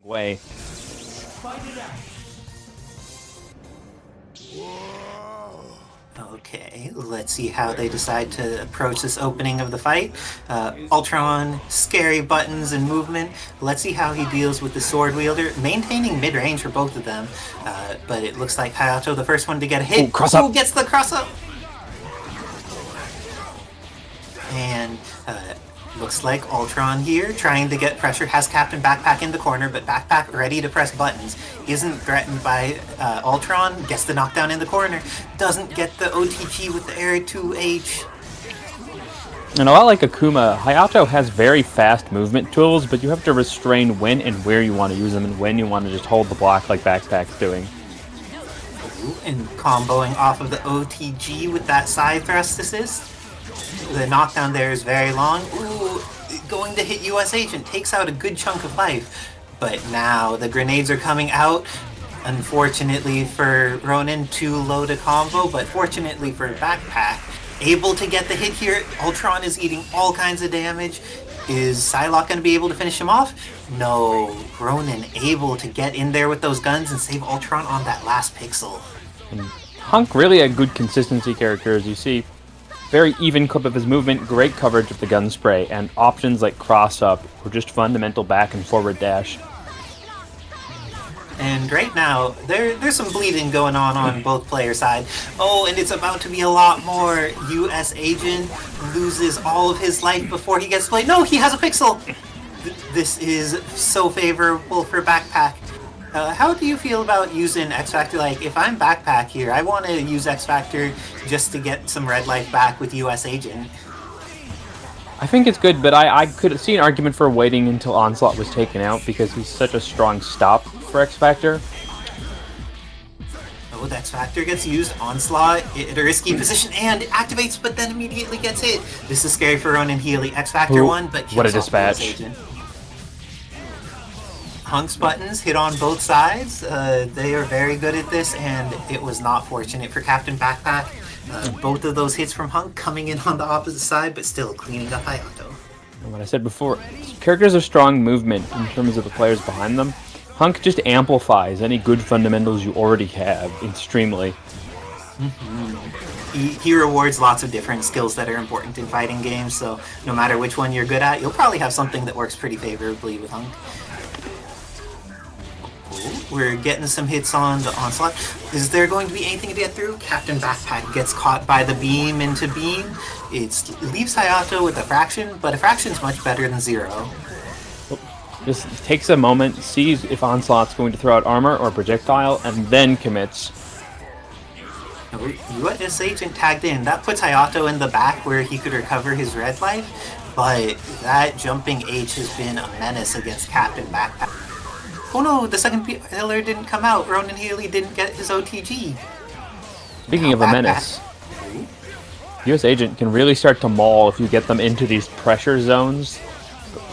way. Okay, let's see how they decide to approach this opening of the fight. Ultron, scary buttons and movement. Let's see how he deals with the sword wielder, maintaining mid-range for both of them. But it looks like Hayato, the first one to get a hit. Ooh, cross up. Who gets the cross up? And looks like Ultron here, trying to get pressure, has CaptainBackpak in the corner, but Backpack ready to press buttons. Isn't threatened by Ultron, gets the knockdown in the corner, doesn't get the OTG with the air 2H. And a lot like Akuma, Hayato has very fast movement tools, but you have to restrain when and where you want to use them and when you want to just hold the block like Backpack's doing. Ooh, and comboing off of the OTG with that side thrust assist. The knockdown there is very long. Ooh, going to hit US Agent, takes out a good chunk of life. But now the grenades are coming out. Unfortunately for Ronan, too low to combo, but fortunately for Backpack, able to get the hit here. Ultron is eating all kinds of damage. Is Psylocke going to be able to finish him off? No, Ronan able to get in there with those guns and save Ultron on that last pixel. And Hunk really a good consistency character, as you see. Very even clip of his movement, great coverage of the gun spray, and options like cross-up or just fundamental back and forward dash. And right now, there's some bleeding going on both player side. Oh, and it's about to be a lot more. US Agent loses all of his life before he gets played. No, he has a pixel! This is so favorable for Backpack. How do you feel about using X-Factor? Like, if I'm Backpack here, I want to use X-Factor just to get some red life back with US Agent. I think it's good, but I could see an argument for waiting until Onslaught was taken out because he's such a strong stop for X-Factor. Oh, the X-Factor gets used. Onslaught at a risky position and it activates, but then immediately gets hit. This is scary for Ronan Healy. X-Factor won, but what a kills off US dispatch. Agent. Hunk's buttons hit on both sides. They are very good at this, and it was not fortunate for CaptainBackpak. Both of those hits from Hunk coming in on the opposite side, but still cleaning up Hayato. And what I said before, characters have strong movement in terms of the players behind them. Hunk just amplifies any good fundamentals you already have extremely. He rewards lots of different skills that are important in fighting games, so no matter which one you're good at, you'll probably have something that works pretty favorably with Hunk. We're getting some hits on the Onslaught. Is there going to be anything to get through? CaptainBackpak gets caught by the beam into beam. It leaves Hayato with a fraction, but a fraction's much better than 0. Just takes a moment, sees if Onslaught's going to throw out armor or projectile, and then commits. US Agent tagged in. That puts Hayato in the back where he could recover his red life, but that jumping H has been a menace against CaptainBackpak. Oh no, the second pillar didn't come out. Ronan Healy didn't get his OTG. Speaking of a menace, US Agent can really start to maul if you get them into these pressure zones.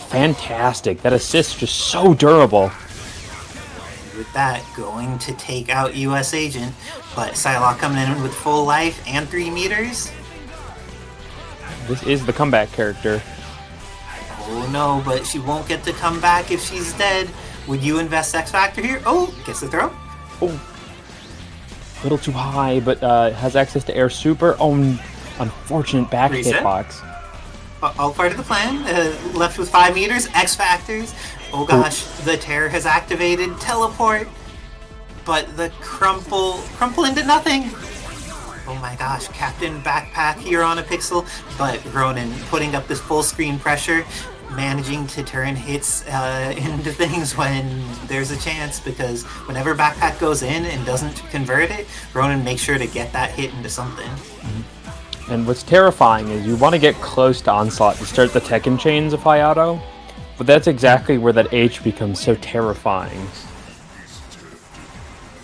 Fantastic. That assist just so durable. With that, going to take out US Agent, but Psylocke coming in with full life and 3 meters. This is the comeback character. Oh no, but she won't get to come back if she's dead. Would you invest X-Factor here? Oh, gets the throw. Oh, a little too high, but has access to air super. Oh, unfortunate back hitbox. All part of the plan. Left with 5 meters. X-Factors. Oh gosh, the terror has activated. Teleport. But the crumple into nothing. Oh my gosh, CaptainBackpak here on a pixel. But Ronan putting up this full screen pressure. Managing to turn hits into things when there's a chance, because whenever Backpack goes in and doesn't convert it, Ronan makes sure to get that hit into something. And what's terrifying is you want to get close to Onslaught to start the Tekken chains of Hayato, but that's exactly where that H becomes so terrifying.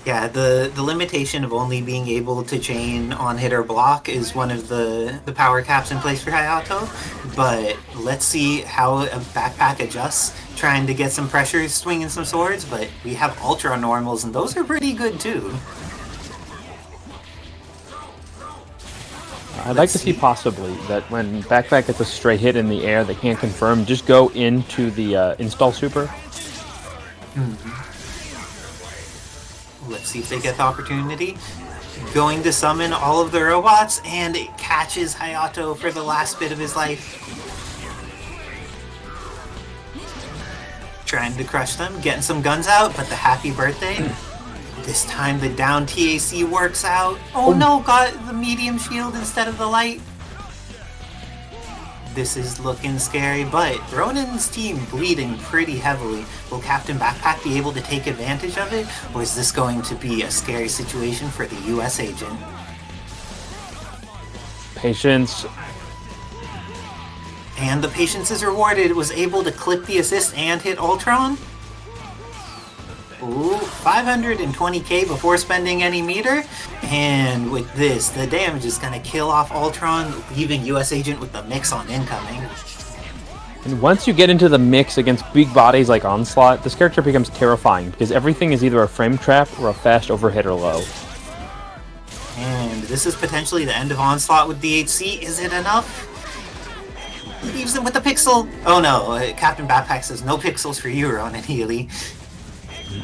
Yeah, the limitation of only being able to chain on hit or block is one of the power caps in place for Hayato, but let's see how a Backpack adjusts, trying to get some pressure, swinging some swords, but we have Ultra normals, and those are pretty good too. I'd like to see possibly that when Backpack gets a stray hit in the air they can't confirm, just go into the install super. Let's see if they get the opportunity. Going to summon all of the robots, and it catches Hayato for the last bit of his life. Trying to crush them, getting some guns out, but the happy birthday. This time the down TAC works out. Oh no, got the medium shield instead of the light. This is looking scary, but Ronan's team bleeding pretty heavily. Will CaptainBackpak be able to take advantage of it, or is this going to be a scary situation for the US agent? Patience. And the patience is rewarded, was able to clip the assist and hit Ultron. Ooh, 520k before spending any meter. And with this, the damage is going to kill off Ultron, leaving US Agent with the mix on incoming. And once you get into the mix against big bodies like Onslaught, this character becomes terrifying because everything is either a frame trap or a fast overhit or low. And this is potentially the end of Onslaught with DHC. Is it enough? Leaves him with the pixel. Oh no, CaptainBackpak says no pixels for you, Ronan Healy.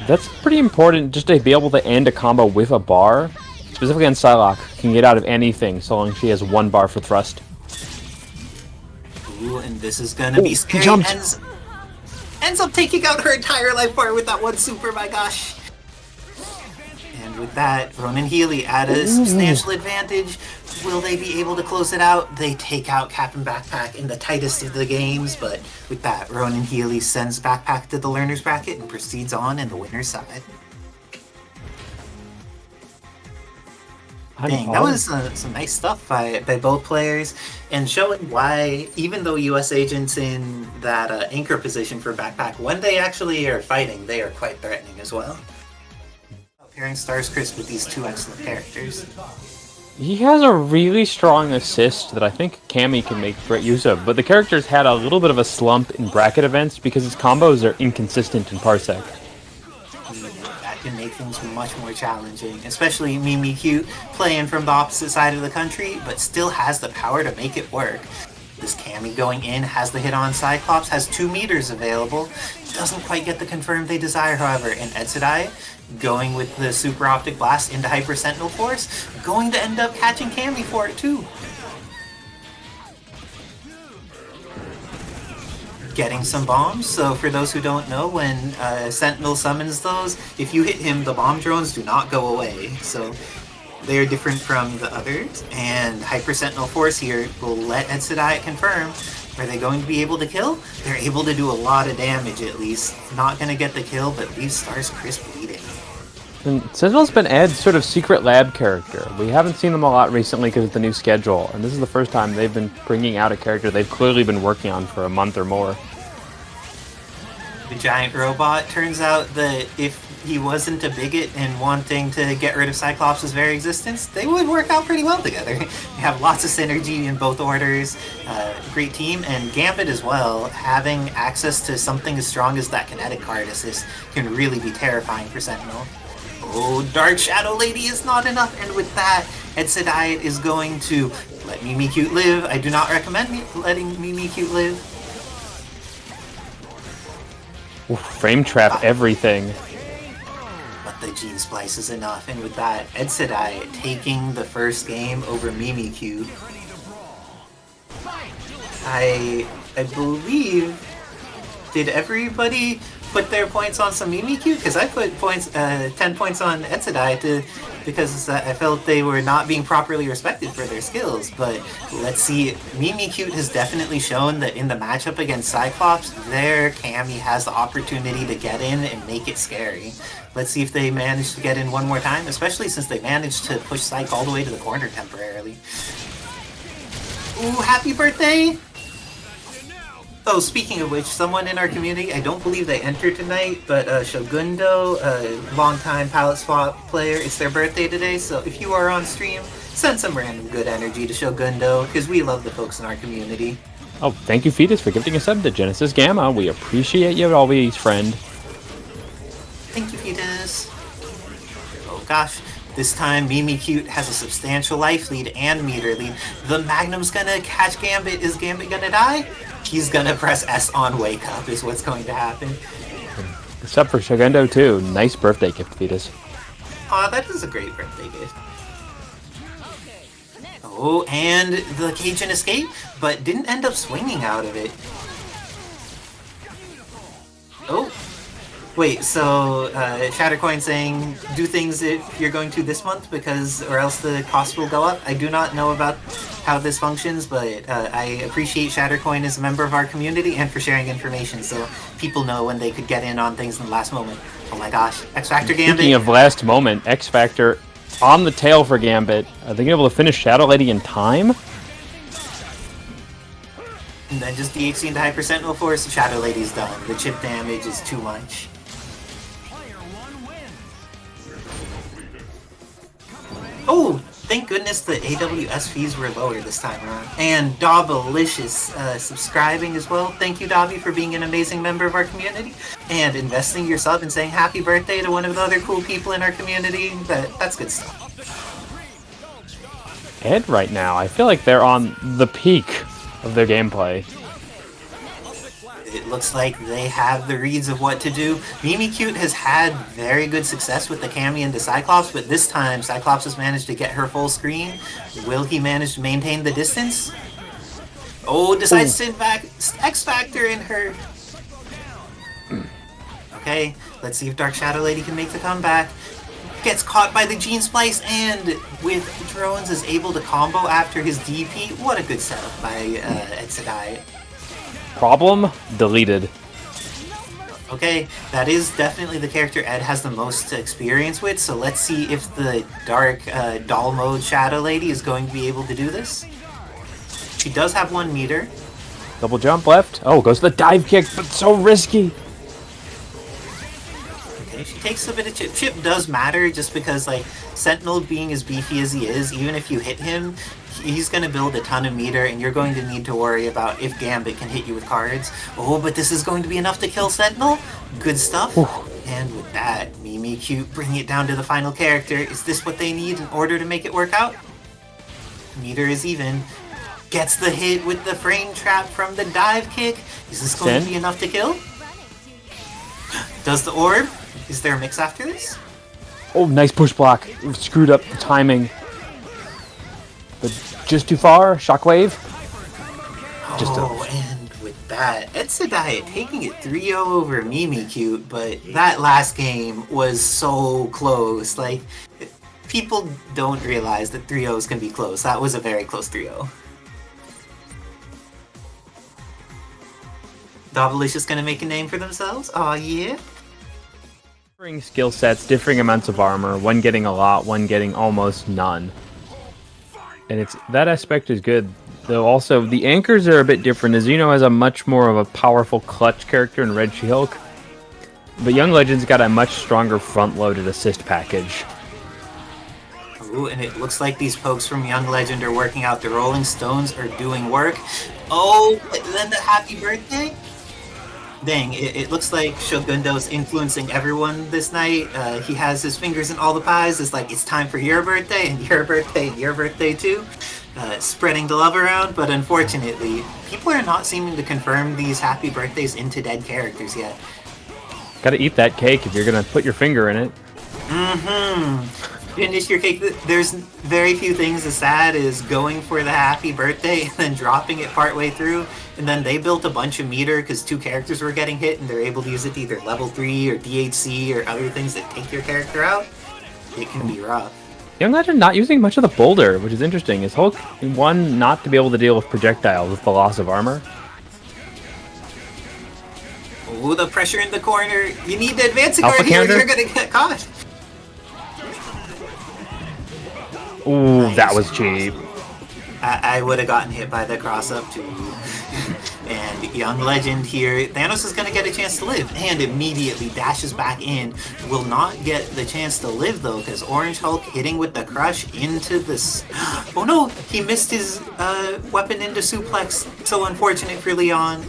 That's pretty important just to be able to end a combo with a bar. Specifically on Psylocke, can get out of anything so long as she has one bar for thrust. Ooh, and this is gonna be scary. Ends up taking out her entire life bar with that one super, my gosh. And with that, Ronan Healy at a substantial advantage. Will they be able to close it out? They take out CaptainBackpak in the tightest of the games, but with that, Ronan Healy sends Backpack to the learner's bracket and proceeds on in the winner's side. Dang, that was some nice stuff by both players, and showing why, even though US Agent's in that anchor position for Backpack, when they actually are fighting, they are quite threatening as well. Pairing S.T.A.R.S with these two excellent characters. He has a really strong assist that I think Cammy can make great use of, but the character's had a little bit of a slump in bracket events because his combos are inconsistent in Parsec. That can make things much more challenging, especially Mimikyute playing from the opposite side of the country, but still has the power to make it work. This Cammy going in has the hit on Cyclops, has 2 meters available. Doesn't quite get the confirm they desire, however, and Edsadiet going with the Super Optic Blast into Hyper Sentinel Force, going to end up catching Cammy for it too. Getting some bombs, so for those who don't know, when Sentinel summons those, if you hit him, the bomb drones do not go away, so they are different from the others, and Hyper Sentinel Force here will let Edsadiet confirm. Are they going to be able to kill? They're able to do a lot of damage at least. Not going to get the kill, but leaves S.T.A.R.S crisp bleeding. And Sentinel's been Ed's sort of secret lab character. We haven't seen them a lot recently because of the new schedule, and this is the first time they've been bringing out a character they've clearly been working on for a month or more. The giant robot, turns out that if he wasn't a bigot and wanting to get rid of Cyclops' very existence, they would work out pretty well together. They have lots of synergy in both orders, great team, and Gambit as well, having access to something as strong as that kinetic card assist can really be terrifying for Sentinel. Oh, Dark Shadow Lady is not enough, and with that, Edsadiet is going to let Mimikyute live. I do not recommend letting Mimikyute live. Ooh, frame trap everything. But the Gene Splice is enough, and with that, Edsadiet taking the first game over Mimikyute. I believe, did everybody put their points on some Mimikyute? Because I put 10 points on Edsadiet because I felt they were not being properly respected for their skills. But let's see, Mimikyute has definitely shown that in the matchup against Cyclops, their Cammy has the opportunity to get in and make it scary. Let's see if they manage to get in one more time, especially since they managed to push Psych all the way to the corner temporarily. Ooh, happy birthday! Oh, speaking of which, someone in our community, I don't believe they entered tonight, but Shogundo, a longtime palette swap player, it's their birthday today, so if you are on stream, send some random good energy to Shogundo, because we love the folks in our community. Oh, thank you, Fetus, for gifting a sub to Genesis Gamma. We appreciate you always, friend. Thank you, Fetus. Oh gosh, this time Mimikyute has a substantial life lead and meter lead. The Magnum's gonna catch Gambit. Is Gambit gonna die? He's gonna press S on Wake Up is what's going to happen. Sub for Commando too. Nice birthday gift, Fetus. Aw, that is a great birthday gift. Oh, and the Cajun escape, but didn't end up swinging out of it. Oh. Wait, so Shattercoin saying do things if you're going to this month because or else the cost will go up. I do not know about how this functions, but I appreciate Shattercoin as a member of our community and for sharing information so people know when they could get in on things in the last moment. Oh my gosh, X Factor Gambit. Speaking of last moment, X Factor on the tail for Gambit. Are they able to finish Shadow Lady in time? And then just DHC into Hyper Sentinel Force, Shadow Lady's done. The chip damage is too much. Oh, thank goodness the AWS fees were lower this time around. And Dobbilicious subscribing as well. Thank you, Dobby, for being an amazing member of our community and investing your sub and saying happy birthday to one of the other cool people in our community. That's good stuff. Ed right now, I feel like they're on the peak of their gameplay. It looks like they have the reads of what to do. Mimikyute has had very good success with the Cammy into Cyclops, but this time Cyclops has managed to get her full screen. Will he manage to maintain the distance? Oh, decides to send back X Factor in her. Okay, let's see if Dark Shadow Lady can make the comeback. Gets caught by the Gene Splice, and with drones is able to combo after his DP. What a good setup by Edsadiet. Problem deleted. Okay, that is definitely the character Ed has the most experience with, so let's see if the Dark Doll Mode Shadow Lady is going to be able to do this. She does have 1 meter. Double jump left. Oh, goes to the dive kick, but so risky. Okay, she takes a bit of chip. Chip does matter just because, like, Sentinel being as beefy as he is, even if you hit him, he's going to build a ton of meter, and you're going to need to worry about if Gambit can hit you with cards. Oh, but this is going to be enough to kill Sentinel. Good stuff. Ooh. And with that, Mimikyute bringing it down to the final character. Is this what they need in order to make it work out? Meter is even. Gets the hit with the frame trap from the dive kick. Is this going to be enough to kill? Does the orb? Is there a mix after this? Oh, nice push block. Screwed up the timing. But just too far. Shockwave. And with that, Edsadiet taking it 3-0 over Mimikyute, but that last game was so close. Like, people don't realize that 3-0s can be close. That was a very close 3-0. Dobbilicious gonna make a name for themselves? Aw, yeah. Differing skill sets, differing amounts of armor. One getting a lot, one getting almost none. And that aspect is good. Though also, the anchors are a bit different. Xeno has a much more of a powerful clutch character in Red She-Hulk. But Young Legend's got a much stronger front-loaded assist package. Ooh, and it looks like these pokes from Young Legend are working out. The Rolling Stones are doing work. Oh, then the happy birthday? Dang, it looks like Shogundo's influencing everyone this night. He has his fingers in all the pies. It's like, it's time for your birthday, and your birthday, and your birthday too. Spreading the love around, but unfortunately, people are not seeming to confirm these happy birthdays into dead characters yet. Gotta eat that cake if you're gonna put your finger in it. Finish your cake. There's very few things as sad as going for the happy birthday and then dropping it partway through, and then they built a bunch of meter because 2 characters were getting hit and they're able to use it to either level 3 or DHC or other things that take your character out. It can be rough. Young Legend not using much of the boulder, which is interesting. Is Hulk one not to be able to deal with projectiles with the loss of armor? Oh, the pressure in the corner. You need to advance a Alpha guard here or counter? you're gonna get caught. Ooh, Nice. that was cheap. I would have gotten hit by the cross-up too. And Young Legend here, Thanos is going to get a chance to live, and immediately dashes back in. Will not get the chance to live though, because Orange Hulk hitting with the crush into this. Oh no, he missed his weapon into suplex. So unfortunate for Leon.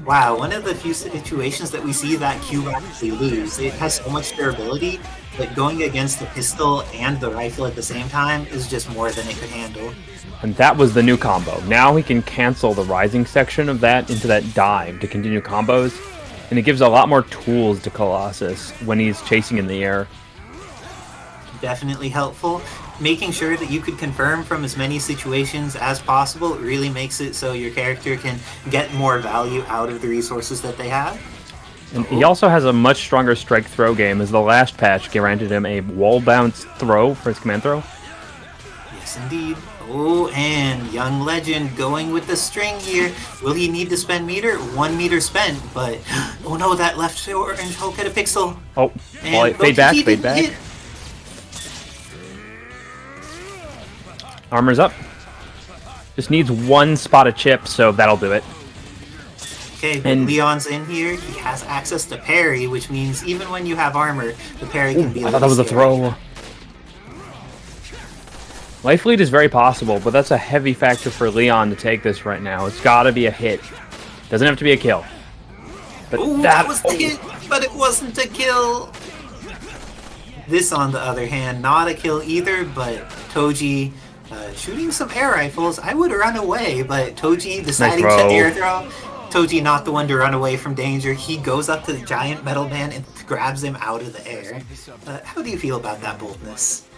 Wow, one of the few situations that we see that Cube actually lose. It has so much durability, but going against the pistol and the rifle at the same time is just more than it could handle. And that was the new combo. Now he can cancel the rising section of that into that dive to continue combos. and it gives a lot more tools to Colossus when he's chasing in the air. Definitely helpful. Making sure that you could confirm from as many situations as possible really makes it so your character can get more value out of the resources that they have. And he also has a much stronger strike throw game, as the last patch granted him a wall bounce throw for his command throw. Yes, indeed. Oh, and Young Legend going with the string here. Will he need to spend meter? 1 meter spent, but oh no, that left orange Hulk at a pixel. Oh, well, fade back, fade back. Hit. Armor's up. Just needs 1 spot of chip, so that'll do it. Okay, and Leon's in here. He has access to parry, which means even when you have armor, the parry can be. I thought that was a throw. Life lead is very possible, but that's a heavy factor for Leon to take this right now. It's got to be a hit. Doesn't have to be a kill. But ooh, that was the hit, but it wasn't a kill. This, on the other hand, not a kill either, but Toji shooting some air rifles. I would run away, but Toji deciding to air throw. Toji not the one to run away from danger. He goes up to the giant metal man and grabs him out of the air. How do you feel about that boldness?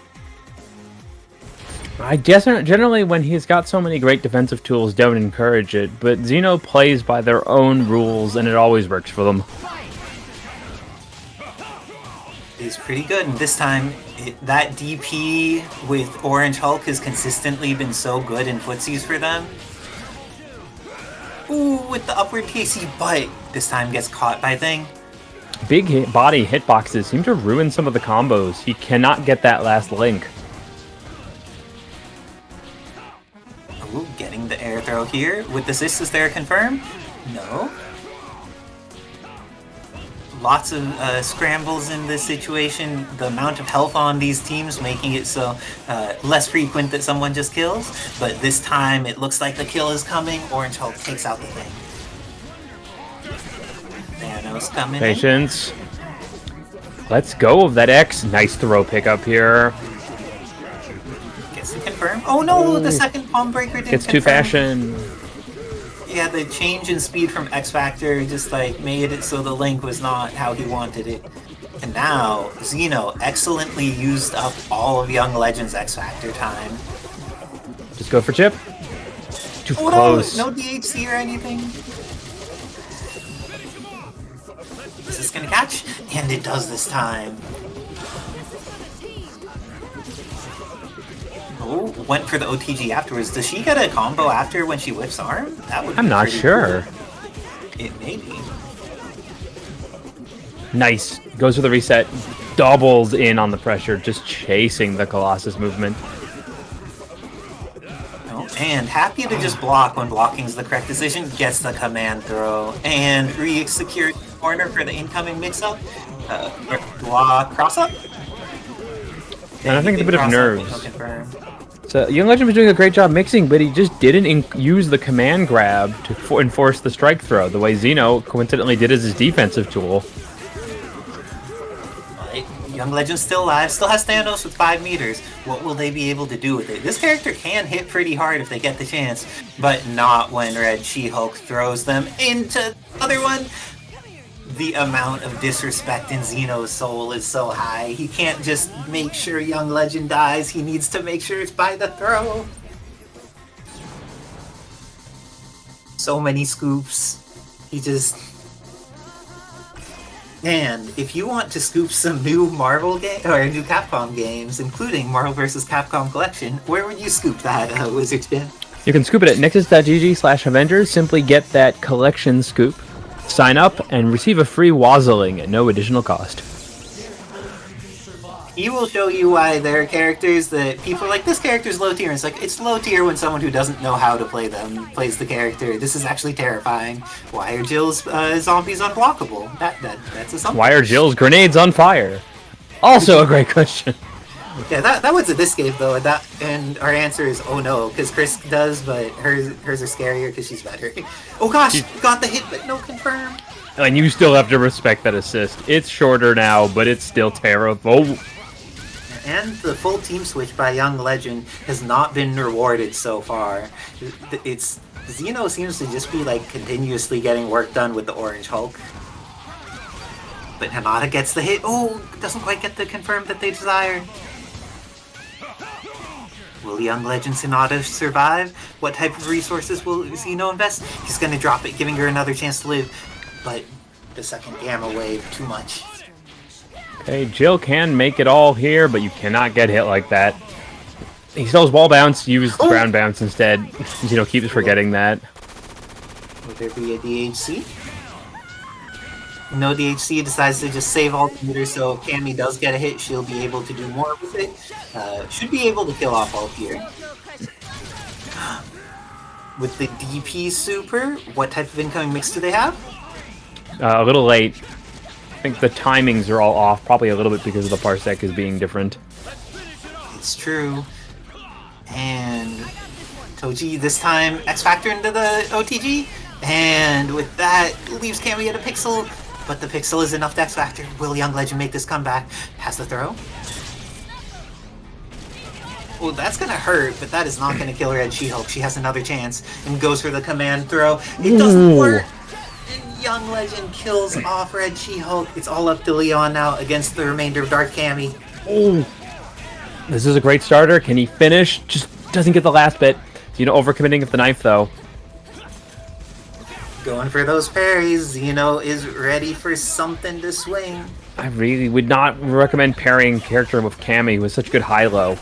I guess generally when he's got so many great defensive tools, don't encourage it, but Xeno plays by their own rules and it always works for them. It's pretty good, and this time that DP with Orange Hulk has consistently been so good in footsies for them. Ooh, with the upward KC, but this time gets caught by Thing. Big body hitboxes seem to ruin some of the combos. He cannot get that last link. Ooh, getting the air throw here. With assist, is there confirmed? No. Lots of scrambles in this situation. The amount of health on these teams making it so less frequent that someone just kills. But this time, it looks like the kill is coming. Orange Hulk takes out the Thing. Thanos coming Patience. Let's go of that X. Nice throw pickup here. Gets to confirm. Oh no, the second palm breaker didn't Gets 2 fashion. Yeah, the change in speed from X Factor just like made it so the link was not how he wanted it. And now, Xeno excellently used up all of Young Legend's X Factor time. Just go for chip. Too oh, close. No DHC or anything. Is this gonna catch? And it does this time. Oh, went for the OTG afterwards. Does she get a combo after when she whips arm? That would. I'm not sure. Cool. It may be. Nice. Goes for the reset. Doubles in on the pressure, just chasing the Colossus movement. Oh, and happy to just block when blocking is the correct decision. Gets the command throw and re-secures the corner for the incoming mix-up. Cross-up. And I think it's a bit of nerves. So Young Legend was doing a great job mixing, but he just didn't use the command grab to enforce the strike throw, the way Xeno coincidentally did as his defensive tool. Young Legend's still alive, still has Thanos with 5 meters. What will they be able to do with it? This character can hit pretty hard if they get the chance, but not when Red She-Hulk throws them into the other one. The amount of disrespect in Xeno's soul is so high. He can't just make sure Young Legend dies. He needs to make sure it's by the throw. So many scoops. He just... And if you want to scoop some new Marvel game or new Capcom games, including Marvel vs. Capcom Collection, where would you scoop that, Wizardspin? You can scoop it at nexus.gg/Avengers. Simply get that collection scoop. Sign up and receive a free wazzling at no additional cost. He will show you why there are characters that people are like, this character's low tier. And it's like, it's low tier when someone who doesn't know how to play them plays the character. This is actually terrifying. Why are Jill's zombies unblockable? That's a something. Why are Jill's grenades on fire? Also a great question. Yeah, that was a this game though, and our answer is oh no, because Chris does, but hers are scarier because she's better. Oh gosh, got the hit, but no confirm. And you still have to respect that assist. It's shorter now, but it's still terrible. And the full team switch by Young Legend has not been rewarded so far. Xeno seems to just be like continuously getting work done with the Orange Hulk. But Hinata gets the hit. Oh, doesn't quite get the confirm that they desire. Will young legend Hinata survive? What type of resources will Xeno invest? He's going to drop it, giving her another chance to live. But the second gamma wave, too much. Okay, Jill can make it all here, but you cannot get hit like that. He still has wall bounce, use the ground bounce instead. Xeno keeps forgetting that. Will there be a DHC? No DHC, decides to just save all the meters, so Cammy does get a hit. She'll be able to do more with it. Should be able to kill off all here. With the DP super, what type of incoming mix do they have? A little late. I think the timings are all off, probably a little bit because of the parsec is being different. It's true. And Toji this time X Factor into the OTG, and with that leaves Cammy at a pixel. But the pixel is enough to X Factor. Will young legend make this comeback? Has the throw. Well, that's gonna hurt, but that is not gonna kill her at She-Hulk. She has another chance and goes for the command throw. It doesn't work. And young legend kills off Red She-Hulk. It's all up to Leon now against the remainder of Dark Cammy. Oh, this is a great starter. Can he finish? Just doesn't get the last bit. Overcommitting with the knife though. Going for those parries. Xeno is ready for something to swing. I really would not recommend pairing character with Cammy with such good high-low.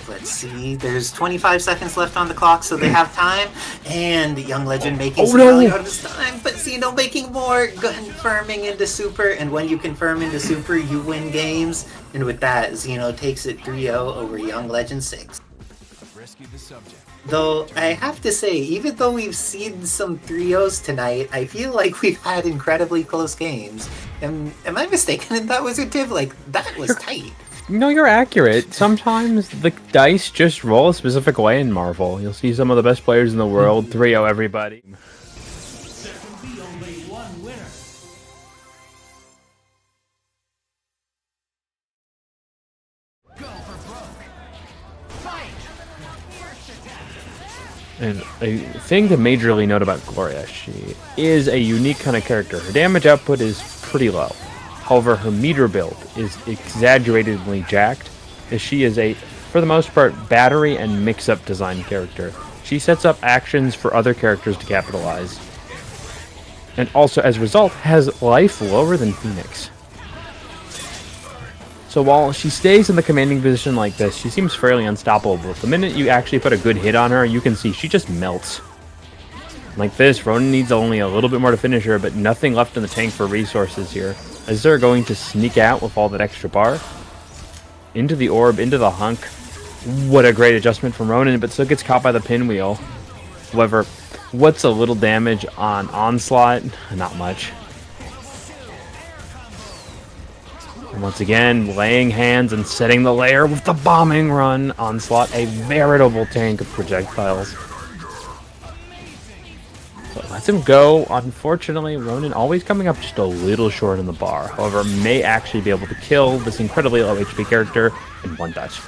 Let's see. There's 25 seconds left on the clock, so they have time. And young legend making some value out of his time, but Xeno making more, confirming into super. And when you confirm into super, you win games. And with that, Xeno takes it 3-0 over young legend 6. Though, I have to say, even though we've seen some 3-0s tonight, I feel like we've had incredibly close games. Am I mistaken in that, Wizard Tiv? Like, that was tight. No, you're accurate. Sometimes the dice just roll a specific way in Marvel. You'll see some of the best players in the world 3-0 everybody. There can be only one winner. And a thing to majorly note about Gloria, she is a unique kind of character. Her damage output is pretty low. However, her meter build is exaggeratedly jacked, as she is a, for the most part, battery and mix-up design character. She sets up actions for other characters to capitalize. And also, as a result, has life lower than Phoenix. So while she stays in the commanding position like this, she seems fairly unstoppable. But the minute you actually put a good hit on her, you can see she just melts. Like this, Ronan needs only a little bit more to finish her, but nothing left in the tank for resources here. Is there going to sneak out with all that extra bar? Into the orb, into the hunk. What a great adjustment from Ronan, but still gets caught by the pinwheel. However, what's a little damage on Onslaught? Not much. And once again, laying hands and setting the layer with the bombing run. Onslaught, a veritable tank of projectiles. But lets him go. Unfortunately, Ronan always coming up just a little short in the bar. However, may actually be able to kill this incredibly low HP character in one touch.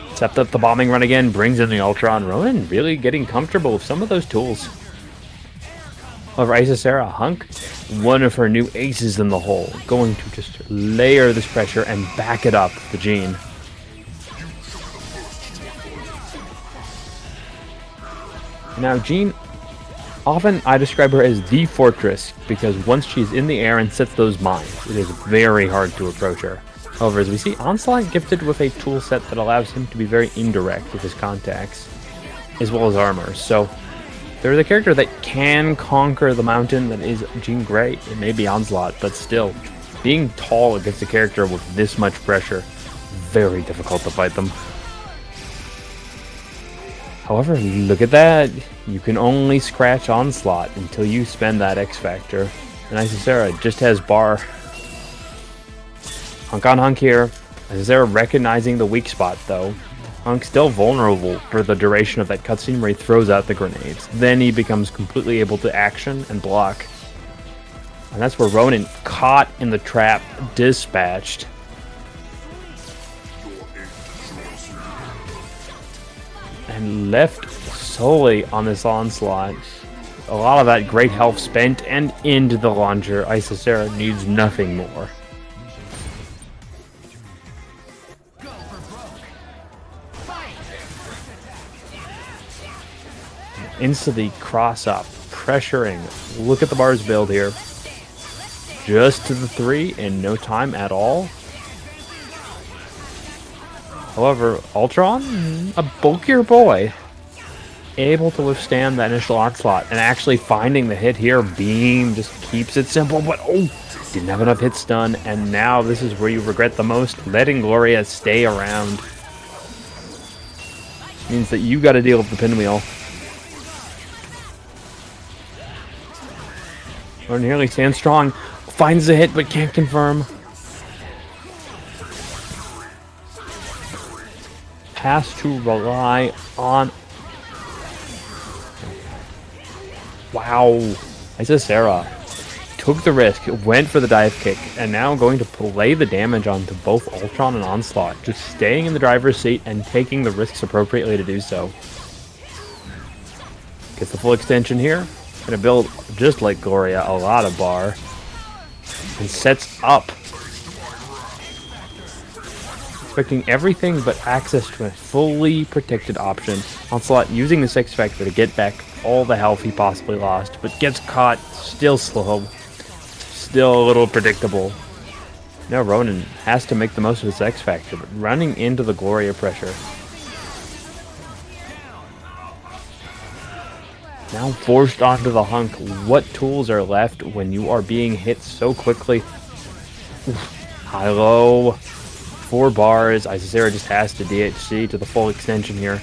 Except that the bombing run again brings in the Ultron. Ronan really getting comfortable with some of those tools. However, Isicera, Hunk, one of her new aces in the hole, going to just layer this pressure and back it up the Gene. Now, Jean, often I describe her as the fortress, because once she's in the air and sets those mines, it is very hard to approach her. However, as we see, Onslaught gifted with a tool set that allows him to be very indirect with his contacts, as well as armor. So, there's a character that can conquer the mountain that is Jean Grey. It may be Onslaught, but still, being tall against a character with this much pressure, very difficult to fight them. However, look at that. You can only scratch Onslaught until you spend that X Factor. And Isicera just has bar. Hunk on Hunk here. Isicera recognizing the weak spot, though. Hunk's still vulnerable for the duration of that cutscene where he throws out the grenades. Then he becomes completely able to action and block. And that's where Ronan, caught in the trap, dispatched. And left solely on this Onslaught. A lot of that great health spent and into the launcher. Isicera needs nothing more. Into the cross up, pressuring. Look at the bars build here. Just to the 3 in no time at all. However, Ultron, a bulkier boy, able to withstand that initial onslaught and actually finding the hit here. Beam just keeps it simple, but didn't have enough hit stun, and now this is where you regret the most, letting Gloria stay around. Means that you got to deal with the pinwheel. Ronan nearly stands strong, finds the hit but can't confirm. Has to rely on... Wow. Isicera took the risk, went for the dive kick, and now going to play the damage onto both Ultron and Onslaught, just staying in the driver's seat and taking the risks appropriately to do so. Gets the full extension here. Gonna build, just like Gloria, a lot of bar. And sets up. Expecting everything but access to a fully protected option. Onslaught using the X Factor to get back all the health he possibly lost, but gets caught, still slow, still a little predictable. Now Ronan has to make the most of his X Factor, but running into the Gloria pressure. Now forced onto the Hunk. What tools are left when you are being hit so quickly? High-low. 4 bars. Isicera just has to DHC to the full extension here.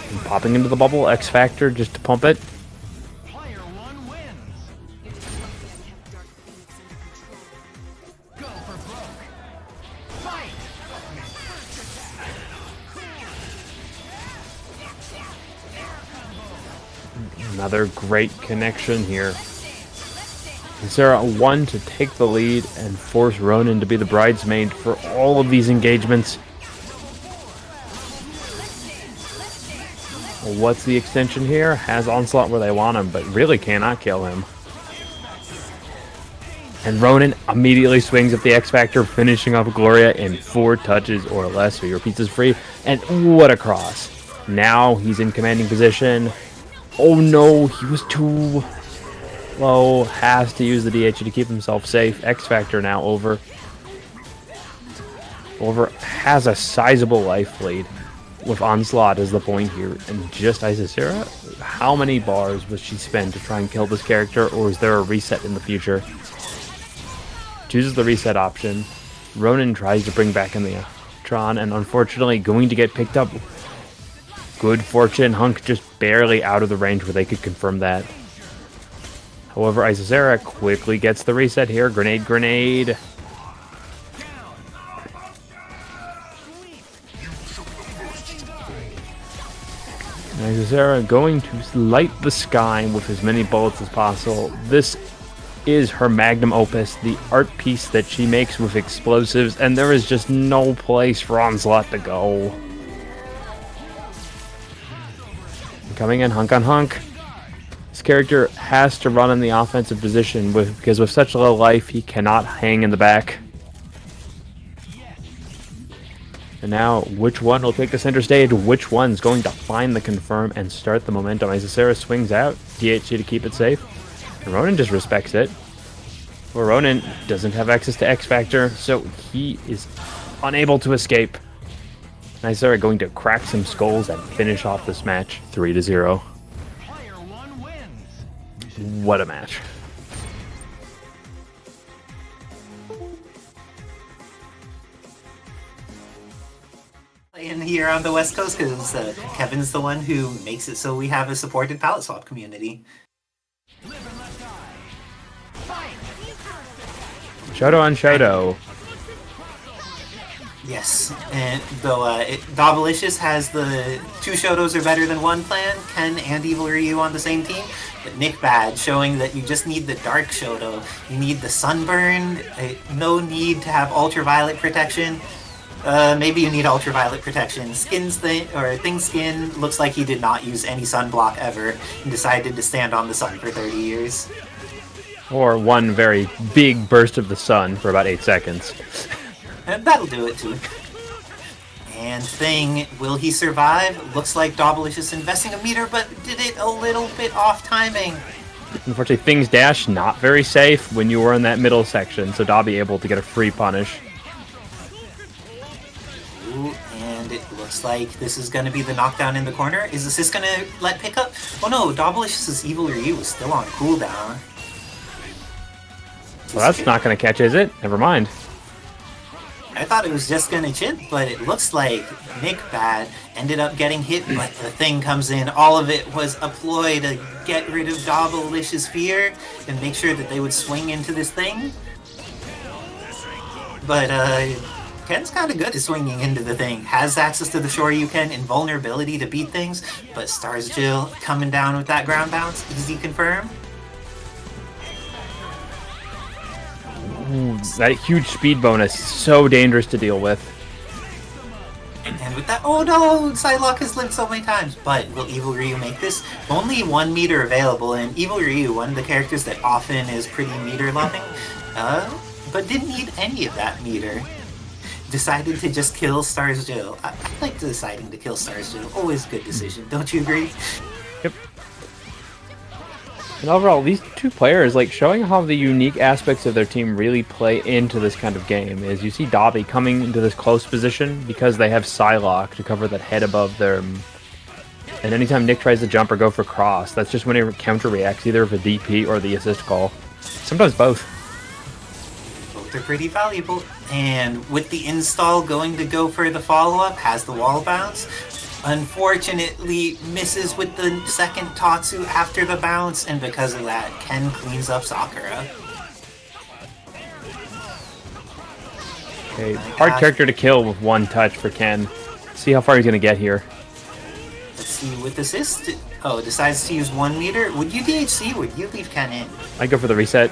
And popping into the bubble. X Factor just to pump it. Another great connection here. Isicera won to take the lead and force Ronan to be the bridesmaid for all of these engagements. What's the extension here? Has Onslaught where they want him, but really cannot kill him. And Ronan immediately swings at the X Factor, finishing off Gloria in 4 touches or less, so your pizza's free. And what a cross. Now he's in commanding position. Oh no, he was too low. Has to use the DH to keep himself safe. X Factor now over. Over has a sizable life lead with Onslaught as the point here. And just Isicera, how many bars was she spent to try and kill this character, or is there a reset in the future? Chooses the reset option. Ronan tries to bring back in the Ultron, and unfortunately going to get picked up. Good fortune, Hunk just barely out of the range where they could confirm that. However, Isicera quickly gets the reset here. Grenade, grenade. Isicera going to light the sky with as many bullets as possible. This is her magnum opus, the art piece that she makes with explosives, and there is just no place for Onslaught to go. Coming in, Hunk on Hunk. This character has to run in the offensive position because with such low life, he cannot hang in the back. And now, which one will take the center stage? Which one's going to find the confirm and start the momentum? Isicera swings out, DHC to keep it safe. And Ronan just respects it. Well, Ronan doesn't have access to X Factor, so he is unable to escape. Isicera going to crack some skulls and finish off this match 3-0. What a match. Playing here on the West Coast because Kevin's the one who makes it so we have a supported palette swap community. Shoto on Shoto. Yes, and though Dobbilicious has the 2 Shotos are better than 1 plan, Ken and Evil Ryu on the same team, but NickBad showing that you just need the Dark Shoto, you need the Sunburn, no need to have Ultraviolet protection. Maybe you need ultraviolet protection. Thing Skin looks like he did not use any sunblock ever and decided to stand on the sun for 30 years. Or one very big burst of the sun for about 8 seconds. And that'll do it too. And Thing, will he survive? Looks like Dobbilicious investing a meter, but did it a little bit off timing. Unfortunately, Thing's dash not very safe when you were in that middle section, so Dobby able to get a free punish. Ooh, and it looks like this is going to be the knockdown in the corner. Is this going to let pick up? Oh no, Dobbilicious' Evil Ryu was still on cooldown. Well, that's not going to catch, is it? Never mind. I thought it was just going to chip, but it looks like NickBad ended up getting hit, but the Thing comes in. All of it was a ploy to get rid of Dobbilicious' fear and make sure that they would swing into this Thing. But, Ken's kind of good at swinging into the Thing. Has access to the Shoryuken, invulnerability to beat things, but S.T.A.R.S Jill coming down with that ground bounce. Easy confirm. Ooh, that huge speed bonus, so dangerous to deal with. And with that, oh no, Psylocke has lived so many times. But will Evil Ryu make this? Only 1 meter available, and Evil Ryu, one of the characters that often is pretty meter loving, but didn't need any of that meter. Decided to just kill S.T.A.R.S Jill. I like deciding to kill S.T.A.R.S Jill. Always a good decision, don't you agree? Yep. And overall, these two players, like, showing how the unique aspects of their team really play into this kind of game is you see Dobby coming into this close position because they have Psylocke to cover that head above them. And anytime Nick tries to jump or go for cross, that's just when he counter reacts either with a DP or the assist call. Sometimes both. Both are pretty valuable. And with the install going to go for the follow-up, has the wall bounce. Unfortunately, misses with the second Tatsu after the bounce, and because of that, Ken cleans up Sakura. Okay, hard character to kill with one touch for Ken. See how far he's going to get here. Let's see, with assist, oh, decides to use 1 meter. Would you DHC, would you leave Ken in? I'd go for the reset,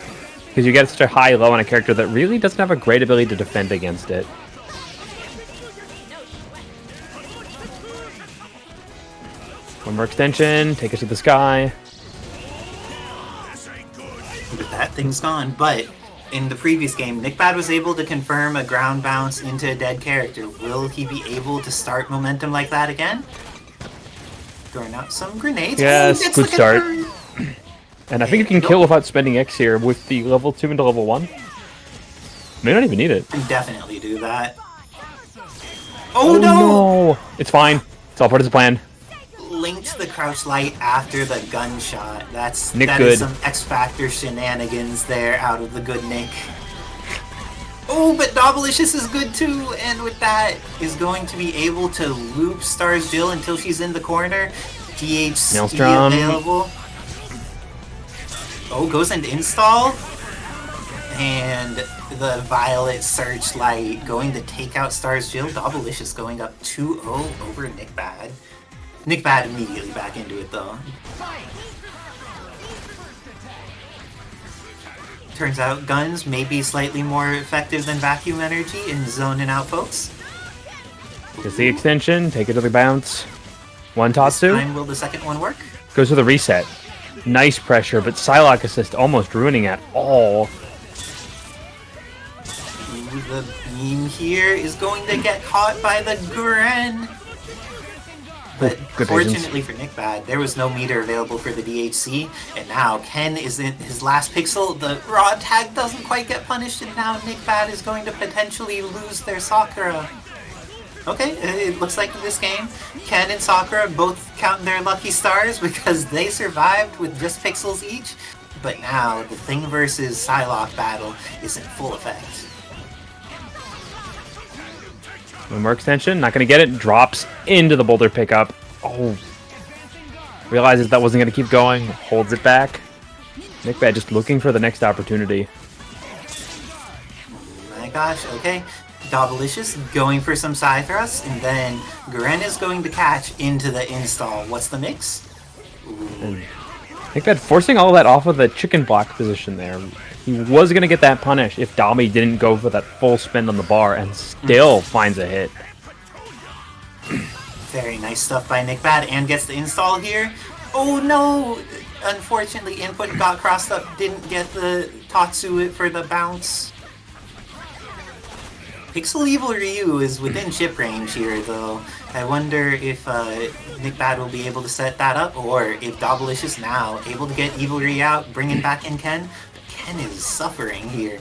because you get such a high low on a character that really doesn't have a great ability to defend against it. One more extension, take us to the sky. With that, thing's gone, but in the previous game, NickBad was able to confirm a ground bounce into a dead character. Will he be able to start momentum like that again? Throwing out some grenades. Yes, oh, good start. And I think you can kill without spending X here with the level 2 into level 1. May not even need it. Can definitely do that. Oh no! It's fine. It's all part of the plan. Linked the crouch light after the gunshot. That good. is some X Factor shenanigans there out of the good Nick. Oh, but Dobbilicious is good too, and with that is going to be able to loop S.T.A.R.S Jill until she's in the corner. DHC Maelstrom available. Oh, goes into install. And the Violet Searchlight going to take out S.T.A.R.S Jill. Dobbilicious going up 2-0 over NickBad. NickBad immediately back into it though. Turns out guns may be slightly more effective than vacuum energy in zoning out folks. Gets the extension, take it to the bounce. One Tatsu. This time will the second one work? Goes for the reset. Nice pressure, but Psylocke assist almost ruining it all. Ooh, the beam here is going to get caught by the Gren. But fortunately for NickBad, there was no meter available for the DHC, and now Ken is in his last pixel. The raw tag doesn't quite get punished, and now NickBad is going to potentially lose their Sakura. Okay, it looks like in this game, Ken and Sakura both counting their lucky stars because they survived with just pixels each, but now the Thing versus Psylocke battle is in full effect. One more extension, not going to get it. Drops into the boulder pickup. Oh. Realizes that wasn't going to keep going. Holds it back. NickBad just looking for the next opportunity. Oh my gosh, okay. Dobbilicious going for some side thrusts, and then Garen is going to catch into the install. What's the mix? NickBad forcing all that off of the chicken block position there. He was going to get that punish if Dobby didn't go for that full spin on the bar and still finds a hit. Very nice stuff by NickBad, and gets the install here. Oh no! Unfortunately, input got crossed up, didn't get the Tatsu for the bounce. Pixel Evil Ryu is within chip range here, though. I wonder if NickBad will be able to set that up, or if Dobbilicious now able to get Evil Ryu out, bringing back in Ken. But Ken is suffering here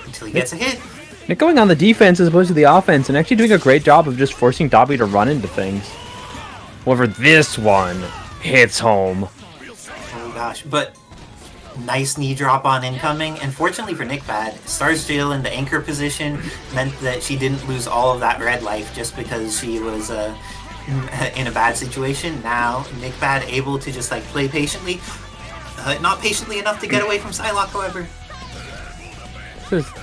until he gets a hit. Nick going on the defense as opposed to the offense, and actually doing a great job of just forcing Dobby to run into things. However, this one hits home. Oh gosh, but nice knee drop on incoming, and fortunately for NickBad, S.T.A.R.S Jill in the anchor position meant that she didn't lose all of that red life just because she was in a bad situation. Now, NickBad able to just like play patiently. Not patiently enough to get away from Psylocke, however. This is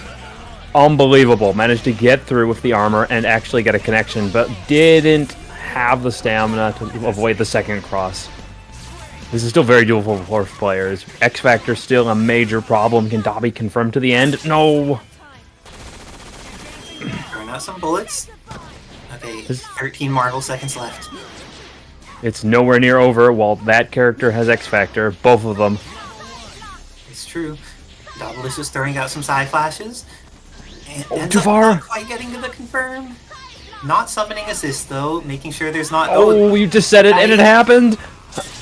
unbelievable. Managed to get through with the armor and actually get a connection, but didn't have the stamina to avoid the second cross. This is still very doable for players. X Factor still a major problem. Can Dobby confirm to the end? No! Throwing out some bullets. Okay, 13 Marvel seconds left. It's nowhere near over while that character has X Factor. Both of them. It's true. Dobbilicious throwing out some side flashes. And too far! Not quite getting to the confirm. Not summoning assist though, making sure there's not... Oh, you just said it and it happened!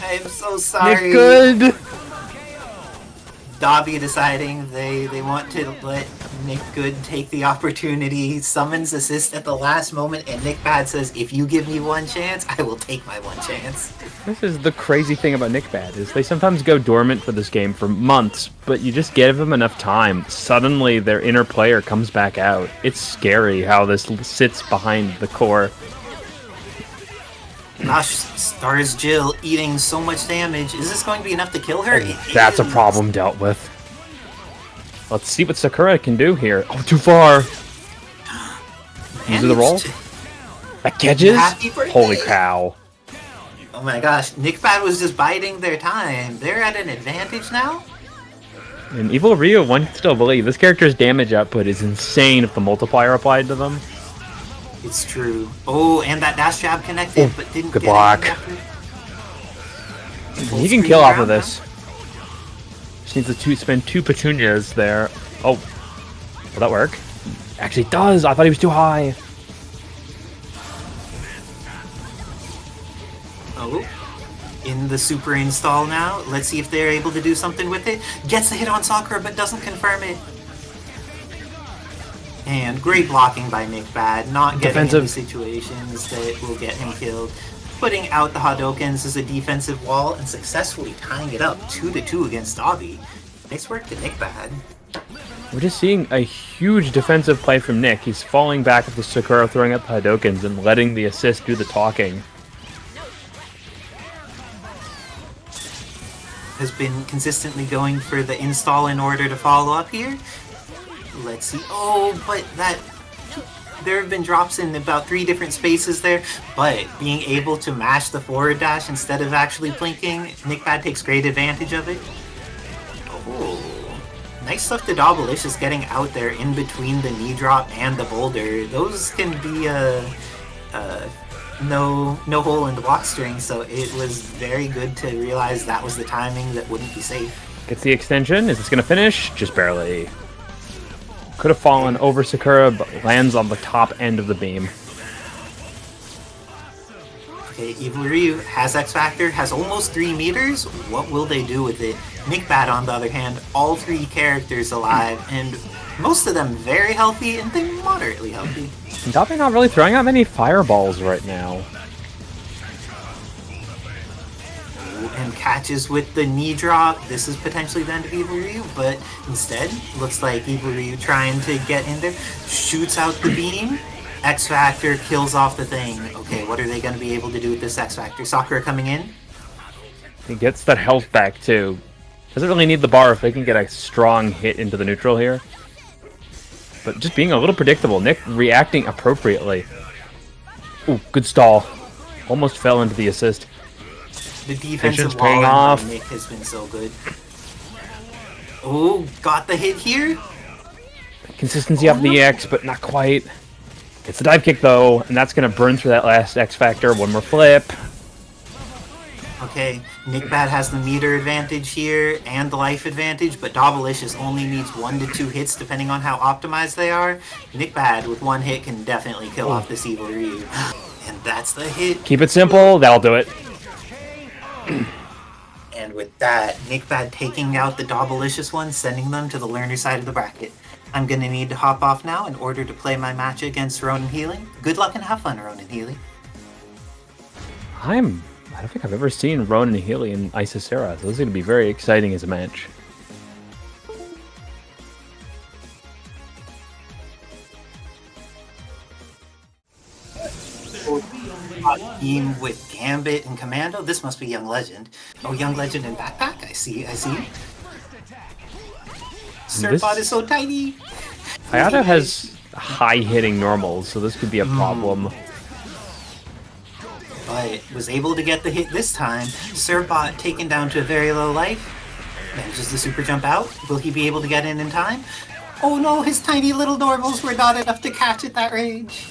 I'm so sorry. Nick Good! Dobby deciding they want to let Nick Good take the opportunity, summons assist at the last moment, and NickBad says, if you give me one chance, I will take my one chance. This is the crazy thing about NickBad, is they sometimes go dormant for this game for months, but you just give them enough time. Suddenly their inner player comes back out. It's scary how this sits behind the core. Gosh, S.T.A.R.S Jill eating so much damage. Is this going to be enough to kill her? That's a problem dealt with. Let's see what Sakura can do here. Oh, too far. Use the roll. That catches? Holy cow. Oh my gosh, NickBad was just biding their time. They're at an advantage now? In Evil Ryu, one can still believe this character's damage output is insane if the multiplier applied to them. It's true. Oh, and that dash jab connected, but didn't good get block. Full He can screen kill off of around this. Just needs to spend 2 petunias there. Oh, will that work? Actually, it does. I thought he was too high. Oh, in the super install now. Let's see if they're able to do something with it. Gets the hit on Sakura, but doesn't confirm it. And great blocking by NickBad, not getting into situations that will get him killed. Putting out the Hadokens as a defensive wall and successfully tying it up 2-2 against Dobby. Nice work to NickBad. We're just seeing a huge defensive play from Nick. He's falling back with the Sakura throwing up the Hadokens and letting the assist do the talking. Has been consistently going for the install in order to follow up here. Let's see. Oh, but there have been drops in about 3 different spaces there, but being able to mash the forward dash instead of actually blinking, NickBad takes great advantage of it. Oh, nice stuff to Dobbilicious getting out there in between the knee drop and the boulder. Those can be no hole in the block string, so it was very good to realize that was the timing that wouldn't be safe. Gets the extension. Is this going to finish? Just barely. Could have fallen over Sakura, but lands on the top end of the beam. Okay, Evil Ryu has X Factor, has almost 3 meters. What will they do with it? NickBad, on the other hand, all 3 characters alive, and most of them very healthy, and they're moderately healthy. Dobby not really throwing out many fireballs right now. And catches with the knee drop. This is potentially the end of Evil Ryu, but instead, looks like Evil Ryu trying to get in there. Shoots out the beam. X Factor kills off the thing. Okay, what are they going to be able to do with this X Factor? Sakura coming in. He gets that health back too. Doesn't really need the bar if they can get a strong hit into the neutral here. But just being a little predictable. Nick reacting appropriately. Ooh, good stall. Almost fell into the assist. The defensive paying wall off. by Nick has been so good. Oh, got the hit here. Consistency off the X, but not quite. It's the dive kick though, and that's gonna burn through that last X Factor. One more flip. Okay, NickBad has the meter advantage here and the life advantage, but Dobbilicious only needs 1 to 2 hits depending on how optimized they are. NickBad with 1 hit can definitely kill off this evil Ryu. And that's the hit. Keep it simple, that'll do it. And with that, NickBad taking out the Dobbilicious one, sending them to the learner side of the bracket. I'm gonna need to hop off now in order to play my match against Ronan Healy. Good luck and have fun, Ronan Healy. I don't think I've ever seen Ronan and Healy in Isicera, so this is going to be very exciting as a match. Team with Gambit and Commando. This must be Young Legend. Oh, Young Legend and Backpack. I see. Servbot is so tiny. Hayato has high hitting normals, so this could be a problem. But was able to get the hit this time. Servbot taken down to a very low life. Manages the super jump out. Will he be able to get in time? Oh no, his tiny little normals were not enough to catch at that range.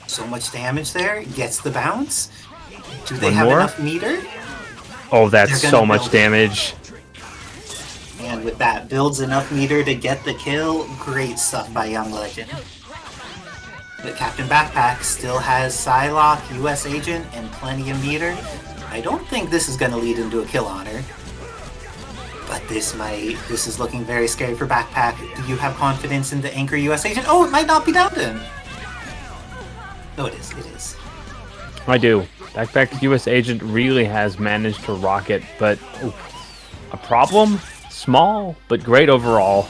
So much damage there. Gets the bounce. Do they have enough meter? Oh, that's so much damage. And with that, builds enough meter to get the kill. Great stuff by Young Legend. But CaptainBackpak still has Psylocke, US Agent, and plenty of meter. I don't think this is going to lead into a kill on her. But this is looking very scary for Backpack. Do you have confidence in the Anchor US Agent? Oh, it might not be down to him. No, it is. I do. Backpack US Agent really has managed to rock it, but a problem? Small, but great overall.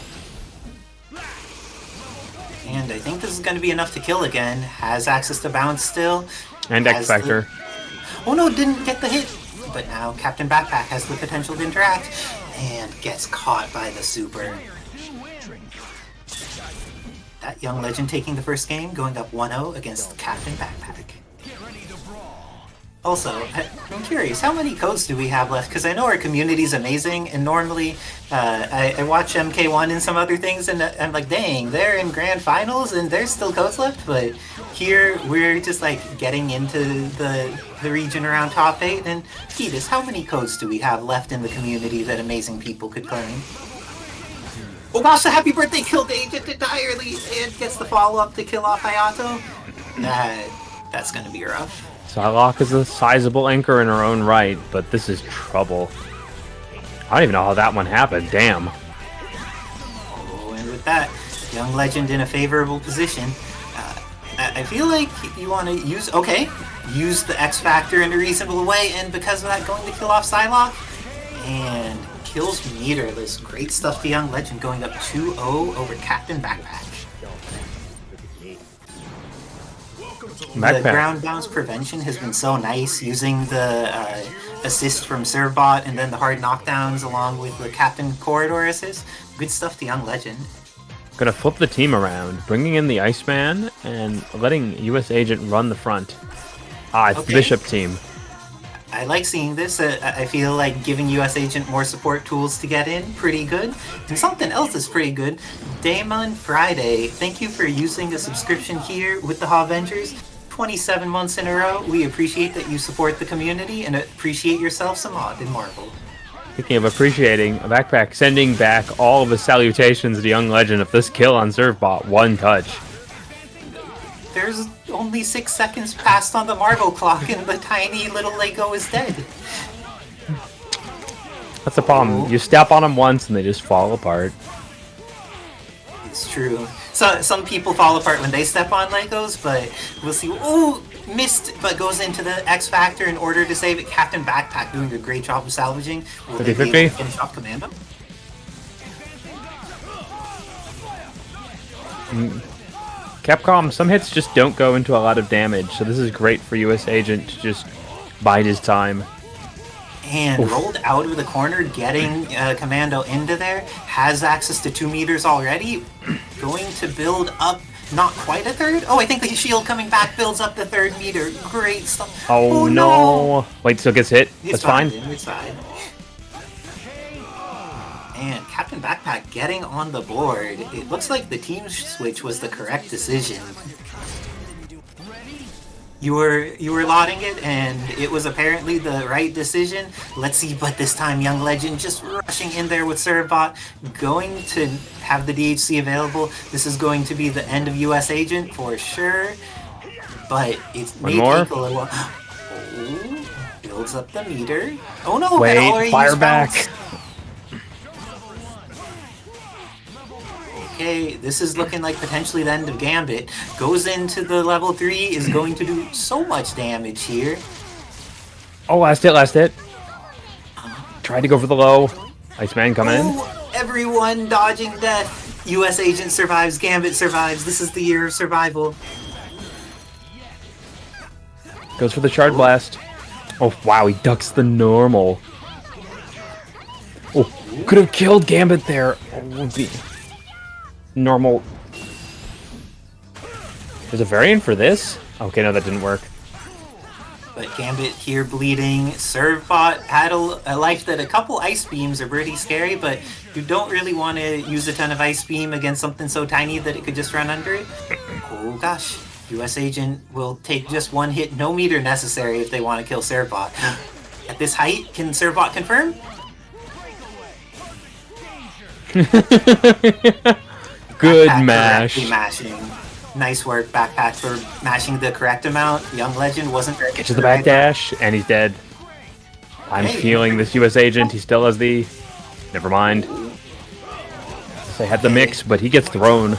And I think this is going to be enough to kill again. Has access to bounce still. And X Factor. Oh no, didn't get the hit. But now CaptainBackpak has the potential to interact. And gets caught by the super. That Young Legend taking the first game, going up 1-0 against CaptainBackpak. Also, I'm curious, how many codes do we have left? Because I know our community's amazing, and normally I watch MK1 and some other things, and I'm like, dang, they're in grand finals, and there's still codes left, but here we're just like getting into the region around top 8, and Ketis, how many codes do we have left in the community that amazing people could claim? Oh gosh, a happy birthday killed the agent entirely, and gets the follow-up to kill off Hayato. That's gonna be rough. Psylocke is a sizable anchor in her own right, but this is trouble. I don't even know how that one happened, damn. Oh, and with that, Young Legend in a favorable position. I feel like you want to use the X Factor in a reasonable way, and because of that, going to kill off Psylocke. And kills meterless. Great stuff to Young Legend, going up 2-0 over CaptainBackpak. The ground bounce prevention has been so nice, using the assist from Servbot and then the hard knockdowns along with the Captain Corridor assist. Good stuff to Young Legend. Gonna flip the team around, bringing in the Iceman and letting US Agent run the front. It's the Bishop team. I like seeing this. I feel like giving US Agent more support tools to get in, pretty good. And something else is pretty good. Damon Friday, thank you for using a subscription here with the Avengers. 27 months in a row. We appreciate that you support the community and appreciate yourself some mod in Marvel. Speaking of appreciating, Backpack sending back all of the salutations to Young Legend of this kill on Servbot. One touch. There's only 6 seconds passed on the Marvel clock and the tiny little Lego is dead. That's the problem. You step on them once and they just fall apart. It's true. So some people fall apart when they step on Legos, but we'll see. Oh, missed, but goes into the X Factor in order to save it. CaptainBackpak doing a great job of salvaging. Will they be able to finish off Commando? Capcom, some hits just don't go into a lot of damage, so this is great for US Agent to just bide his time. And rolled out of the corner, getting Commando into there. Has access to 2 meters already. Going to build up Not quite a third? Oh, I think the shield coming back builds up the third meter. Great stuff. Oh, no. Wait, still gets hit. It's That's fine. It's fine. And CaptainBackpak getting on the board. It looks like the team switch was the correct decision. You were lauding it, and it was apparently the right decision. Let's see, but this time Young Legend just rushing in there with Servbot, going to have the DHC available. This is going to be the end of US Agent for sure, but it may take a little while. Oh, builds up the meter. Oh no, wait, fire back. Okay, this is looking like potentially the end of Gambit. Goes into the level 3, is going to do so much damage here. Oh, last hit. Tried to go for the low. Iceman coming in. Everyone dodging death. US Agent survives, Gambit survives. This is the year of survival. Goes for the Shard Blast. Oh, wow, he ducks the normal. Oh, could have killed Gambit there. Oh, the normal. There's a variant for this? Okay, no, that didn't work. But Gambit here bleeding. Servbot had a life that a couple Ice Beams are pretty scary, but you don't really want to use a ton of Ice Beam against something so tiny that it could just run under it. Oh gosh, US Agent will take just one hit, no meter necessary if they want to kill Servbot. At this height, can Servbot confirm? Good Backpack mash. Mashing. Nice work, Backpack, for mashing the correct amount. Young Legend wasn't very Get to the back dash, and he's dead. I'm feeling this US Agent. He still has the... Never mind. They had the mix, but he gets thrown.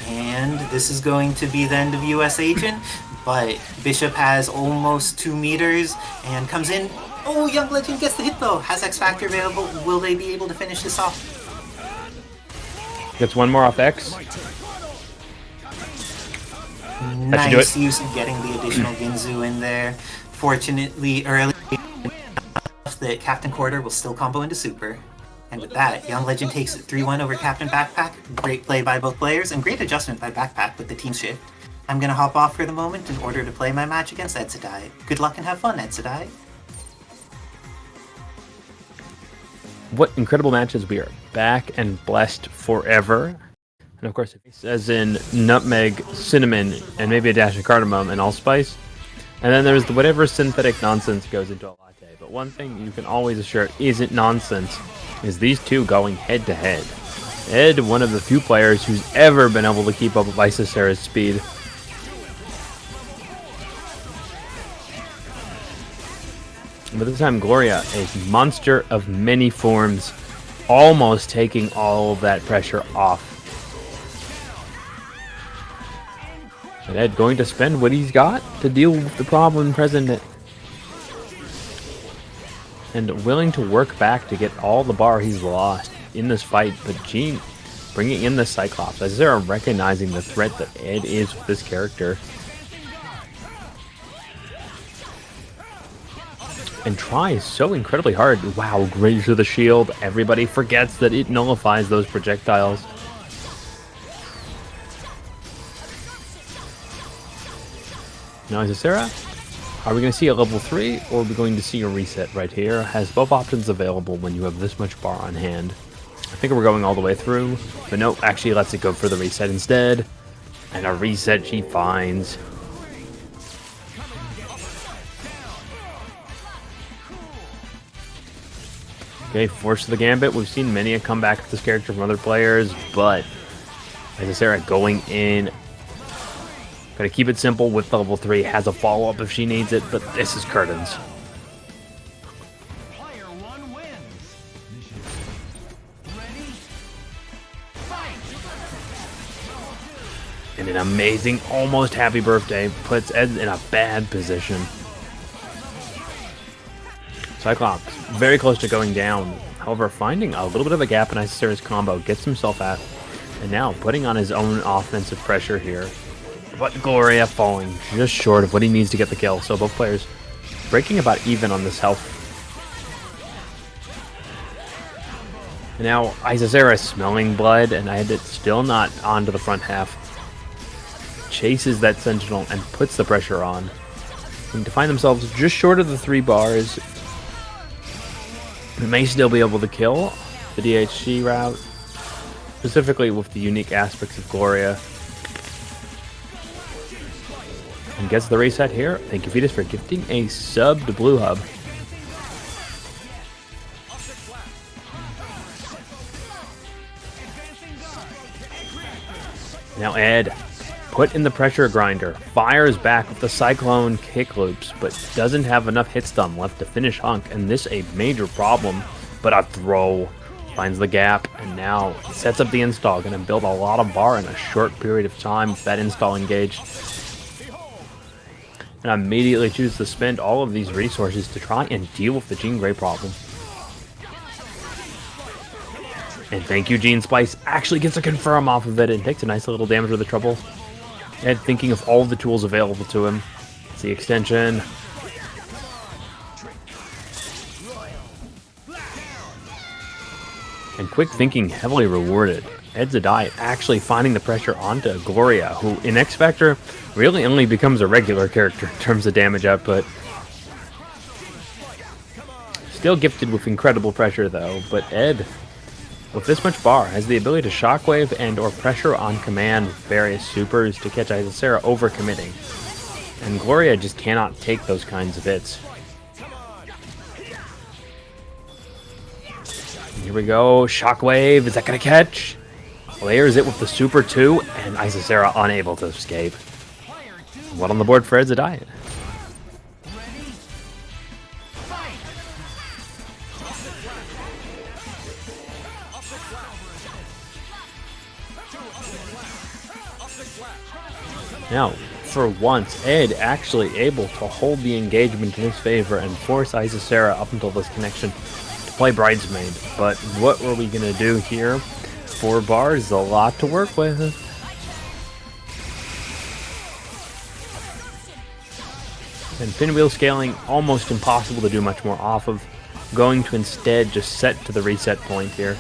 And this is going to be the end of US Agent, but Bishop has almost 2 meters and comes in. Oh, Young Legend gets the hit though. Has X Factor available. Will they be able to finish this off? Gets one more off X. Nice use of getting the additional Ginzu in there. Fortunately, early enough that Captain Quarter will still combo into Super. And with that, Young Legend takes it 3-1 over CaptainBackpak. Great play by both players, and great adjustment by Backpack with the team shift. I'm gonna hop off for the moment in order to play my match against Edsadiet. Good luck and have fun, Edsadiet. What incredible matches. We are back and blessed forever. And of course, as in nutmeg, cinnamon, and maybe a dash of cardamom and allspice. And then there's whatever synthetic nonsense goes into a latte. But one thing you can always assure isn't nonsense is these two going head to head. Ed, one of the few players who's ever been able to keep up with Isicera's speed. But this time, Gloria, a monster of many forms, almost taking all of that pressure off. And Ed going to spend what he's got to deal with the problem present. And willing to work back to get all the bar he's lost in this fight. But Gene bringing in the Cyclops. Isicera recognizing the threat that Ed is with this character. And tries so incredibly hard. Wow, great use of the shield. Everybody forgets that it nullifies those projectiles. Now, Isicera, are we going to see a level 3, or are we going to see a reset right here? Has both options available when you have this much bar on hand. I think we're going all the way through, but nope, actually lets it go for the reset instead. And a reset she finds. Okay, force to the Gambit. We've seen many a comeback with this character from other players, but Isicera going in. Gotta keep it simple with level 3. Has a follow-up if she needs it, but this is curtains. Player 1 wins. Ready? Fight. And an amazing, almost happy birthday puts Ed in a bad position. Cyclops, very close to going down. However, finding a little bit of a gap in Isicera's combo, gets himself out. And now putting on his own offensive pressure here. But Gloria falling just short of what he needs to get the kill. So both players breaking about even on this health. And now Isicera is smelling blood, and it's still not onto the front half. Chases that Sentinel and puts the pressure on. And to find themselves just short of the 3 bars, they may still be able to kill the DHC route, specifically with the unique aspects of Gloria. And gets the reset here. Thank you, Fetus, for gifting a sub to Blue Hub. Now Ed, put in the pressure grinder, fires back with the Cyclone kick loops, but doesn't have enough hit stun left to finish Hunk, and this a major problem. But a throw finds the gap, and now sets up the install, gonna build a lot of bar in a short period of time with that install engaged. And immediately choose to spend all of these resources to try and deal with the Jean Grey problem. And thank you, Gene Spice actually gets a confirm off of it and takes a nice little damage with the trouble. Ed thinking of all the tools available to him. It's the extension. And quick thinking heavily rewarded. Edsadiet actually finding the pressure onto Gloria, who in X Factor really only becomes a regular character in terms of damage output. Still gifted with incredible pressure though, but Ed, with this much bar, has the ability to shockwave and or pressure on command with various supers to catch Isicera overcommitting. And Gloria just cannot take those kinds of hits. Here we go, shockwave, is that gonna catch? Layers it with the super 2, and Isicera unable to escape. What on the board for Edsadiet? Now, for once, Ed actually able to hold the engagement in his favor and force Isicera up until this connection to play Bridesmaid. But what were we going to do here? 4 bars is a lot to work with. And pinwheel scaling, almost impossible to do much more off of. Going to instead just set to the reset point here.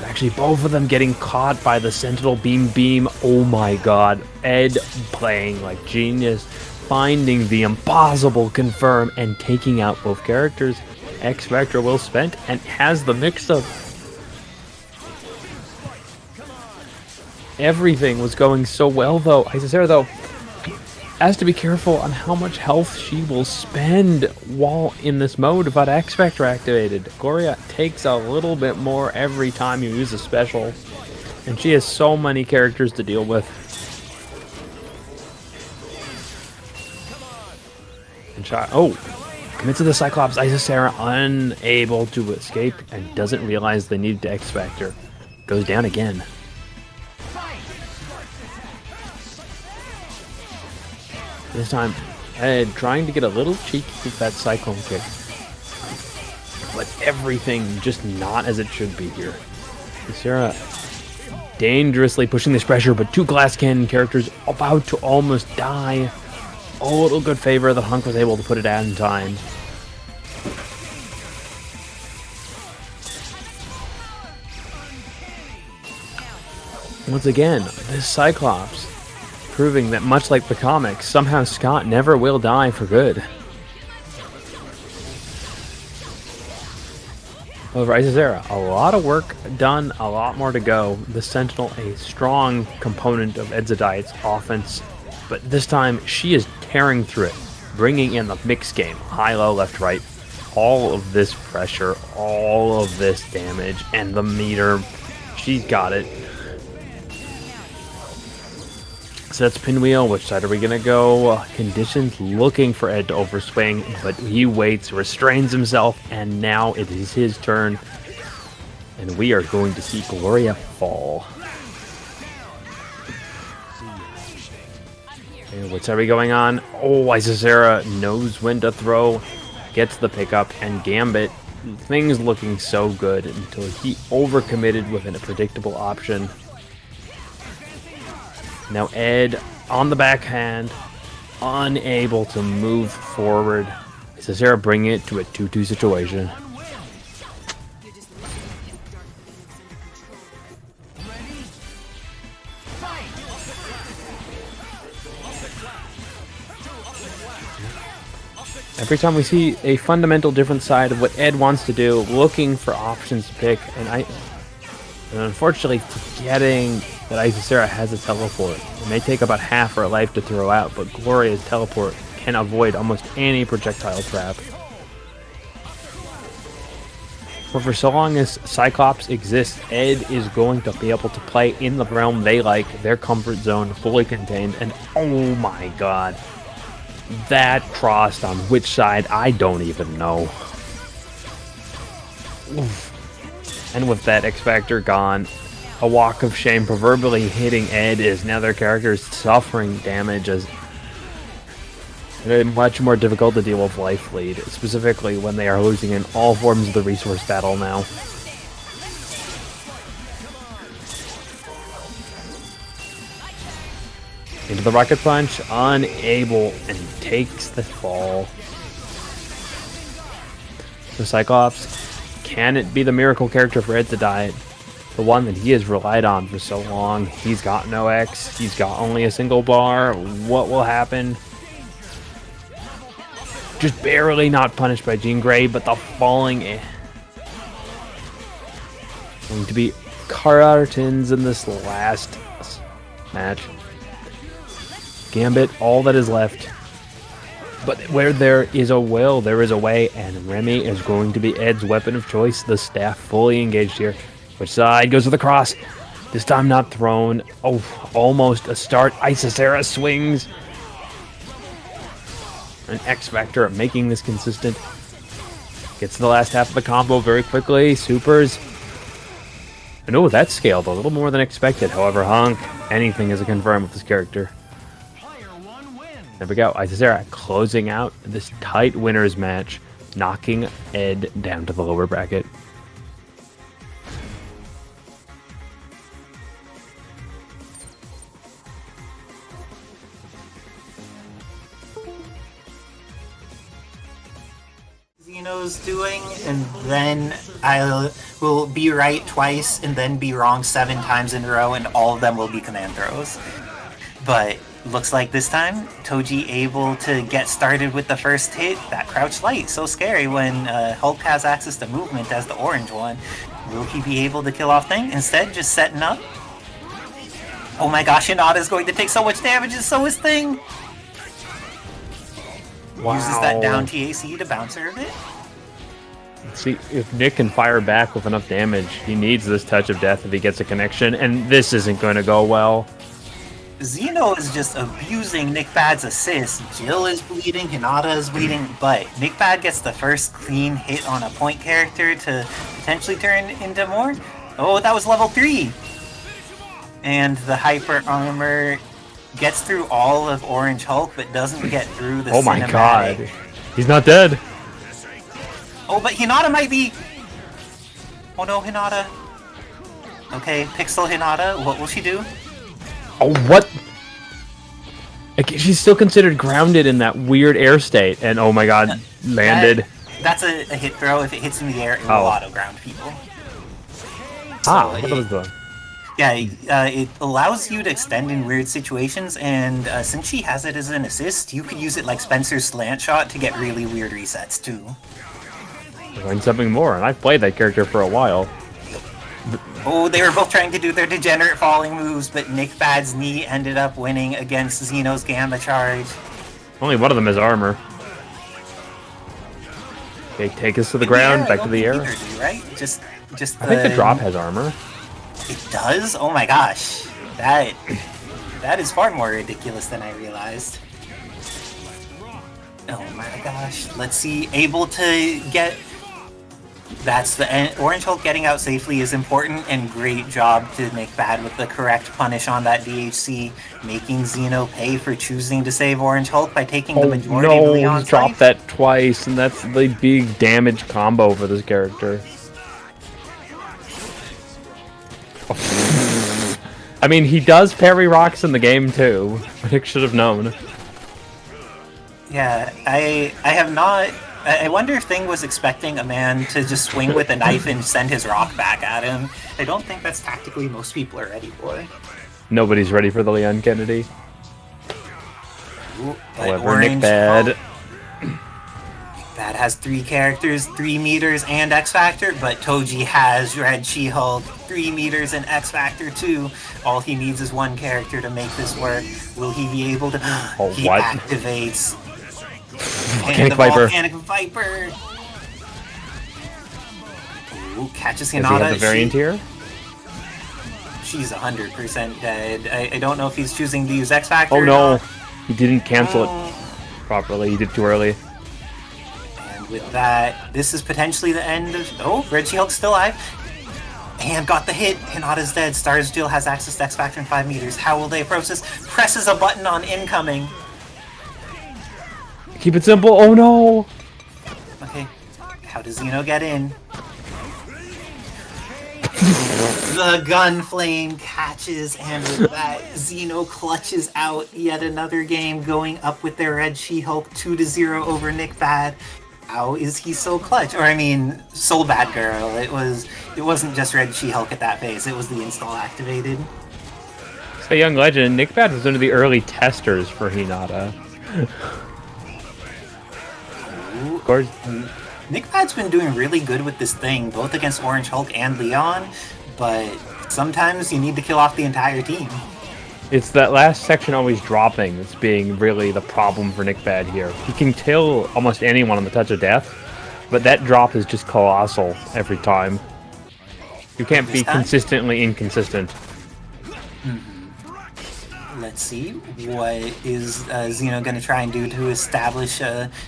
Actually, both of them getting caught by the Sentinel beam. Oh my god. Ed playing like genius. Finding the impossible confirm and taking out both characters. X Factor well spent and has the mix-up. Everything was going so well though. Isicera though has to be careful on how much health she will spend while in this mode without X Factor activated. Gloria takes a little bit more every time you use a special, and she has so many characters to deal with. And commits to the Cyclops. Isicera unable to escape and doesn't realize they need to X Factor. Goes down again. This time, Ed trying to get a little cheeky with that Cyclone kick. But everything just not as it should be here. Isicera dangerously pushing this pressure, but 2 glass cannon characters about to almost die. A little good favor, the Hunk was able to put it out in time. Once again, this Cyclops proving that much like the comics, somehow Scott never will die for good. However, Isicera, a lot of work done, a lot more to go. The Sentinel, a strong component of Edsadiet's offense, but this time she is tearing through it, bringing in the mix game, high, low, left, right. All of this pressure, all of this damage, and the meter, she's got it. Sets pinwheel, which side are we gonna go? Conditions looking for Ed to overswing, but he waits, restrains himself, and now it is his turn. And we are going to see Gloria fall. Okay, what's already going on? Oh, Isicera knows when to throw, gets the pickup, and Gambit, things looking so good until he overcommitted with a predictable option. Now Ed on the backhand, unable to move forward. Isicera bringing it to a 2-2 situation. Every time we see a fundamental different side of what Ed wants to do, looking for options to pick, and unfortunately forgetting that Isicera has a teleport. It may take about half her life to throw out, but Gloria's teleport can avoid almost any projectile trap. But for so long as Cyclops exists, Ed is going to be able to play in the realm they like, their comfort zone, fully contained, and oh my god. That crossed on which side, I don't even know. Oof. And with that X Factor gone, a walk of shame proverbially hitting Ed is now their character is suffering damage as it's much more difficult to deal with life lead, specifically when they are losing in all forms of the resource battle now. Into the rocket punch, unable, and takes the fall. So Cyclops, can it be the miracle character for Edsadiet? The one that he has relied on for so long. He's got no X, he's got only a single bar. What will happen? Just barely not punished by Jean Grey, but the falling going to be Cartons in this last match. Gambit, all that is left. But where there is a will, there is a way, and Remy is going to be Ed's weapon of choice. The staff fully engaged here. Which side goes with the cross? This time not thrown. Oh, almost a start. Isicera swings. An X Factor at making this consistent. Gets to the last half of the combo very quickly. Supers. And oh, that scaled a little more than expected. However, Hunk, anything is a confirm with this character. There we go. Isicera closing out this tight winners match, knocking Ed down to the lower bracket. Xeno's doing, and then I will be right twice and then be wrong 7 times in a row, and all of them will be command throws. But looks like this time, Toji able to get started with the first hit. That crouch light, so scary when Hulk has access to movement as the orange one. Will he be able to kill off thing? Instead, just setting up. Oh my gosh, Hinata is going to take so much damage, and so is Thing. Wow. Uses that down TAC to bounce her a bit. See, if Nick can fire back with enough damage, he needs this touch of death if he gets a connection, and this isn't going to go well. Xeno is just abusing NickBad's assist. Jill is bleeding, Hinata is bleeding, but NickBad gets the first clean hit on a point character to potentially turn into more. Oh, that was level 3! And the hyper armor gets through all of Orange Hulk, but doesn't get through the Oh my cinematic. god. He's not dead. Oh, but Hinata might be... Oh no, Hinata. Okay, Pixel Hinata, what will she do? Oh, what? Like, she's still considered grounded in that weird air state, and oh my god, landed. That's a hit throw. If it hits in the air, it will auto-ground people. What was the... Yeah, it allows you to extend in weird situations, and since she has it as an assist, you could use it like Spencer's slant shot to get really weird resets too. Learn something more, and I've played that character for a while. Oh, they were both trying to do their degenerate falling moves, but NickBad's knee ended up winning against Xeno's Gamma charge. Only one of them has armor. Okay, take us to the ground, back to the air. Either do, right? Just I think the drop has armor. It does? Oh my gosh. That is far more ridiculous than I realized. Oh my gosh. Let's see. Able to get... That's the end. Orange Hulk getting out safely is important, and great job to NickBad with the correct punish on that DHC, making Xeno pay for choosing to save Orange Hulk by taking the majority of Leon's he's dropped life. that twice, and that's the big damage combo for this character. I mean, he does parry rocks in the game too. Nick should have known. Yeah, I have not... I wonder if Thing was expecting a man to just swing with a knife and send his rock back at him. I don't think that's tactically most people are ready for. Nobody's ready for the Leon Kennedy. Ooh, However, NickBad That has 3 characters, 3 meters, and X Factor, but Toji has Red She-Hulk, 3 meters, and X Factor too. All he needs is 1 character to make this work. Will he be able to? Oh, he what? activates. Volcanic Viper. Volcanic Viper. Ooh, catches Does he Hinata. have the variant here? She's 100% dead. I don't know if he's choosing to use X Factor. Oh or no, not. he didn't cancel it properly. He did it too early. And with that, this is potentially the end of... Oh, Red She-Hulk's still alive. And got the hit. Hinata's dead. S.T.A.R.S Duel has access to X Factor in 5 meters. How will they approach this? Presses a button on incoming. Keep it simple. Oh no. Okay. How does Xeno get in? The gun flame catches, and with that, Xeno clutches out yet another game, going up with their Red She-Hulk 2-0 over NickBad. How is he so clutch? Or I mean, Soul Bad Girl. It wasn't just Red She-Hulk at that phase. It was the install activated. So young legend, NickBad was one of the early testers for Hinata. Of course. NickBad's been doing really good with this thing, both against Orange Hulk and Leon, but sometimes you need to kill off the entire team. It's that last section always dropping that's being really the problem for NickBad here. He can kill almost anyone on the touch of death, but that drop is just colossal every time. You can't be consistently inconsistent. Let's see, what is Xeno going to try and do to establish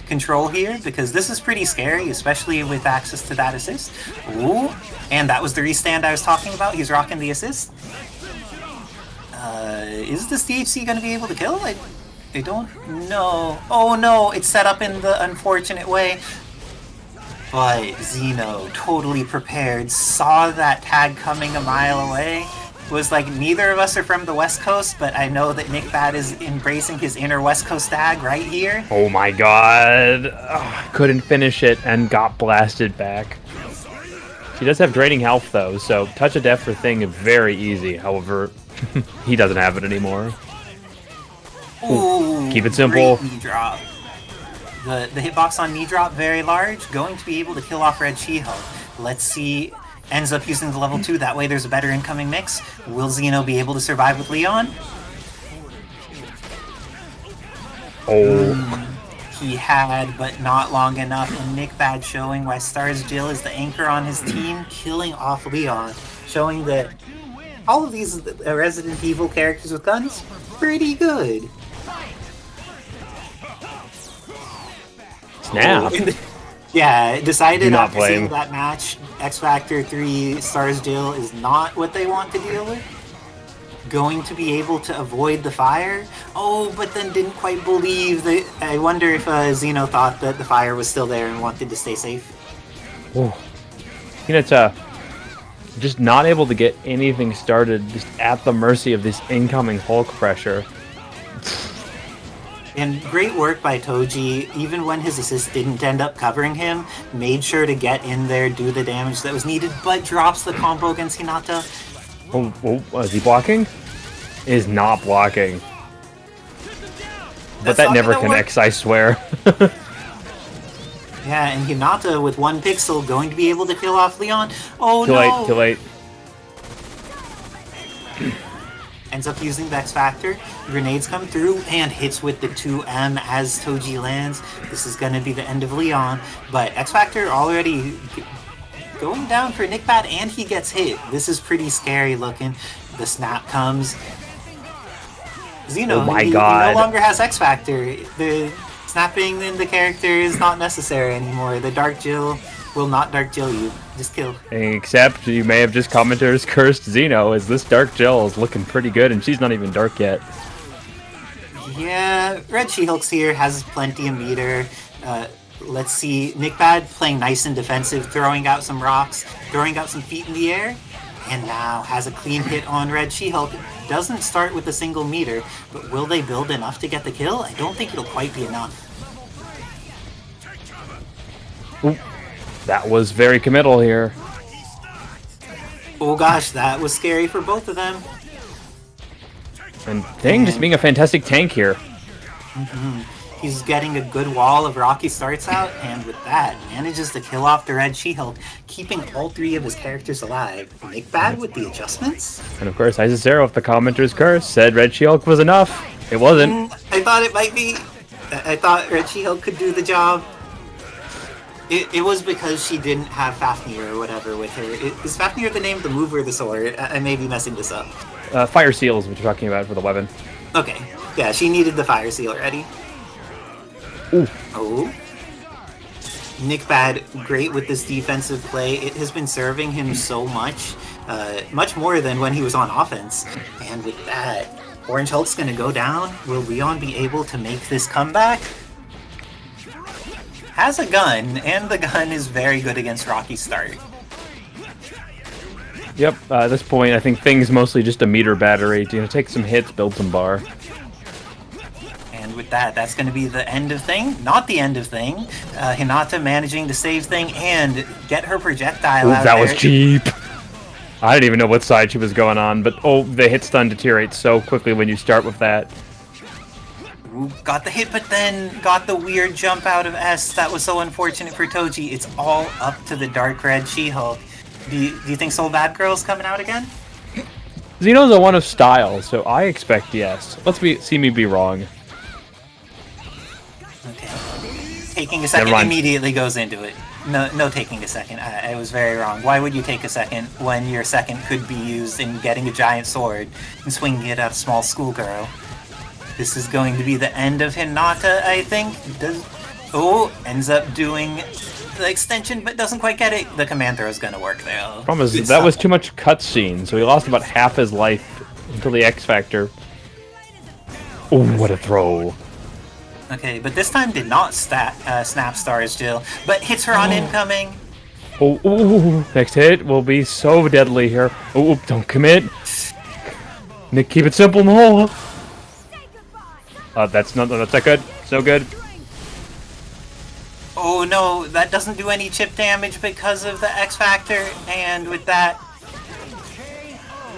control here? Because this is pretty scary, especially with access to that assist. Ooh, and that was the restand I was talking about. He's rocking the assist. Is this DHC going to be able to kill? I don't know. Oh no, it's set up in the unfortunate way. But Xeno, totally prepared, saw that tag coming a mile away. Was like, neither of us are from the West Coast, but I know that NickBad is embracing his inner West Coast tag right here. Oh my god. Ugh, couldn't finish it and got blasted back. She does have draining health though, so touch of death for Thing is very easy. However, he doesn't have it anymore. Ooh, keep it simple. Great knee drop. The hitbox on knee drop, very large, going to be able to kill off Red She-Hulk. Let's see. Ends up using the level 2, that way there's a better incoming mix. Will Xeno be able to survive with Leon? Oh. He had, but not long enough, and NickBad showing why S.T.A.R.S Jill is the anchor on his team, killing off Leon, showing that all of these Resident Evil characters with guns, pretty good. Snap. Yeah, decided not after blame. seeing that match, X Factor 3 S.T.A.R.S Jill is not what they want to deal with. Going to be able to avoid the fire. Oh, but then didn't quite believe that. I wonder if Xeno thought that the fire was still there and wanted to stay safe. Oh. Hinata just not able to get anything started, just at the mercy of this incoming Hulk pressure. And great work by Toji, even when his assist didn't end up covering him, made sure to get in there, do the damage that was needed, but drops the combo against Hinata. Oh, is he blocking? Is not blocking. But that never connects, I swear. Yeah, and Hinata with 1 pixel going to be able to kill off Leon. Oh Too no! late, too late. Ends up using the X Factor. Grenades come through and hits with the 2M as Toji lands. This is going to be the end of Leon, but X Factor already going down for NickBad and he gets hit. This is pretty scary looking. The snap comes. Xeno, oh my he god. no longer has X Factor. The snapping in the character is not necessary anymore. The Dark Jill will not Dark Jill you. Just kill. Except you may have just commenters cursed Xeno, as this Dark Jill is looking pretty good and she's not even dark yet. Yeah, Red She-Hulk's here, has plenty of meter. Let's see, NickBad playing nice and defensive, throwing out some rocks, throwing out some feet in the air, and now has a clean hit on Red She-Hulk. Doesn't start with a single meter, but will they build enough to get the kill? I don't think it'll quite be enough. Ooh, that was very committal here. Oh gosh, that was scary for both of them. And Thing just being a fantastic tank here. He's getting a good wall of Rocky starts out, and with that, manages to kill off the Red She-Hulk, keeping all 3 of his characters alive. NickBad with the adjustments? And of course, Isicera with the commenter's curse said Red She-Hulk was enough. It wasn't. I thought it might be. I thought Red She-Hulk could do the job. It was because she didn't have Fafnir or whatever with her. Is Fafnir the name of the move or the sword? I may be messing this up. Fire Seal is what you're talking about for the weapon. Okay. Yeah, she needed the Fire Seal already. Ooh. Oh. NickBad, great with this defensive play. It has been serving him so much. Much more than when he was on offense. And with that, Orange Hulk's going to go down. Will Leon be able to make this comeback? Has a gun, and the gun is very good against Rocky's start. Yep, at this point, I think things mostly just a meter battery. Take some hits, build some bar. And with that, that's going to be the end of thing. Not the end of thing. Hinata managing to save thing and get her projectile out that there. was cheap. I didn't even know what side she was going on, but the hit stun deteriorates so quickly when you start with that. Ooh, got the hit, but then got the weird jump out of S. That was so unfortunate for Toji. It's all up to the Dark Red She-Hulk. Do you think Soul Bad Girl's coming out again? Xeno's a one of style, so I expect yes. See me be wrong. Okay. Taking a second immediately goes into it. No taking a second. I was very wrong. Why would you take a second when your second could be used in getting a giant sword and swinging it at a small schoolgirl? This is going to be the end of Hinata, I think. Ends up doing the extension, but doesn't quite get it. The command throw is going to work there. Problem is, that was too much cutscene, so he lost about half his life until the X Factor. Oh, what a throw. Okay, but this time did not snap stars Jill, but hits her on incoming. Next hit will be so deadly here. Don't commit. Nick, keep it simple, no. That's that good. So good. Oh no, that doesn't do any chip damage because of the X Factor, and with that...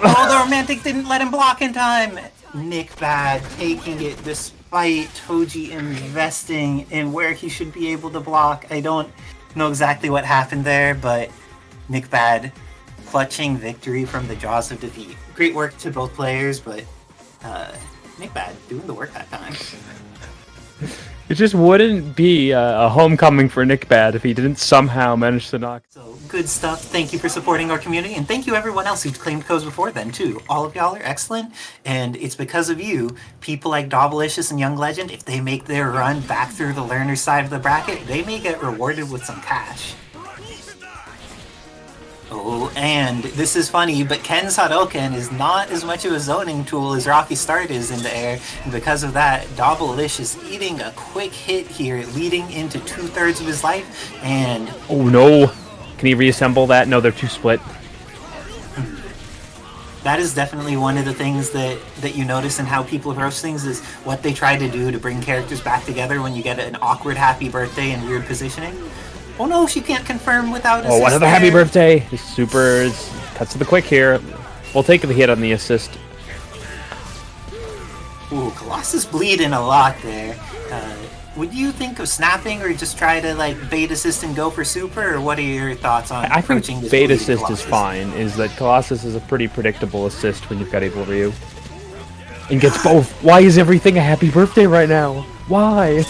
the Romantic didn't let him block in time! NickBad taking it despite Toji investing in where he should be able to block. I don't know exactly what happened there, but NickBad clutching victory from the jaws of defeat. Great work to both players, but NickBad doing the work that time. It just wouldn't be a homecoming for NickBad if he didn't somehow manage to knock. So, good stuff. Thank you for supporting our community, and thank you everyone else who's claimed codes before then, too. All of y'all are excellent, and it's because of you, people like Dobbilicious and Young Legend, if they make their run back through the learner's side of the bracket, they may get rewarded with some cash. Oh, and this is funny, but Ken's Hadouken is not as much of a zoning tool as Rocky Start is in the air, and because of that, Dobbilicious eating a quick hit here, leading into 2/3 of his life, and... Oh no! Can he reassemble that? No, they're too split. That is definitely one of the things that you notice in how people approach things, is what they try to do to bring characters back together when you get an awkward happy birthday and weird positioning. Oh no, she can't confirm without assist. Oh, another happy birthday! His supers cuts to the quick here. We'll take the hit on the assist. Ooh, Colossus bleeding a lot there. Would you think of snapping or just try to like bait assist and go for super, or what are your thoughts on approaching this? I think bait assist is fine. Is that Colossus is a pretty predictable assist when you've got Evil Ryu. And gets both. Why is everything a happy birthday right now? Why?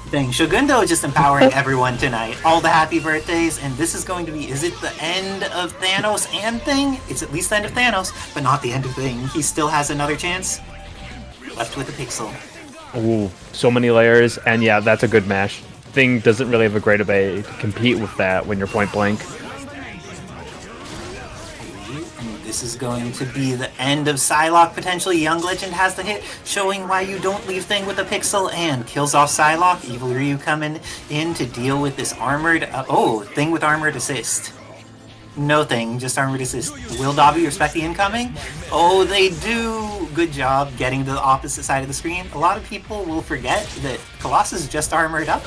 Dang, Shogundo just empowering everyone tonight. All the happy birthdays, and this is going to be, is it the end of Thanos and Thing? It's at least the end of Thanos, but not the end of Thing. He still has another chance. Left with a pixel. Ooh, so many layers, and yeah, that's a good mash. Thing doesn't really have a great ability to compete with that when you're point blank. This is going to be the end of Psylocke, potentially. Young Legend has the hit, showing why you don't leave Thing with a pixel, and kills off Psylocke. Evil Ryu coming in to deal with this armored... Thing with armored assist. No Thing, just armored assist. Will Dobby respect the incoming? Oh, they do! Good job getting to the opposite side of the screen. A lot of people will forget that Colossus just armored up.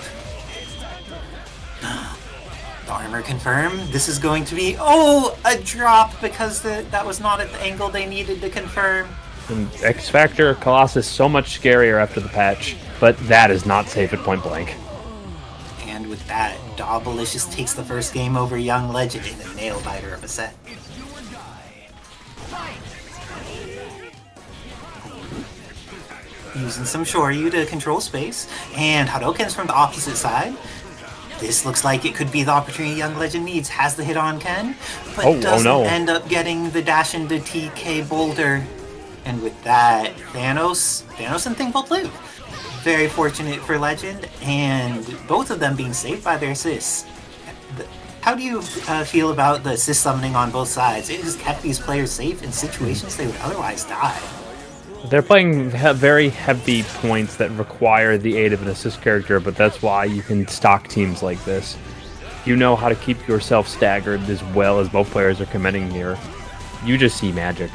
Armor confirmed. This is going to be, a drop, because that was not at the angle they needed to confirm. And X Factor, Colossus so much scarier after the patch. but that is not safe at point blank. And with that, Dobbilicious takes the first game over Young Legend in a nail-biter of a set. Using some Shoryu to control space, and Hadokens from the opposite side. This looks like it could be the opportunity Young Legend needs. Has the hit on Ken, but doesn't end up getting the dash into TK Boulder. And with that, Thanos and Thing both live. Very fortunate for Legend, and both of them being saved by their assists. How do you feel about the assist summoning on both sides? It has kept these players safe in situations they would otherwise die. They're playing very heavy points that require the aid of an assist character, but that's why you can stock teams like this. You know how to keep yourself staggered as well as both players are committing here. You just see magic.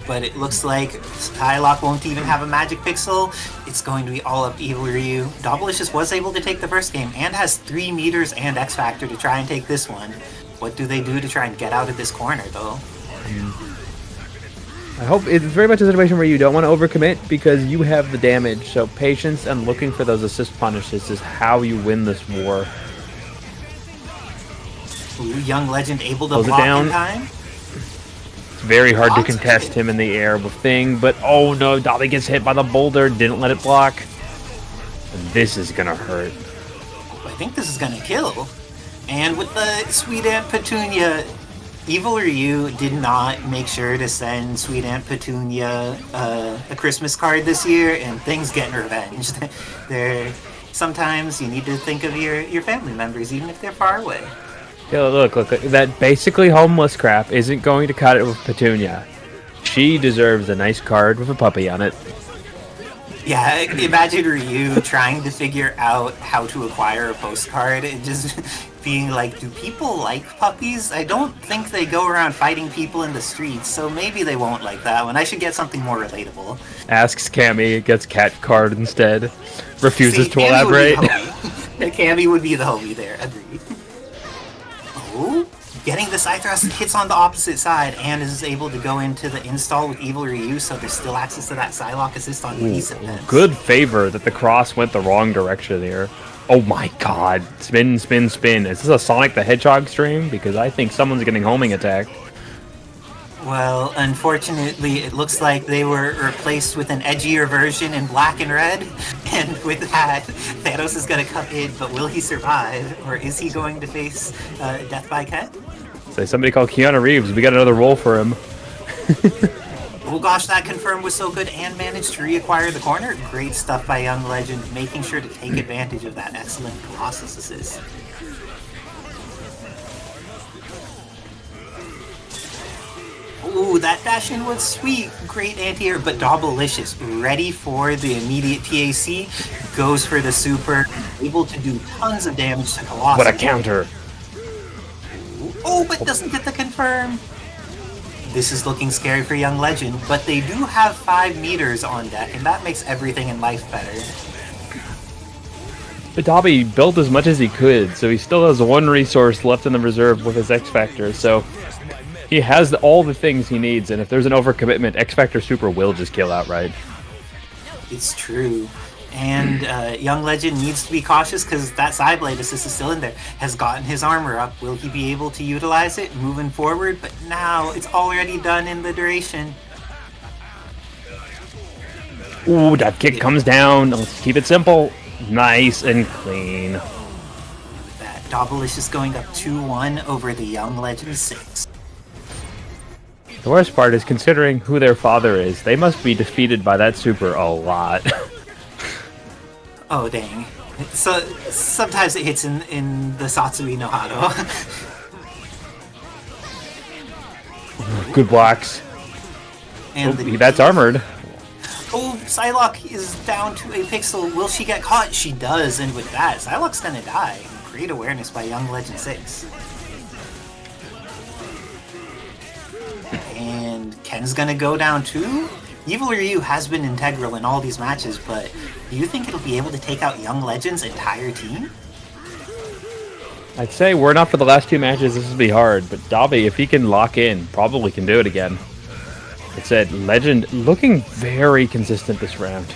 But it looks like Psylocke won't even have a magic pixel. It's going to be all up Evil Ryu. Dobbilicious was able to take the first game and has 3 meters and X Factor to try and take this one. What do they do to try and get out of this corner, though? I hope it's very much a situation where you don't want to overcommit because you have the damage. So patience and looking for those assist punishes is how you win this war. Ooh, Young Legend able to block in time. It's very hard to contest him in the air with Thing, but oh no, Dobby gets hit by the boulder, didn't let it block. And this is gonna hurt. I think this is gonna kill. And with the Sweet Aunt Petunia, Evil Ryu did not make sure to send Sweet Aunt Petunia a Christmas card this year, and Thing's getting revenge. Sometimes you need to think of your family members, even if they're far away. Yeah, look, that basically homeless crap isn't going to cut it with Petunia. She deserves a nice card with a puppy on it. Yeah, imagine Ryu trying to figure out how to acquire a postcard and just being like, do people like puppies? I don't think they go around fighting people in the streets, so maybe they won't like that one. I should get something more relatable. Asks Cammy, gets cat card instead. Refuses to elaborate. Cammy would be the homie there, agreed. Oh, getting the side thrust hits on the opposite side and is able to go into the install with Evil Ryu, so there's still access to that Psylocke assist on decent defense. Good favor that the cross went the wrong direction here. Oh my god. Spin, spin, spin. Is this a Sonic the Hedgehog stream? Because I think someone's getting homing attacked. Well, unfortunately, it looks like they were replaced with an edgier version in black and red. And with that, Thanos is going to come in, but will he survive? Or is he going to face death by Ken? Say somebody call Keanu Reeves. We got another role for him. Oh gosh, that confirm was so good and managed to reacquire the corner. Great stuff by Young Legend, making sure to take advantage of that excellent Colossus assist. Ooh, that dash in was sweet. Great anti-air, but Dobbilicious, ready for the immediate TAC, goes for the super, able to do tons of damage to Colossus. What a counter. Oh, but doesn't get the confirm. This is looking scary for Young Legend, but they do have 5 meters on deck, and that makes everything in life better. But Dobby built as much as he could, so he still has 1 resource left in the reserve with his X-Factor, so he has all the things he needs, and if there's an overcommitment, X-Factor Super will just kill outright. It's true. And Young Legend needs to be cautious because that side blade assist is still in there. Has gotten his armor up. Will he be able to utilize it moving forward? But now it's already done in the duration. Ooh, that kick comes down. Let's keep it simple. Nice and clean. That Dobbilicious going up 2-1 over the Young Legend 6. The worst part is considering who their father is. They must be defeated by that super a lot. Oh, dang. So sometimes it hits in the Satsui no Hado. Good blocks. And That's armored. Oh, Psylocke is down to a pixel. Will she get caught? She does, and with that, Psylocke's gonna die. Great awareness by Young Legend 6. And Ken's gonna go down too? Evil Ryu has been integral in all these matches, but do you think it'll be able to take out Young Legend's entire team? I'd say were not for the last 2 matches, this would be hard, but Dobby, if he can lock in, probably can do it again. It said Legend looking very consistent this round.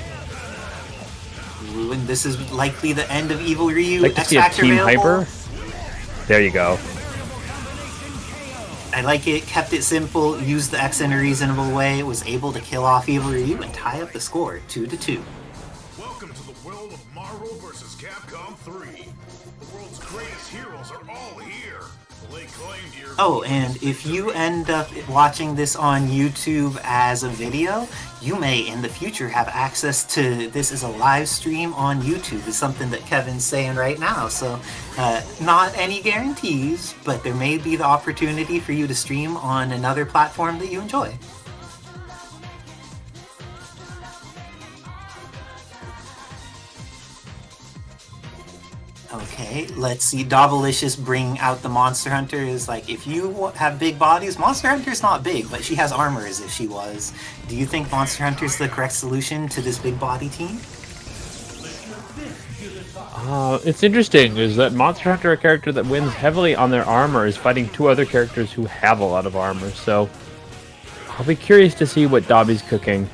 Ooh, and this is likely the end of Evil Ryu. Like to see a X-Factor Team available. Hyper. There you go. I like it, kept it simple, used the X in a reasonable way, was able to kill off Evil Ryu and tie up the score 2-2. Welcome to the world of Marvel vs. Capcom 3. The world's greatest heroes are all here. Lay claim to your... Oh, and if you end up watching this on YouTube as a video, you may in the future have access to this as a live stream on YouTube. Is something that Kevin's saying right now. So not any guarantees, but there may be the opportunity for you to stream on another platform that you enjoy. Okay, let's see. Dobbilicious bring out the Monster Hunter is like, if you have big bodies, Monster Hunter's not big, but she has armor as if she was. Do you think Monster Hunter's the correct solution to this big body team? It's interesting is that Monster Hunter, a character that wins heavily on their armor, is fighting two other characters who have a lot of armor. So I'll be curious to see what Dobby's cooking.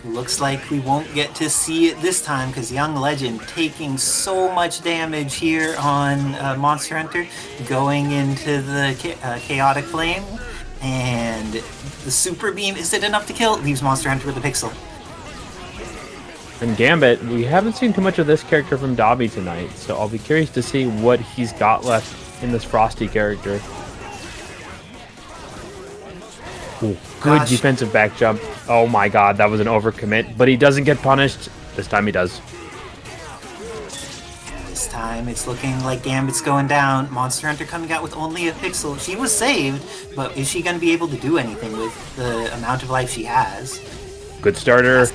Looks like we won't get to see it this time because Young Legend taking so much damage here on Monster Hunter, going into the Chaotic Flame, and the Super Beam, is it enough to kill? Leaves Monster Hunter with a pixel. And Gambit, we haven't seen too much of this character from Dobby tonight, so I'll be curious to see what he's got left in this Frosty character. Ooh, good Gosh. defensive back jump. Oh my god, that was an overcommit, but he doesn't get punished. This time he does. This time it's looking like Gambit's going down. Monster Hunter coming out with only a pixel. She was saved, but is she going to be able to do anything with the amount of life she has? Good starter.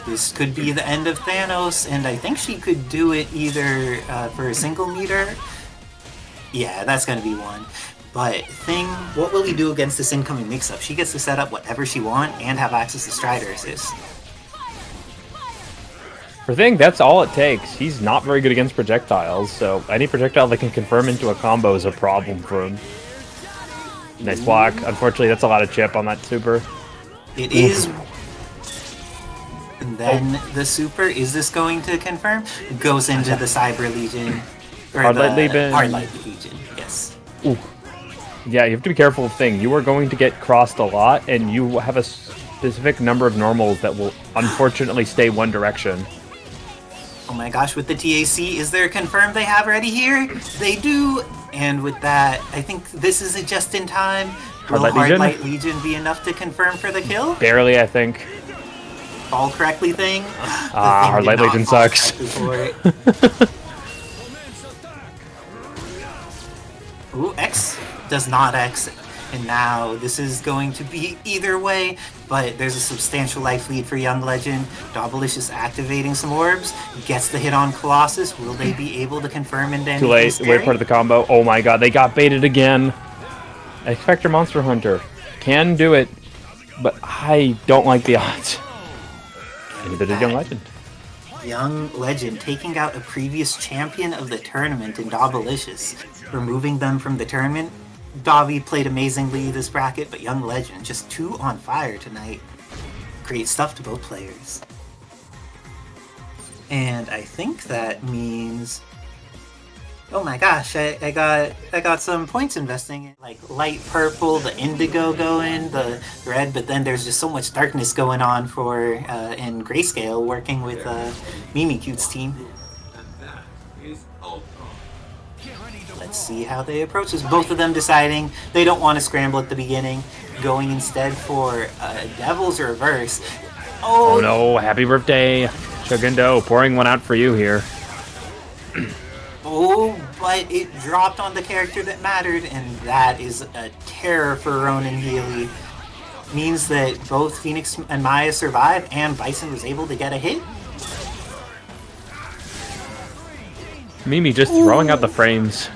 This could be the end of Thanos, and I think she could do it either for a single meter. Yeah, that's going to be one. But what will he do against this incoming mix-up? She gets to set up whatever she wants and have access to Strider Assist. For Thing, that's all it takes. He's not very good against projectiles, so any projectile that can confirm into a combo is a problem for him. Nice block. Unfortunately, that's a lot of chip on that super. It is. And then the super, is this going to confirm? Goes into the Cyber Legion. Or Hardlight the Legion. Hardlight Legion, yes. Ooh. Yeah, you have to be careful of Thing. You are going to get crossed a lot, and you have a specific number of normals that will unfortunately stay one direction. Oh my gosh, with the TAC, is there a confirm they have ready here? They do! And with that, I think this is a just in time. Will Hardlight Legion be enough to confirm for the kill? Barely, I think. Fall correctly, Thing? Hardlight Legion sucks. Ooh, X does not X. And now this is going to be either way, but there's a substantial life lead for Young Legend. Dobbilicious activating some orbs, gets the hit on Colossus. Will they be able to confirm into anything Too late. scary? We're part of the combo. Oh my god, they got baited again. X-Factor Monster Hunter can do it, but I don't like the odds. Neither did Young Legend. Young Legend taking out a previous champion of the tournament in Dobbilicious, removing them from the tournament. Dobby played amazingly this bracket, but Young Legend just too on fire tonight. Great stuff to both players. And I think that means, oh my gosh, I got some points investing in like light purple, the indigo going, the red, but then there's just so much darkness going on for in Grayscale working with Mimikyute's team. Let's see how they approach this. Both of them deciding they don't want to scramble at the beginning, going instead for Devil's Reverse. Oh no, happy birthday, Chugundo, pouring one out for you here. Oh, but it dropped on the character that mattered, and that is a terror for Ronan Healy. Means that both Phoenix and Maya survived, and Bison was able to get a hit. Mimi just throwing out the frames.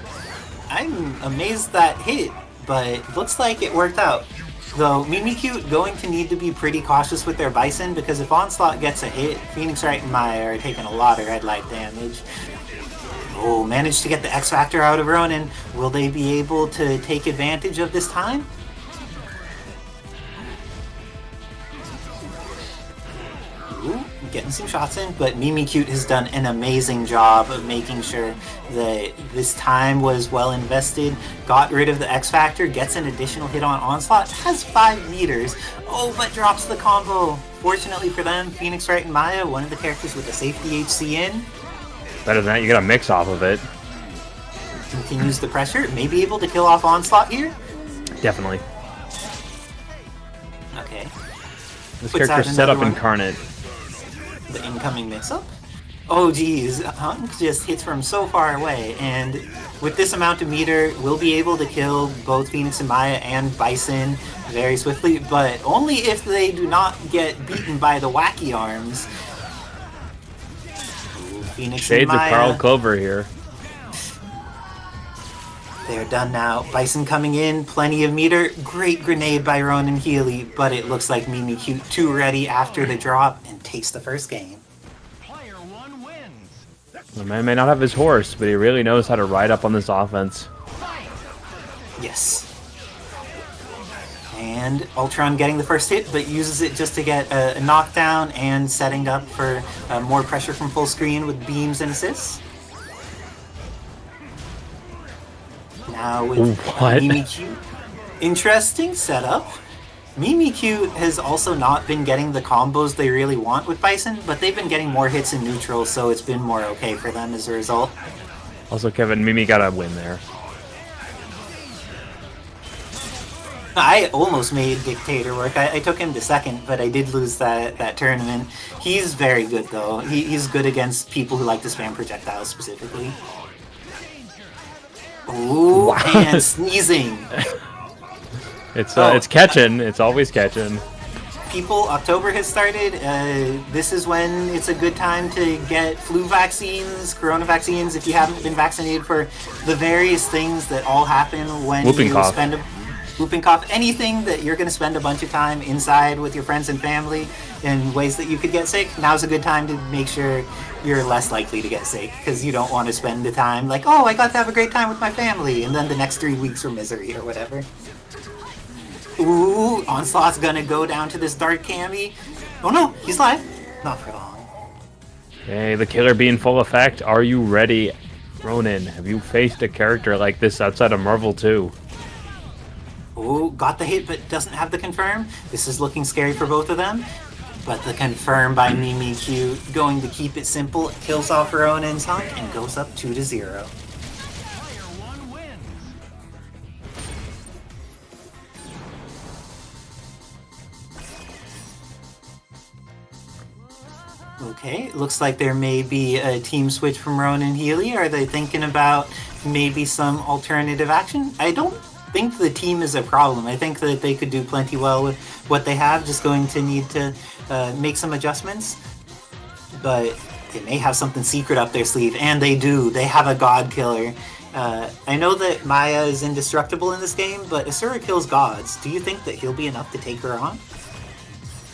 I'm amazed that hit, but looks like it worked out. Though Mimikyute going to need to be pretty cautious with their Bison, because if Onslaught gets a hit, Phoenix Wright and Maya are taking a lot of red light damage. Oh, managed to get the X Factor out of Ronan. Will they be able to take advantage of this time? Ooh, getting some shots in, but Mimikyute has done an amazing job of making sure that this time was well invested, got rid of the X Factor, gets an additional hit on Onslaught, has 5 meters, but drops the combo. Fortunately for them, Phoenix Wright and Maya, one of the characters with a safety HC in. Better than that, you get a mix off of it. Continues the pressure, may be able to kill off Onslaught here. Definitely. Okay. This Puts out character's set up another one. incarnate. The incoming mix-up. Oh geez, Hunk just hits from so far away, and with this amount of meter, we'll be able to kill both Phoenix and Maya and Bison very swiftly, but only if they do not get beaten by the wacky arms. Ooh, Phoenix Shades and of Maya, Carl Clover here. they're done now. Bison coming in, plenty of meter. Great grenade by Ronan Healy, but it looks like Mimikyute too ready after the drop and takes the first game. Player 1 wins. The man may not have his horse, but he really knows how to ride up on this offense. Yes. And Ultron getting the first hit, but uses it just to get a knockdown and setting up for more pressure from full screen with beams and assists. Now with What? Mimikyute. Interesting setup. Mimikyute has also not been getting the combos they really want with Bison, but they've been getting more hits in neutral, so it's been more okay for them as a result. Also, Kevin, Mimi got a win there. I almost made Dictator work. I took him to second, but I did lose that tournament. He's very good, though. He's good against people who like to spam projectiles specifically. Ooh, and sneezing. It's catching. It's always catching. People, October has started. This is when it's a good time to get flu vaccines, corona vaccines, if you haven't been vaccinated for the various things that all happen when Whooping you cough. spend whooping cough, anything that you're going to spend a bunch of time inside with your friends and family in ways that you could get sick. Now's a good time to make sure you're less likely to get sick, because you don't want to spend the time like, oh, I got to have a great time with my family, and then the next 3 weeks are misery or whatever. Ooh, Onslaught's gonna go down to this dark Cammy. Oh no, he's live. Not for long. Hey, the killer bee in full effect. Are you ready, Ronan? Have you faced a character like this outside of Marvel 2? Ooh, got the hit but doesn't have the confirm. This is looking scary for both of them. But the confirm by Mimikyute going to keep it simple, kills off Ronan's Hunk and goes up 2-0. Player 1 wins. Okay, looks like there may be a team switch from Ronan Healy. Are they thinking about maybe some alternative action? I don't think the team is a problem. I think that they could do plenty well with what they have, just going to need to make some adjustments. But they may have something secret up their sleeve, and they do. They have a god killer. I know that Maya is indestructible in this game, but Isicera kills gods. Do you think that he'll be enough to take her on?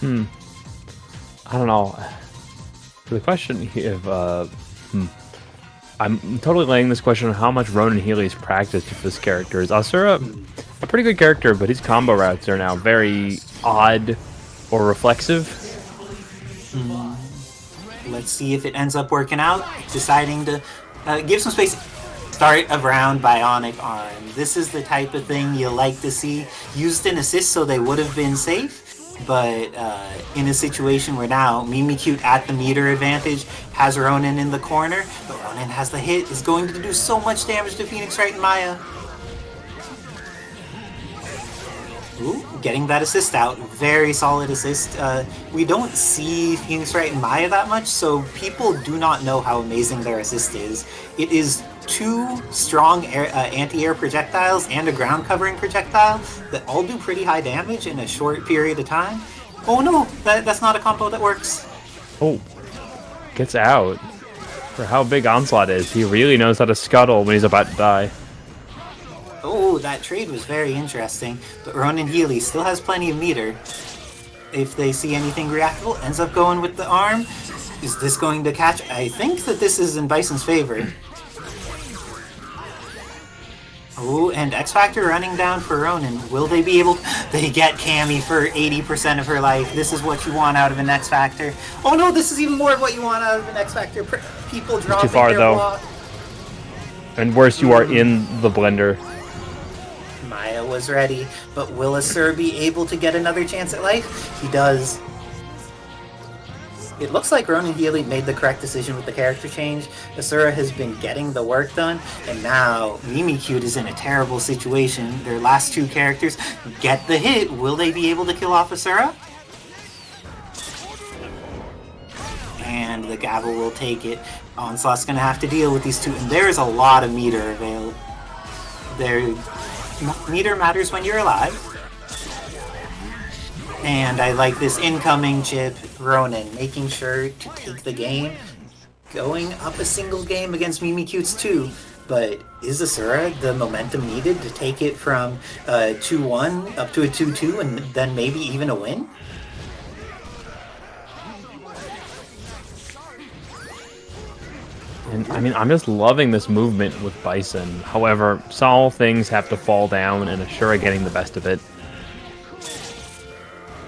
I don't know. The question if I'm totally laying this question on how much Ronan Healy's practiced with this character. Is Isicera a pretty good character, but his combo routes are now very odd or reflexive. Let's see if it ends up working out. Deciding to give some space. Start of round bionic arm. This is the type of thing you like to see. Used in assist, so they would have been safe. But in a situation where now Mimikyute at the meter advantage has Ronan in the corner, but Ronan has the hit, is going to do so much damage to Phoenix Wright and Maya. Ooh, getting that assist out. Very solid assist. We don't see Phoenix Wright and Maya that much, so people do not know how amazing their assist is. It is 2 strong anti-air projectiles and a ground covering projectile that all do pretty high damage in a short period of time. Oh no, that's not a combo that works. Oh, gets out. For how big Onslaught is, he really knows how to scuttle when he's about to die. Oh, that trade was very interesting, but Ronan Healy still has plenty of meter. If they see anything reactable, ends up going with the arm. Is this going to catch? I think that this is in Bison's favor. Ooh, and X Factor running down for Ronan. Will they be able? They get Cammy for 80% of her life. This is what you want out of an X Factor. Oh no, this is even more of what you want out of an X Factor. People dropping far, their though. block. And worse, you are in the blender. Maya was ready, but will S.T.A.R. be able to get another chance at life? He does. It looks like Ronan Healy made the correct decision with the character change. S.T.A.R. has been getting the work done, and now Mimikyute is in a terrible situation. Their last two characters get the hit. Will they be able to kill off S.T.A.R.? And the gavel will take it. Onslaught's going to have to deal with these two, and there is a lot of meter available. Meter matters when you're alive. And I like this incoming chip, Ronan, making sure to take the game, going up a single game against Mimikyute's 2. But is S.T.A.R. the momentum needed to take it from 2-1 up to a 2-2 and then maybe even a win? And I mean, I'm just loving this movement with Bison. However, small things have to fall down, and S.T.A.R. getting the best of it.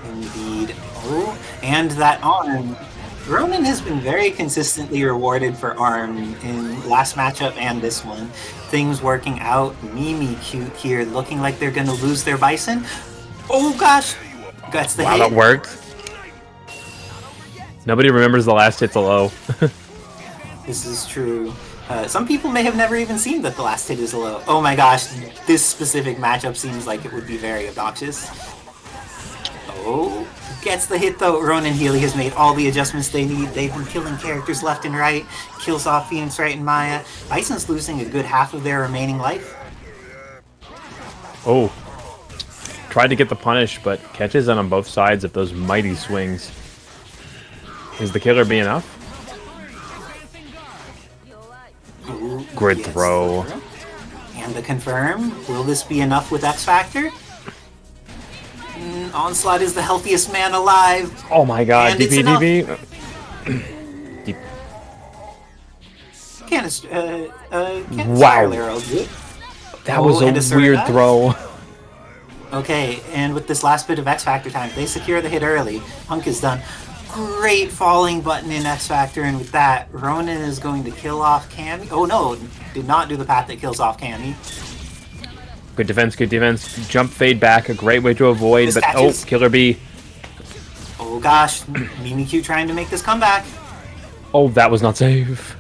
Indeed. Oh, and that arm. Ronan has been very consistently rewarded for arm in last matchup and this one. Things working out. Mimikyute here looking like they're going to lose their Bison. Oh gosh! That's the hit. Wow, that worked. Nobody remembers the last hit's a low. This is true. Some people may have never even seen that the last hit is a low. Oh my gosh, this specific matchup seems like it would be very obnoxious. Oh, gets the hit though. Ronan Healy has made all the adjustments they need. They've been killing characters left and right. Kills off Phoenix Wright and Maya. Bison's losing a good half of their remaining life. Oh. Tried to get the punish, but catches on both sides of those mighty swings. Is the killer be enough? Ooh, Great yes. throw. And the confirm. Will this be enough with X Factor? Onslaught is the healthiest man alive. Oh my god, And it's DP. Deep. Wow. That was and a S.T.A.R. weird dies. throw. Okay, and with this last bit of X Factor time, they secure the hit early. Hunk is done. Great falling button in X Factor, and with that, Ronan is going to kill off Cammy. Oh no, did not do the path that kills off Cammy. Good defense, good defense. Jump fade back, a great way to avoid, The but oh, statues. Killer B. Oh gosh, Mimikyute trying to make this comeback. Oh, that was not safe.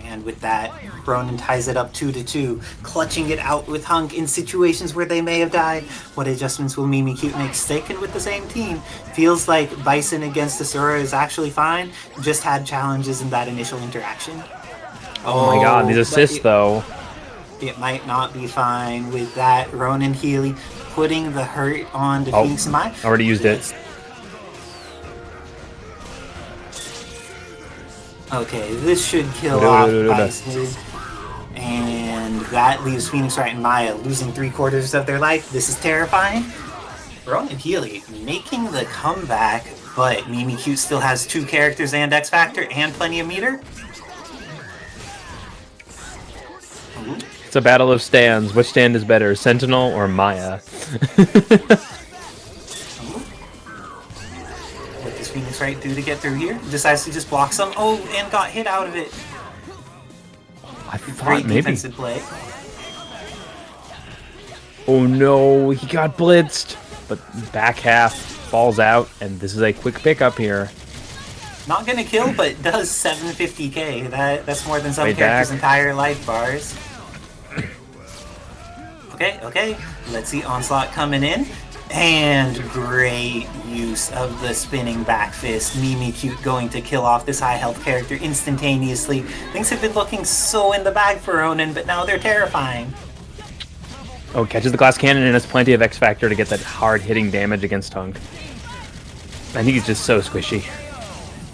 And with that, Ronan ties it up 2-2, clutching it out with Hunk in situations where they may have died. What adjustments will Mimikyute make? Sticking with the same team. Feels like Bison against S.T.A.R. is actually fine, just had challenges in that initial interaction. Oh my god, these but assists though. It might not be fine with that. Ronan Healy putting the hurt on to Oh, Phoenix and Maya. already used it. Okay, this should kill off Bison. And that leaves Phoenix Wright and Maya losing 3/4 of their life. This is terrifying. Ronan Healy making the comeback, but Mimikyute still has 2 characters and X Factor and plenty of meter. Ooh. It's a battle of stands. Which stand is better, Sentinel or Maya? What does Phoenix Wright do to get through here? Decides to just block some. Oh, and got hit out of it. I thought Great maybe. defensive play. Oh no, he got blitzed. But back half falls out, and this is a quick pickup here. Not gonna kill, but does 750k. That's more than some Way characters' back. entire life bars. Okay. Let's see Onslaught coming in. And great use of the spinning back fist. Mimikyute going to kill off this high health character instantaneously. Things have been looking so in the bag for Ronan, but now they're terrifying. Oh, catches the glass cannon and has plenty of X Factor to get that hard hitting damage against Hunk. I think he's just so squishy.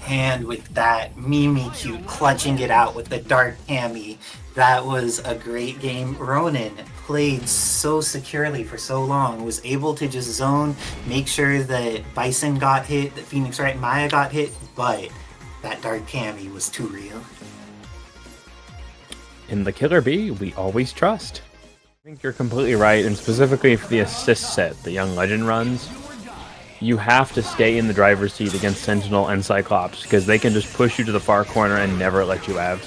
And with that, Mimikyute clutching it out with the Dark Cammy. That was a great game. Ronan played so securely for so long, was able to just zone, make sure that Bison got hit, that Phoenix Wright and Maya got hit, but that Dark Cammy was too real. In the Killer Bee, we always trust. I think you're completely right, and specifically for the assist set that Young Legend runs, you have to stay in the driver's seat against Sentinel and Cyclops, because they can just push you to the far corner and never let you have.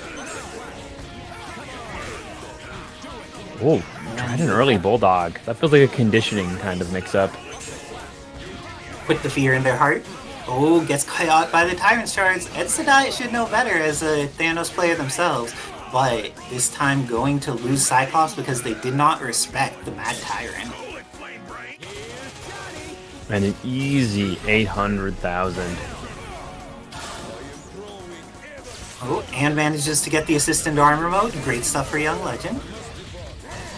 Oh, tried an early Bulldog. That feels like a conditioning kind of mix-up. Put the fear in their heart. Oh, gets caught by the Tyrant Shards. Edsadiet should know better as a Thanos player themselves, but this time going to lose Cyclops because they did not respect the Mad Tyrant. And an easy 800,000. Oh, and manages to get the assistant armor mode. Great stuff for Young Legend.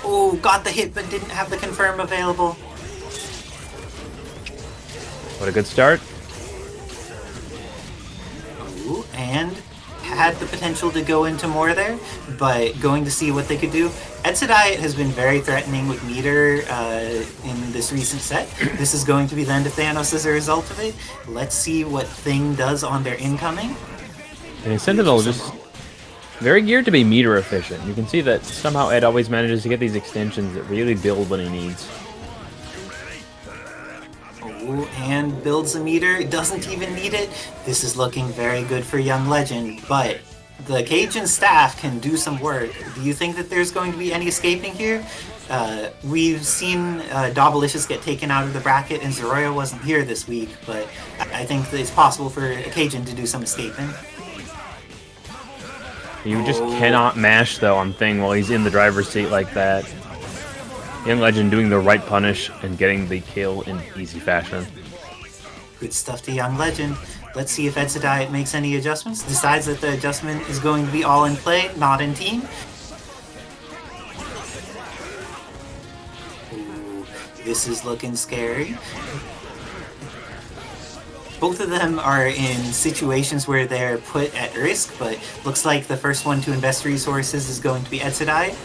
Oh, got the hit but didn't have the confirm available. What a good start. Ooh, and had the potential to go into more there, but going to see what they could do. Edsadiet has been very threatening with meter in this recent set. This is going to be the end of Thanos as a result of it. Let's see what Thing does on their incoming. And Sentinel just very geared to be meter efficient. You can see that somehow Ed always manages to get these extensions that really build when he needs. Oh, and builds a meter, doesn't even need it. This is looking very good for Young Legend, but the Cajun staff can do some work. Do you think that there's going to be any escaping here? We've seen Dobbilicious get taken out of the bracket, and Zoroya wasn't here this week, but I think that it's possible for a Cajun to do some escaping. You just cannot mash, though, on Thing while he's in the driver's seat like that. Young Legend doing the right punish and getting the kill in easy fashion. Good stuff to Young Legend. Let's see if Edsadiet makes any adjustments. Decides that the adjustment is going to be all in play, not in team. Ooh, this is looking scary. Both of them are in situations where they're put at risk, but looks like the first one to invest resources is going to be Edsadiet.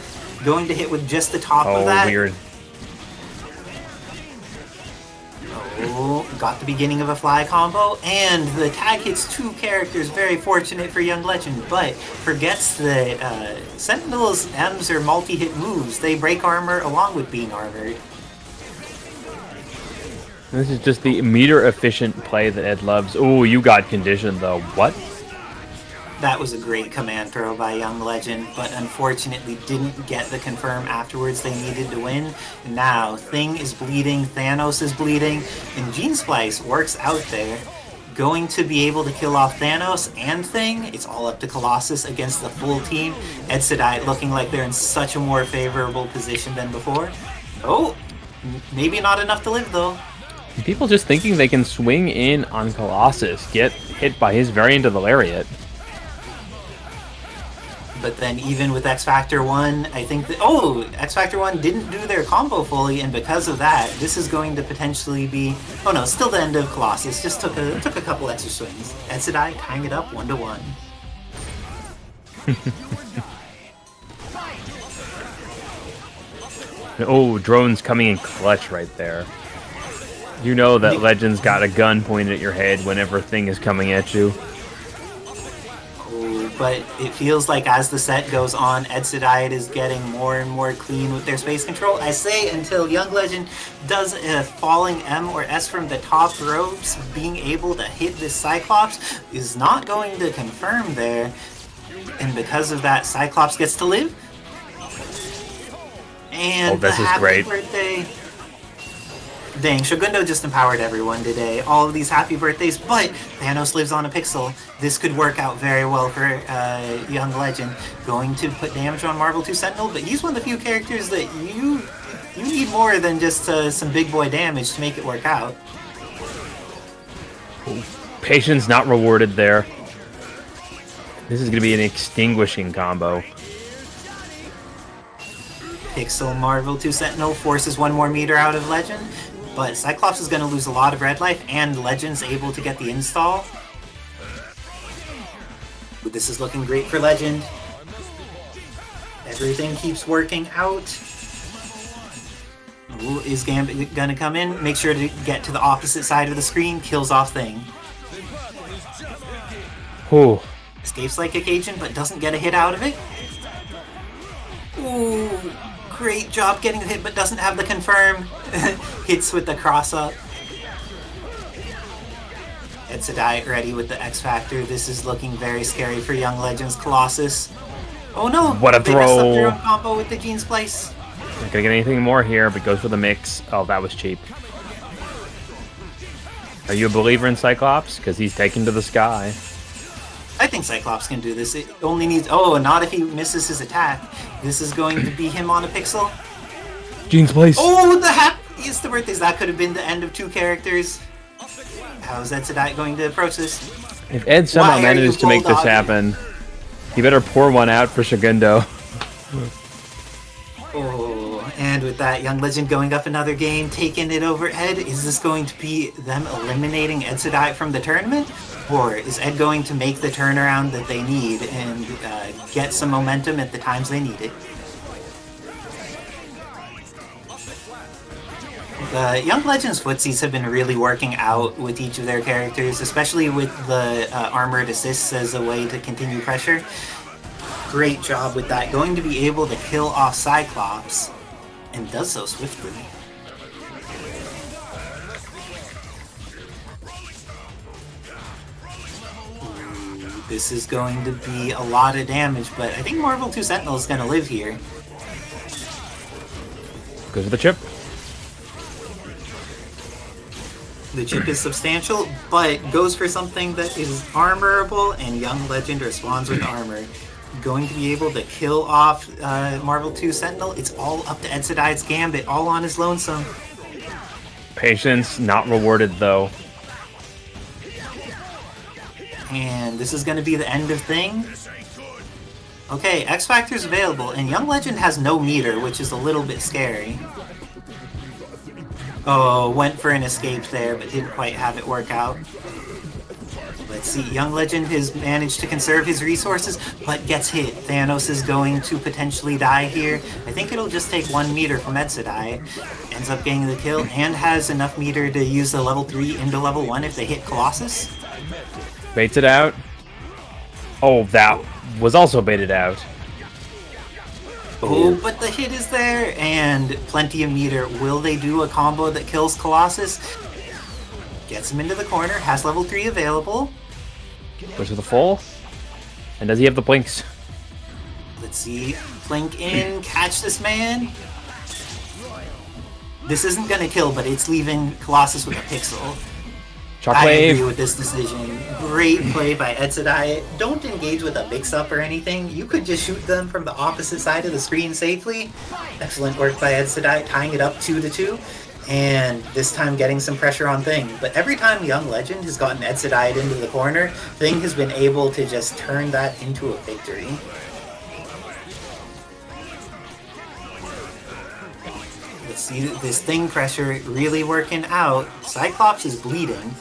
Going to hit with just the top of that. Oh, weird. Oh, got the beginning of a fly combo, and the tag hits two characters. Very fortunate for Young Legend, but forgets that Sentinel's M's are multi-hit moves. They break armor along with being armored. This is just the meter-efficient play that Ed loves. Oh, you got conditioned, though. What? That was a great command throw by Young Legend, but unfortunately didn't get the confirm afterwards they needed to win. Now, Thing is bleeding, Thanos is bleeding, and Gene Splice works out there. Going to be able to kill off Thanos and Thing. It's all up to Colossus against the full team. Edsadiet looking like they're in such a more favorable position than before. Oh, maybe not enough to live though. People just thinking they can swing in on Colossus, get hit by his variant of the Lariat. But then even with X Factor 1, I think that... Oh! X Factor 1 didn't do their combo fully, and because of that, this is going to potentially be... Oh no, still the end of Colossus. Just took a couple extra swings. Edsadiet tying it up 1-1. Oh, drones coming in clutch right there. You know that Legend's got a gun pointed at your head whenever Thing is coming at you. But it feels like as the set goes on, Edsadiet is getting more and more clean with their space control. I say until Young Legend does a falling M or S from the top ropes, being able to hit this Cyclops is not going to confirm there. And because of that, Cyclops gets to live. And this is great. Birthday. Dang, Shogundo just empowered everyone today. All of these happy birthdays, but Thanos lives on a pixel. This could work out very well for Young Legend. Going to put damage on Marvel 2 Sentinel, but he's one of the few characters that you need more than just some big boy damage to make it work out. Patience not rewarded there. This is going to be an extinguishing combo. Pixel Marvel 2 Sentinel forces one more meter out of Legend. But Cyclops is going to lose a lot of red life, and Legend's able to get the install. But this is looking great for Legend. Everything keeps working out. Ooh, is Gambit going to come in? Make sure to get to the opposite side of the screen. Kills off Thing. Ooh. Escapes like a Cajun, but doesn't get a hit out of it. Ooh. Great job getting the hit, but doesn't have the confirm. Hits with the cross up. Edsadiet ready with the X Factor. This is looking very scary for Young Legends Colossus. Oh no! What a They messed up throw. their own combo with the Gene Splice. Not gonna get anything more here, but goes for the mix. Oh, that was cheap. Are you a believer in Cyclops? Because he's taken to the sky. I think Cyclops can do this. It only needs... Oh, not if he misses his attack. This is going to be him on a pixel. Gene's place. Oh, the happiest of birthdays. That could have been the end of 2 characters. How is Edsadiet going to approach this? If Ed somehow Why are manages you to make this bulldogging? happen, he better pour one out for Segundo. Oh, and with that, Young Legend going up another game, taking it over Ed. Is this going to be them eliminating Edsadiet from the tournament? Or is Ed going to make the turnaround that they need and get some momentum at the times they need it? The Young Legends footsies have been really working out with each of their characters, especially with the armored assists as a way to continue pressure. Great job with that. Going to be able to kill off Cyclops, and does so swiftly. Ooh, this is going to be a lot of damage, but I think Marvel 2 Sentinel is going to live here. Goes for the chip. The chip is substantial, but goes for something that is armorable, and Young Legend responds with armor. Going to be able to kill off Marvel 2 Sentinel. It's all up to Edsadiet's Gambit, all on his lonesome. Patience, not rewarded though. And this is going to be the end of thing. Okay, X Factor's available, and Young Legend has no meter, which is a little bit scary. Oh, went for an escape there, but didn't quite have it work out. Let's see, Young Legend has managed to conserve his resources, but gets hit. Thanos is going to potentially die here. I think it'll just take 1 meter from Edsadiet. Ends up getting the kill, and has enough meter to use the level 3 into level 1 if they hit Colossus. Baits it out. Oh, that was also baited out. Oh, but the hit is there, and plenty of meter. Will they do a combo that kills Colossus? Gets him into the corner, has level 3 available. Goes for the full. And does he have the blinks? Let's see. Blink in, catch this man. This isn't gonna kill, but it's leaving Colossus with a pixel. I agree Shockwave. with this decision. Great play by Edsadiet. Don't engage with a mix-up or anything. You could just shoot them from the opposite side of the screen safely. Excellent work by Edsadiet, tying it up 2-2. And this time getting some pressure on Thing. But every time Young Legend has gotten Edsadiet into the corner, Thing has been able to just turn that into a victory. Let's see this Thing pressure really working out. Cyclops is bleeding.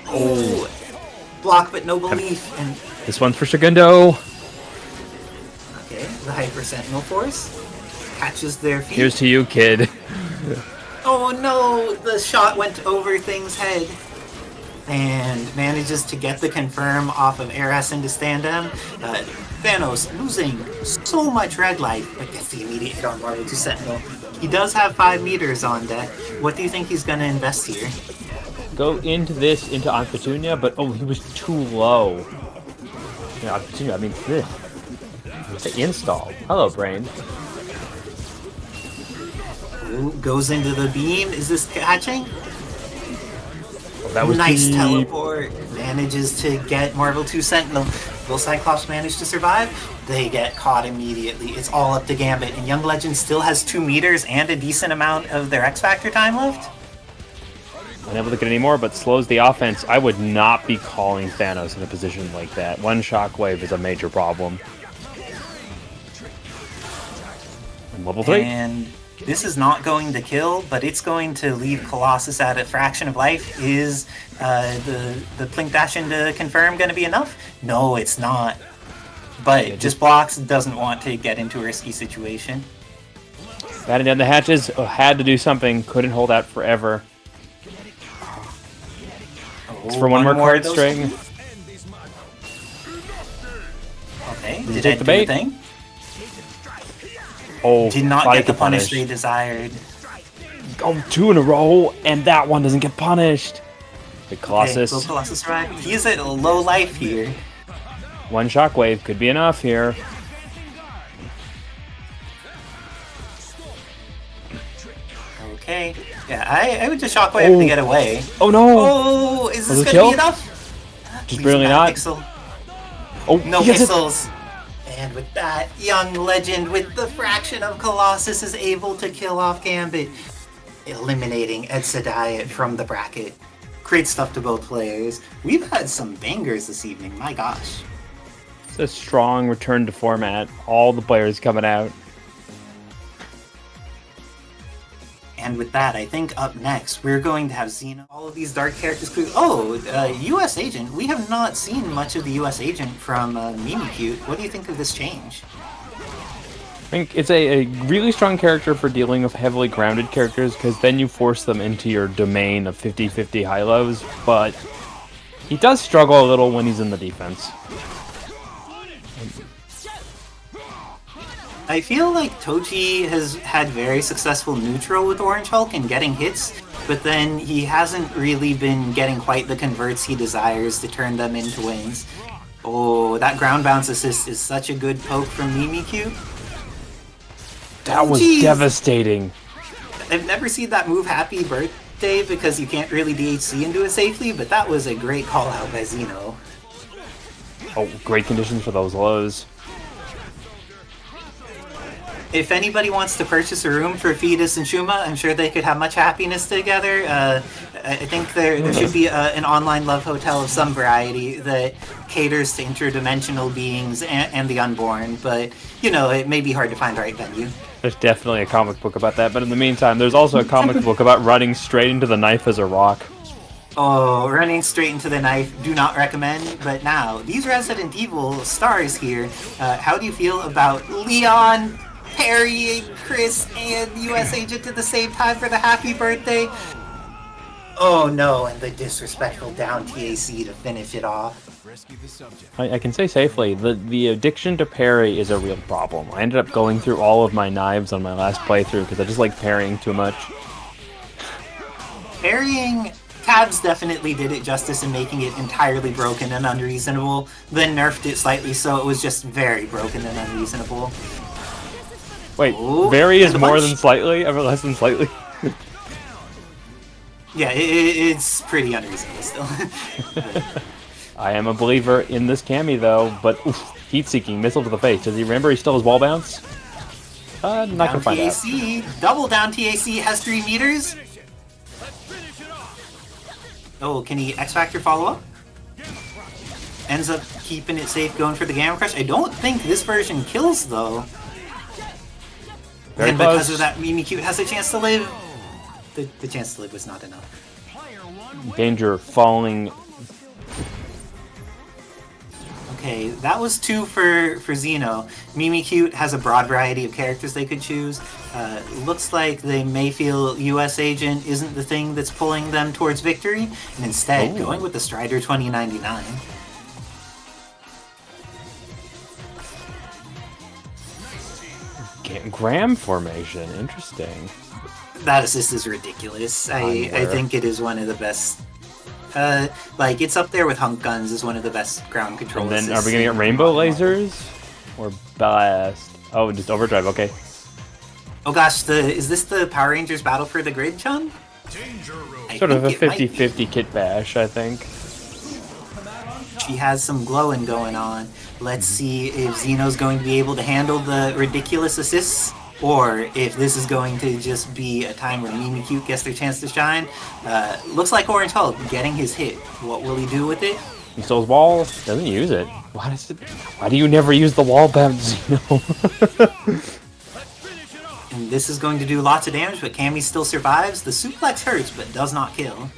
Oh, block but no belief. And This one's for Segundo. okay, the Hyper Sentinel Force catches their feet. Here's to you, kid. Oh no, the shot went over Thing's head. And manages to get the confirm off of S.T.A.R.S into stand-down. Thanos losing so much red life, but gets the immediate hit on Marvel 2 Sentinel. He does have 5 meters on deck. What do you think he's going to invest here? Go into this, into Aunt Petunia, but oh, he was too low. Yeah, Aunt Petunia, I mean, this. The install. Hello, brain. Ooh, goes into the beam. Is this catching? Oh, that was Nice deep. teleport. Manages to get Marvel 2 Sentinel. Will Cyclops manage to survive? They get caught immediately. It's all up to Gambit. And Young Legend still has 2 meters and a decent amount of their X Factor time left. Unable to get any more, but slows the offense. I would not be calling Thanos in a position like that. One shockwave is a major problem. And level 3. And this is not going to kill, but it's going to leave Colossus at a fraction of life. Is the Plink Dash into confirm going to be enough? No, it's not. But Yeah, just blocks, doesn't want to get into a risky situation. Batting down the hatches, had to do something, couldn't hold out forever. It's for one more card of those. string. Okay, Did you did take Ed the do a bait? thing? Oh, Did not body get the could punish they desired. Oh, 2 in a row, and that one doesn't get punished. The Okay, Colossus. will Colossus survive? He is at a low life here. One shockwave could be enough here. Okay. Yeah, I would just shockwave to get away. Oh no! Oh, is Was this it gonna kill? be enough? Just Leaves barely him not. that pixel. Oh, No he gets it. pixels. And with that, young legend with the fraction of Colossus is able to kill off Gambit, eliminating Edsadiet from the bracket. Great stuff to both players. We've had some bangers this evening, my gosh. It's a strong return to format. All the players coming out. And with that, I think up next, we're going to have Xeno. All of these dark characters. Oh, US Agent. We have not seen much of the US Agent from Mimikyute. What do you think of this change? I think it's a really strong character for dealing with heavily grounded characters, because then you force them into your domain of 50-50 high-lows, but he does struggle a little when he's in the defense. I feel like Toji has had very successful neutral with Orange Hulk and getting hits, but then he hasn't really been getting quite the converts he desires to turn them into wins. Oh, that ground bounce assist is such a good poke from Mimikyute. That was devastating. I've never seen that move Happy Birthday because you can't really DHC into it safely, but that was a great call out by Xeno. Oh, great conditions for those lows. If anybody wants to purchase a room for Fetus and Shuma, I'm sure they could have much happiness together. I think there should be an online love hotel of some variety that caters to interdimensional beings and the unborn, but, you know, it may be hard to find the right venue. There's definitely a comic book about that, but in the meantime, there's also a comic book about running straight into the knife as a rock. Oh, running straight into the knife, do not recommend. But now, these Resident Evil stars here, how do you feel about Leon parrying Chris and US Agent at the same time for the happy birthday? Oh no, and the disrespectful down TAC to finish it off. I can say safely, the addiction to parry is a real problem. I ended up going through all of my knives on my last playthrough because I just like parrying too much. Parrying, Cabs definitely did it justice in making it entirely broken and unreasonable, then nerfed it slightly so it was just very broken and unreasonable. Wait, Ooh, very is and a more bunch. than slightly? Or less than slightly? Yeah, it's pretty unreasonable still. I am a believer in this Cammy though, but oof, heat-seeking missile to the face. Does he remember he still has wall bounce? Not gonna Down find out. TAC, double down TAC has 3 meters. Oh, can he X-Factor follow up? Ends up keeping it safe, going for the Gamma Crush. I don't think this version kills though. Very And because close. of that, Mimikyute has a chance to live. The chance to live was not enough. Danger falling. Okay, that was 2 for Xeno. Mimikyute has a broad variety of characters they could choose. Looks like they may feel US Agent isn't the thing that's pulling them towards victory, and instead Ooh. going with the Strider 2099. Gram formation, interesting. That assist is ridiculous. I think it is one of the best. Like, it's up there with Hunk Guns as one of the best ground control And then assists. are we gonna get rainbow lasers? Or blast? Oh, just overdrive, okay. Oh gosh, is this the Power Rangers Battle for the Grid, Chun? Danger room. I Sort of a think it might be. 50-50 kit bash, I think. She has some glowing going on. Let's see if Xeno's going to be able to handle the ridiculous assists, or if this is going to just be a time where Mimikyute gets their chance to shine. Looks like Orange Hulk getting his hit. What will he do with it? He still has wall, doesn't use it. Why do you never use the wall bounce, Xeno? And this is going to do lots of damage, but Cammy still survives. The suplex hurts, but does not kill.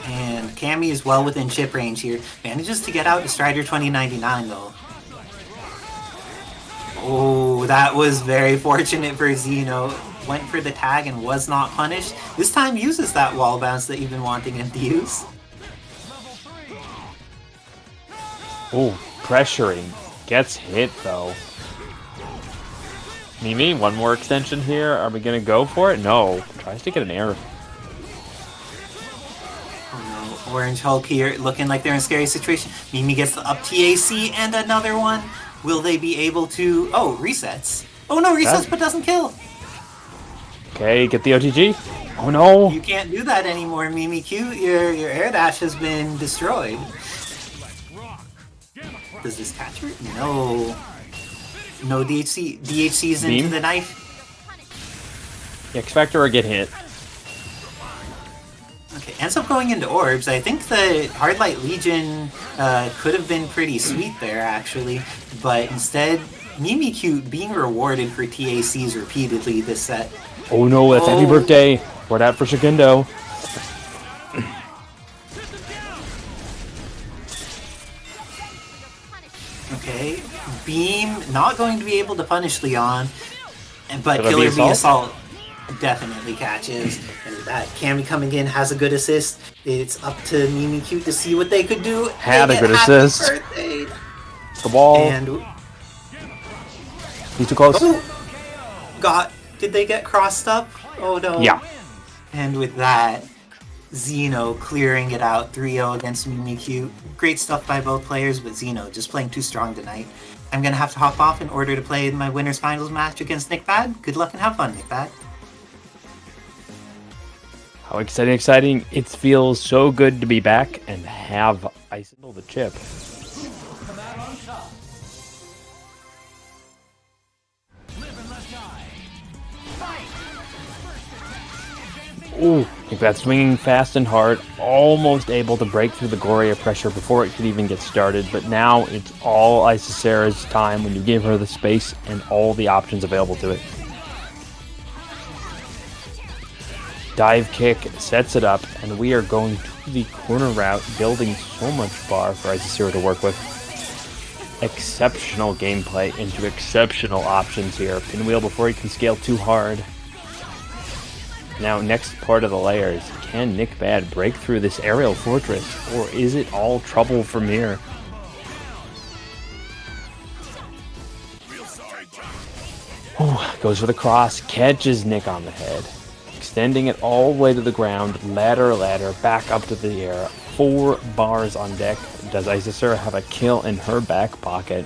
And Cammy is well within chip range here. Manages to get out to Strider 2099 though. Oh, that was very fortunate for Xeno. Went for the tag and was not punished. This time uses that wall bounce that you've been wanting him to use. Oh, pressuring. Gets hit, though. Mimi, one more extension here. Are we going to go for it? No. Tries to get an air. Oh no, Orange Hulk here looking like they're in a scary situation. Mimi gets the up TAC and another one. Will they be able to... Oh, resets. Oh no, resets but doesn't kill. Okay, get the OTG. Oh no. You can't do that anymore, Mimikyute. Your air dash has been destroyed. Does this catch her? No. No DHC. DHC's into Beam? the knife. Expect her to get hit. Okay, ends up going into orbs. I think the Hardlight Legion could have been pretty sweet there, actually. But instead, Mimikyute being rewarded for TACs repeatedly this set. Oh no, that's happy birthday. We're out for Segundo. Okay, Beam not going to be able to punish Leon, but Killer Killer Bee Bee Assault? Assault definitely catches. And that Cammy coming in has a good assist. It's up to Mimikyute to see what they could do. Had They a good get happy assist. birthday. The ball. And He's too close. did they get crossed up? Oh no. Yeah. And with that, Xeno clearing it out 3-0 against Mimikyute. Great stuff by both players, but Xeno just playing too strong tonight. I'm gonna have to hop off in order to play my winners finals match against NickBad. Good luck and have fun, NickBad. How exciting. It feels so good to be back and have Isicera the chip. Come out on top. Live and let die. Fight! Ooh, NickBad swinging fast and hard, almost able to break through the Gloria pressure before it could even get started, but now it's all Isicera's time when you give her the space and all the options available to it. Dive kick sets it up, and we are going to the corner route, building so much bar for Isicera to work with. Exceptional gameplay into exceptional options here. Pinwheel before he can scale too hard. Now, next part of the layers. Can NickBad break through this aerial fortress, or is it all trouble from here? Ooh, goes for the cross, catches Nick on the head. Extending it all the way to the ground, ladder, back up to the air. 4 bars on deck. Does Isicera have a kill in her back pocket?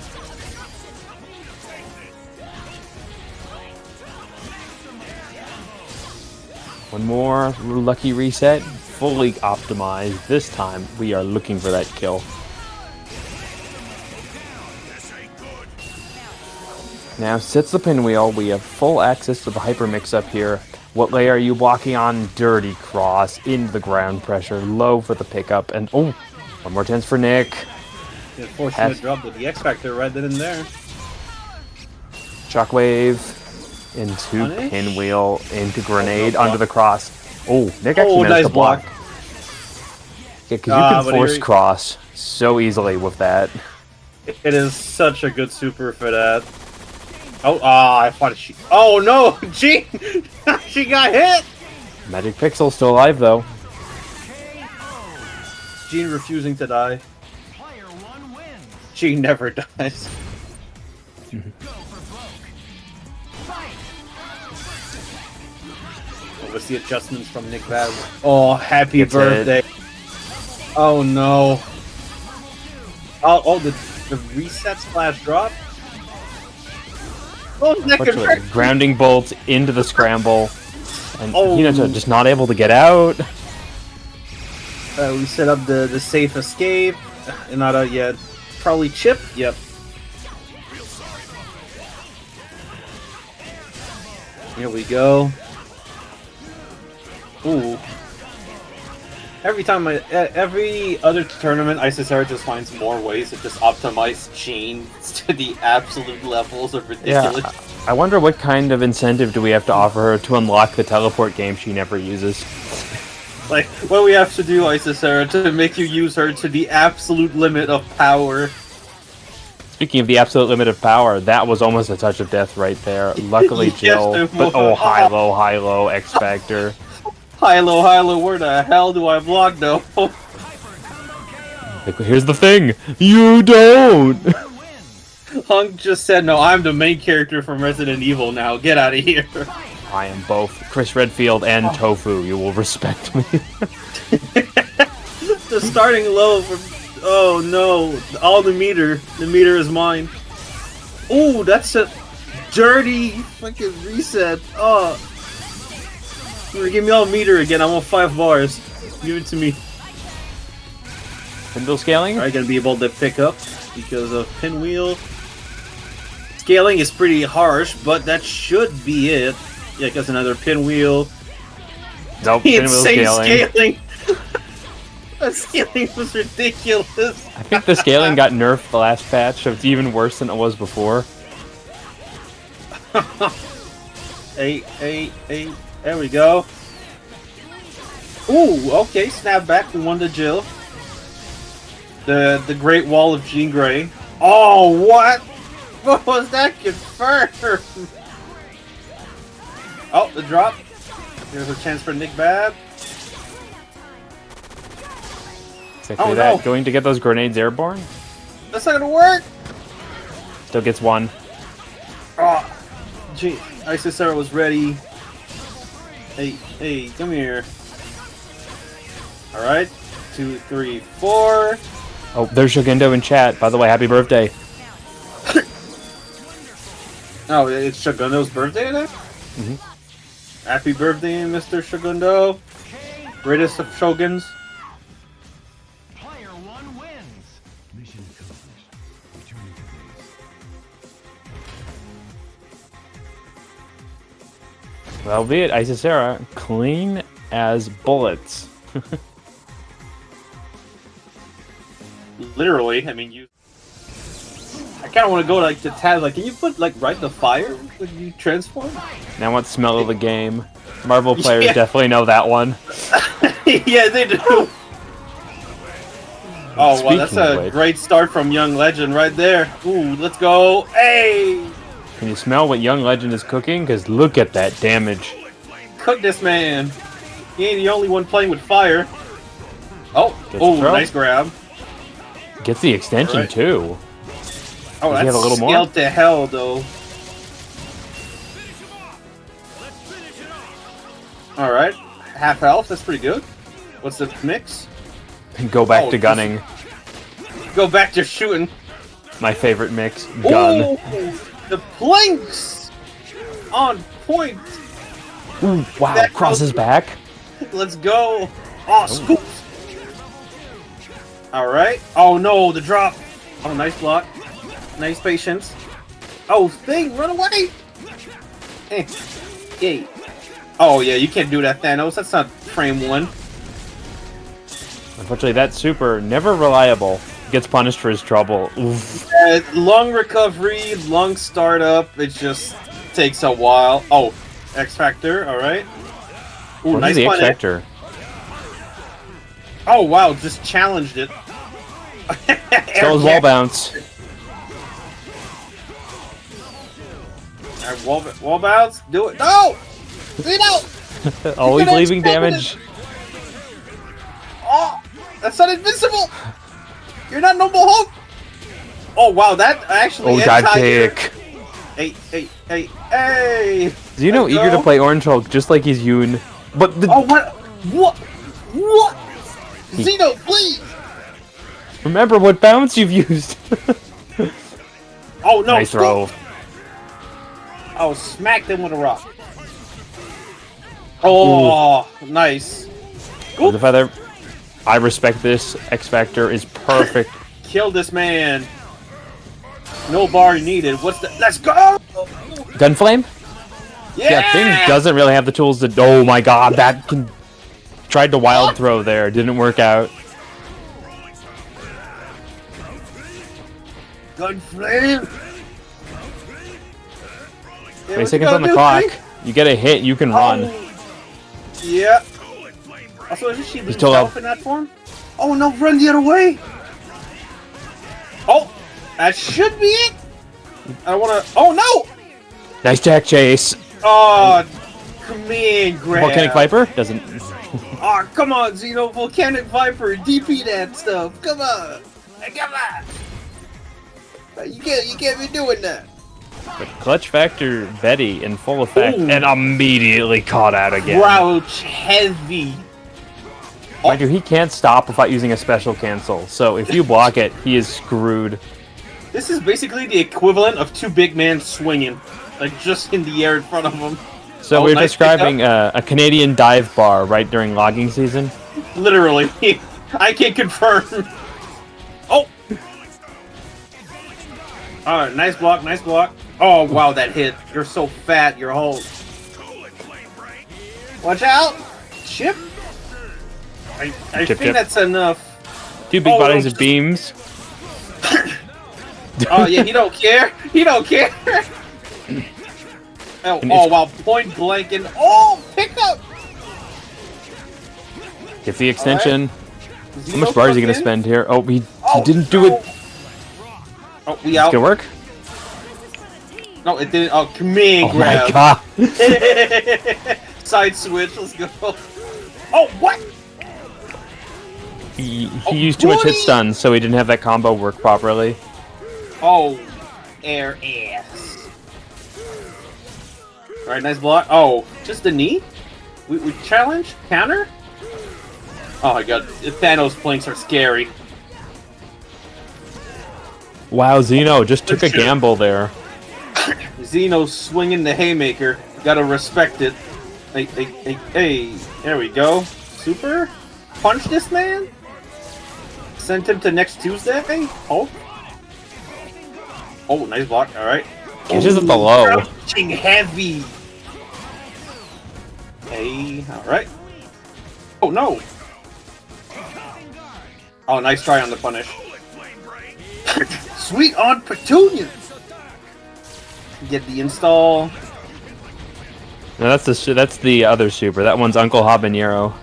One more lucky reset, fully optimized. This time, we are looking for that kill. Now, sits the pinwheel. We have full access to the hyper mix-up here. What layer are you walking on? Dirty cross, into the ground pressure, low for the pickup, and oh, one more chance for Nick. Unfortunate drop with the X Factor right then and there. Shockwave. Into Punish? pinwheel, into grenade, Oh, no, under the cross. Oh, Nick actually managed nice to block. block. Yeah, because you can but force here- cross so easily with that. It is such a good super for that. Oh, I thought she... Oh no! She got hit! Magic Pixel still alive though. Jean refusing to die. Player 1 wins. She never dies. Go for broke. Fight! What was the adjustments from NickBad? Oh, happy Gets birthday. Oh no. Oh, the reset splash drop? Oh, neck and Fortunately, grounding bolt into the scramble. And Oh. Hinata just not able to get out. We set up the safe escape. Not out yet. Probably chip. Yep. Here we go. Ooh. Every every other tournament, Isicera just finds more ways to just optimize chains to the absolute levels of ridiculous. Yeah, I wonder what kind of incentive do we have to offer her to unlock the teleport game she never uses. Like, what do we have to do, Isicera, to make you use her to the absolute limit of power? Speaking of the absolute limit of power, that was almost a touch of death right there. Luckily, Yes, Jill. it But oh, was. high low, X Factor. Hilo, where the hell do I block though? Like, here's the thing, you don't. Hunk just said, "No, I'm the main character from Resident Evil now. Get out of here." I am both Chris Redfield and Tofu. You will respect me. The starting low for... Oh no, all the meter. The meter is mine. Oh, that's a dirty fucking reset. Oh. You're gonna give me all meter again. I'm on 5 bars. Give it to me. Pinwheel scaling? Are you gonna be able to pick up because of pinwheel? Scaling is pretty harsh, but that should be it. Yeah, because another pinwheel. Nope, pinwheel Insane scaling. scaling. The scaling was ridiculous. I think the scaling got nerfed the last patch, so it's even worse than it was before. 8, 8, 8. There we go. Ooh, okay, snap back. We won the Jill. The Great Wall of Jean Grey. Oh, what? What was that confirmed? Oh, the drop. Here's a chance for NickBad. Exactly Oh, that. no. Going to get those grenades airborne? That's not gonna work. Still gets one. Oh, gee, Isicera was ready. Hey, hey, come here. All right, 2, 3, 4. Oh, there's Shogundo in chat. By the way, happy birthday. Oh, it's Shogundo's birthday today? Mhm. Happy birthday, Mr. Shogundo. Greatest of Shoguns. Player 1 wins. Mission accomplished. Returning to base. That'll be it. Isicera, clean as bullets. Literally, I mean, you. I kind of want to go like to Tad. Like, can you put like right the fire when you transform? Now I want smell of the game. Marvel players Yeah. definitely know that one. Yeah, they do. Oh wow, that's Speaking of a which- great start from Young Legend right there. Ooh, let's go. Hey, Can you smell what Young Legend is cooking? Because look at that damage. cook this man. He ain't the only one playing with fire. Oh, Gets oh, thrown. nice grab. Gets the extension Right. too. Oh, Does he that's have a little more? scaled to hell though. All right, half health. That's pretty good. What's the mix? Go back Oh, to this- gunning. Go back to shooting. My favorite mix. Gun. Ooh, the planks on point. Ooh, wow, that crosses goes- back. Let's go. Oh, scoop. All right. Oh no, the drop. Oh, nice block. Nice patience. Oh, thing, run away. Hey, yay. Oh yeah, you can't do that, Thanos. That's not frame 1. Unfortunately, that super, never reliable. Gets punished for his trouble. Oof. Long recovery, long startup. It just takes a while. Oh, X Factor. All right. Ooh, What nice is the X punish. Factor? Oh wow, just challenged it. So was wall bounce. Alright, wall bounce. Do it. No! Xeno! Always gonna leaving explode damage. Oh! That's not invincible! You're not Noble Hulk! Oh wow, that actually Oh, dive entire- kick. Hey, hey, hey, hey! Xeno Let's eager go. to play Orange Hulk just like he's Yoon. But the, Oh, what? What? What? Xeno, please! remember what bounce you've used. Oh no! Nice throw. Oh, smacked him with a rock. Oh, nice. The feather. I respect this. X Factor is perfect. Kill this man. No bar needed. What's the? Let's go! Gunflame? Yeah, Thing doesn't really have the tools to. Oh my god, that can. Tried to wild throw there, didn't work out. Gunflame. 20 seconds on the clock. You get a hit, you can run. Yeah. Also, is she lose still health up. in that form? Oh no, run the other way. Oh, that should be it. I wanna. Oh no! Nice jack chase. Oh, command grab. Volcanic Viper doesn't. Oh, come on, Xeno, Volcanic Viper, DP that stuff. Come on. Hey, come on. You can't be doing that. But Clutch Factor Betty in full effect Ooh. and immediately caught out again. Crouch heavy. Mind you, he can't stop without using a special cancel. So if you block it, he is screwed. This is basically the equivalent of two big men swinging, like just in the air in front of them. So Oh, we're nice describing a Canadian dive bar right during logging season. Literally, I can confirm. Oh. Alright, nice block, nice block. Oh, wow, that hit. You're so fat, your whole... Watch out! Chip? I Chip, think that's enough. Two big Oh, bodies no, of beams. Oh, yeah, he don't care. He don't care. Oh, And oh wow, point blank and... Oh, pick up! Gets the extension. Right. How much bar is he going to spend here? Oh, he didn't do it. Oh, we out. It's going to work? No, it didn't. Oh, Cammy Oh grab. my god. Side switch, let's go. Oh, what? He used too much hit stun, so he didn't have that combo work properly. Oh, air ass. Alright, nice block. Oh, just the knee? We challenge? Counter? Oh my god, Thanos planks are scary. Wow, Xeno just took a gamble there. Xeno swinging the haymaker. Gotta respect it. Hey, there we go. Super? Punch this man? Send him to next Tuesday? Oh. Oh, nice block. Alright. Catches at the low. Crouching heavy. Hey, alright. Oh, no. Oh, nice try on the punish. Sweet on Petunia. Get the install. No, that's the other super. That one's Uncle Habanero.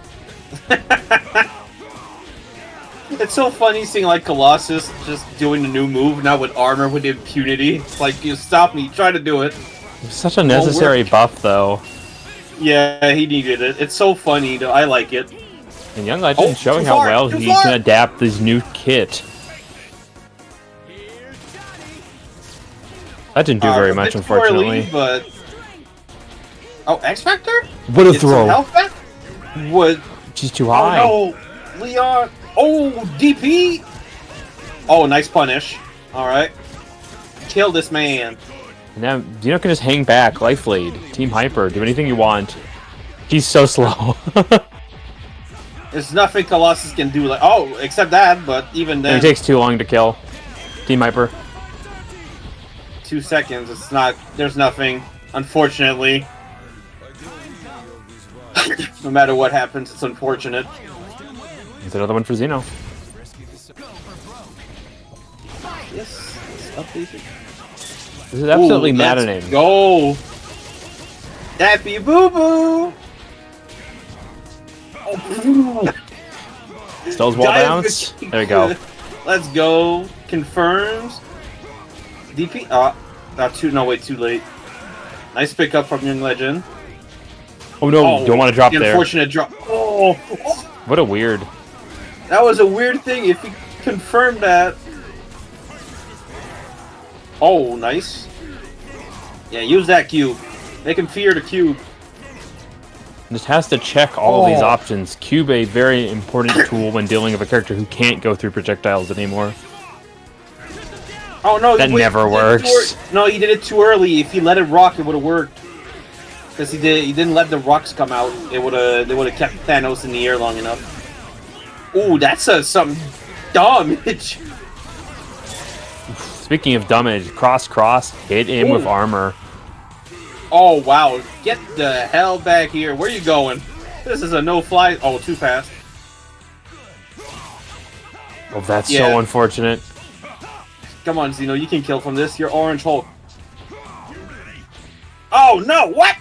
It's so funny seeing like Colossus just doing a new move now with armor with impunity. It's like, you stop me, try to do it. It's such a necessary buff, though. Yeah, he needed it. It's so funny, though. I like it. And Young Legend showing too how far, well too he far. can adapt this new kit. That didn't do very A much, bit too early, unfortunately. but... Oh, X Factor? What a Get some throw! health back? What? She's too high. Oh no, Leon. Oh, DP. Oh, nice punish. All right, kill this man. And now Xeno can just hang back, life lead, Team Hyper, do anything you want. He's so slow. There's nothing Colossus can do. Like, oh, except that. But even And then, it takes too long to kill. Team Hyper. 2 seconds. It's not. There's nothing. Unfortunately. No matter what happens, it's unfortunate. It's another one for Xeno. Yes, it's updated. This is absolutely Ooh, maddening. Let's go. Daffy Boo Boo. Oh, Still his wall Giant bounce. machine. There we go. Let's go. Confirms. DP. No, wait, too late. Nice pickup from Young Legend. Oh no, don't want to drop the there. Unfortunate drop. Oh, What a weird. that was a weird thing. If he confirmed that. Oh, nice. Yeah, use that cube. Make him fear the cube. Just has to check all of these Oh. options. Cube a very important tool when dealing with a character who can't go through projectiles anymore. Oh no, That wait, never he did it too works. No, he did it too early. If he let it rock, it would have worked. Because he didn't let the rocks come out. They would have kept Thanos in the air long enough. Ooh, that's some damage. Speaking of damage, cross, hit him with Ooh. armor. Oh wow, get the hell back here. Where you going? This is a no-fly. Oh, too fast. Oh, that's Yeah. so unfortunate. Come on, Xeno, you can kill from this. You're Orange Hulk. Oh no, what?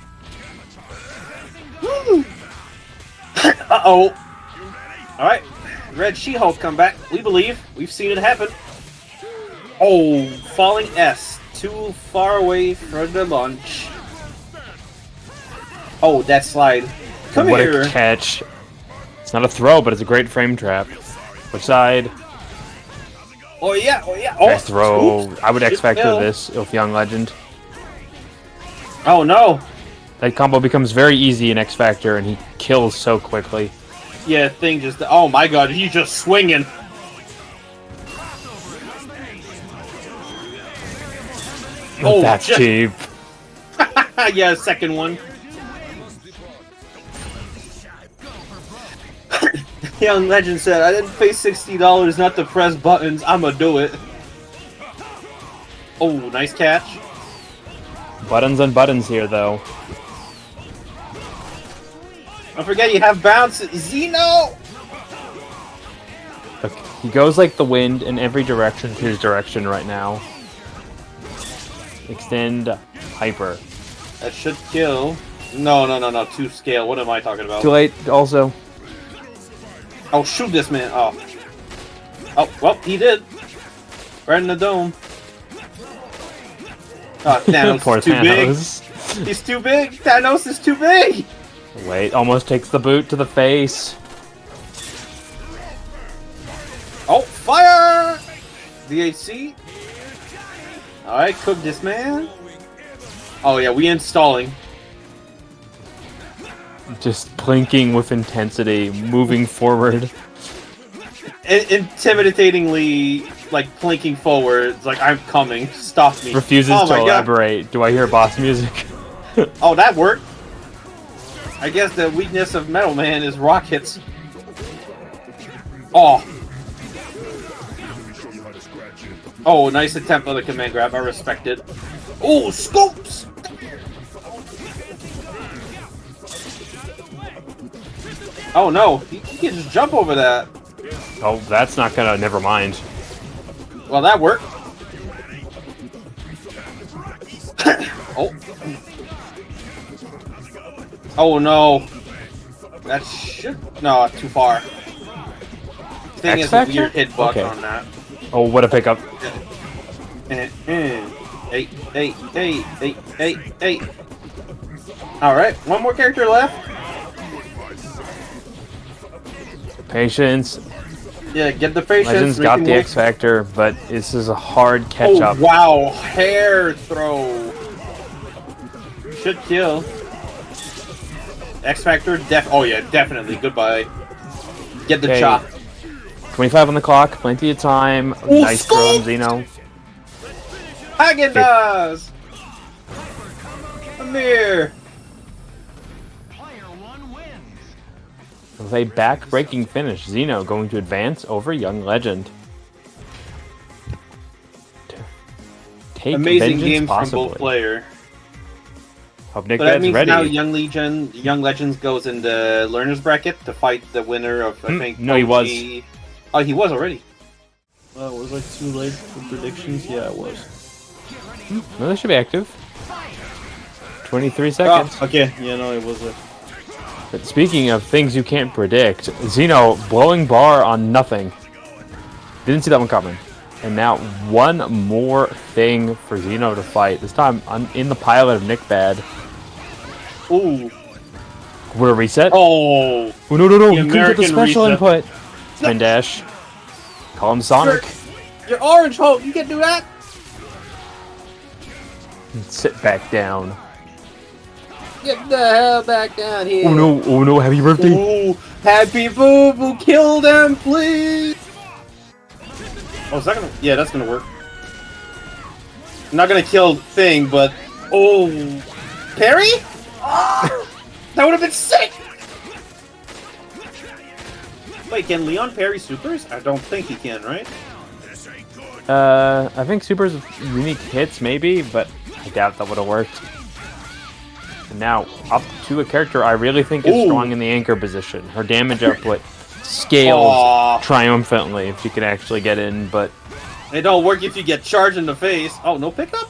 Uh-oh. Alright. Red She-Hulk come back. We believe. We've seen it happen. Oh, falling S. Too far away for the launch. Oh, that slide. Come What here. a catch. It's not a throw, but it's a great frame trap. Which side? Oh yeah, oh yeah. Oh, Nice throw. oops. I would Shit, X Factor no. this with Young Legend. Oh no. That combo becomes very easy in X Factor, and he kills so quickly. Yeah, thing just. Oh my god, he's just swinging. Oh, That's shit. cheap. Yeah, second one. Young Legend said, I didn't pay $60 not to press buttons. I'ma do it. Oh, nice catch. Buttons on buttons here, though. Don't forget you have bounce. Xeno! Look, he goes like the wind in every direction to his direction right now. Extend hyper. That should kill. No, no, no, no. 2 scale. What am I talking about? Too late, also. Oh, shoot this man. Oh. Oh, well, he did. Right in the dome. Oh, Thanos Poor is too Thanos. big. He's too big. Thanos is too big. Wait, almost takes the boot to the face. Oh, fire! DHC. Alright, cook this man. Oh yeah, we installing. Just blinking with intensity, moving forward. Intimidatingly, like, plinking forward. It's like, I'm coming. Stop me. Refuses Oh to my God. elaborate. Do I hear boss music? Oh, that worked. I guess the weakness of Metal Man is rockets. Oh. Oh, nice attempt on the command grab. I respect it. Oh, scopes! Oh no, he can just jump over that. Oh, that's not gonna. Never mind. Well, that worked. Oh. Oh no. That should. No, too far. Thing is a X-Factor? weird hitbox Okay. on that. Oh, what a pickup. Hey, hey, hey, hey, hey, hey. Alright, one more character left. Patience. Yeah, get the patience. Legends make got him the work. X Factor, but this is a hard catch Oh, up. wow. Hair throw. Should kill. X Factor, oh yeah, definitely. Goodbye. Get the Okay. chop. 25 on the clock, plenty of time. Oh, Nice throw on scoop! Xeno. Haagen-Dazs! Amir! Player 1 wins. With a back-breaking finish, Xeno going to advance over Young Legend. Take Amazing vengeance games possibly. from both player. Hope But that NickBad's means ready. now Young Legends goes in the learner's bracket to fight the winner of, I think, no, he was. Toji. Oh, he was already. Well, it was like too late for predictions. Yeah, it was. No, they should be active. 23 seconds. Oh, okay. Yeah, no, it was a... But speaking of things you can't predict, Xeno blowing bar on nothing. Didn't see that one coming. And now one more thing for Xeno to fight. This time in the pilot of NickBad. Ooh. We're reset. Oh. Oh, no, no, no. The You couldn't get the American special reset. input. Spin dash. Call him Sonic. You're orange, Hulk. You can do that? Sit back down. Get the hell back down here. Oh no, happy birthday. Ooh, happy boo boo, kill them, please. Oh, is that gonna? Yeah, that's gonna work. I'm not gonna kill Thing, but oh, parry? Ah, that would have been sick. Wait, can Leon parry supers? I don't think he can, right? I think Super's unique hits maybe, but I doubt that would have worked. And now up to a character I really think is Ooh. strong in the anchor position. Her damage output scales Aw. triumphantly if she can actually get in, but It don't work if you get charged in the face. Oh, no pickup?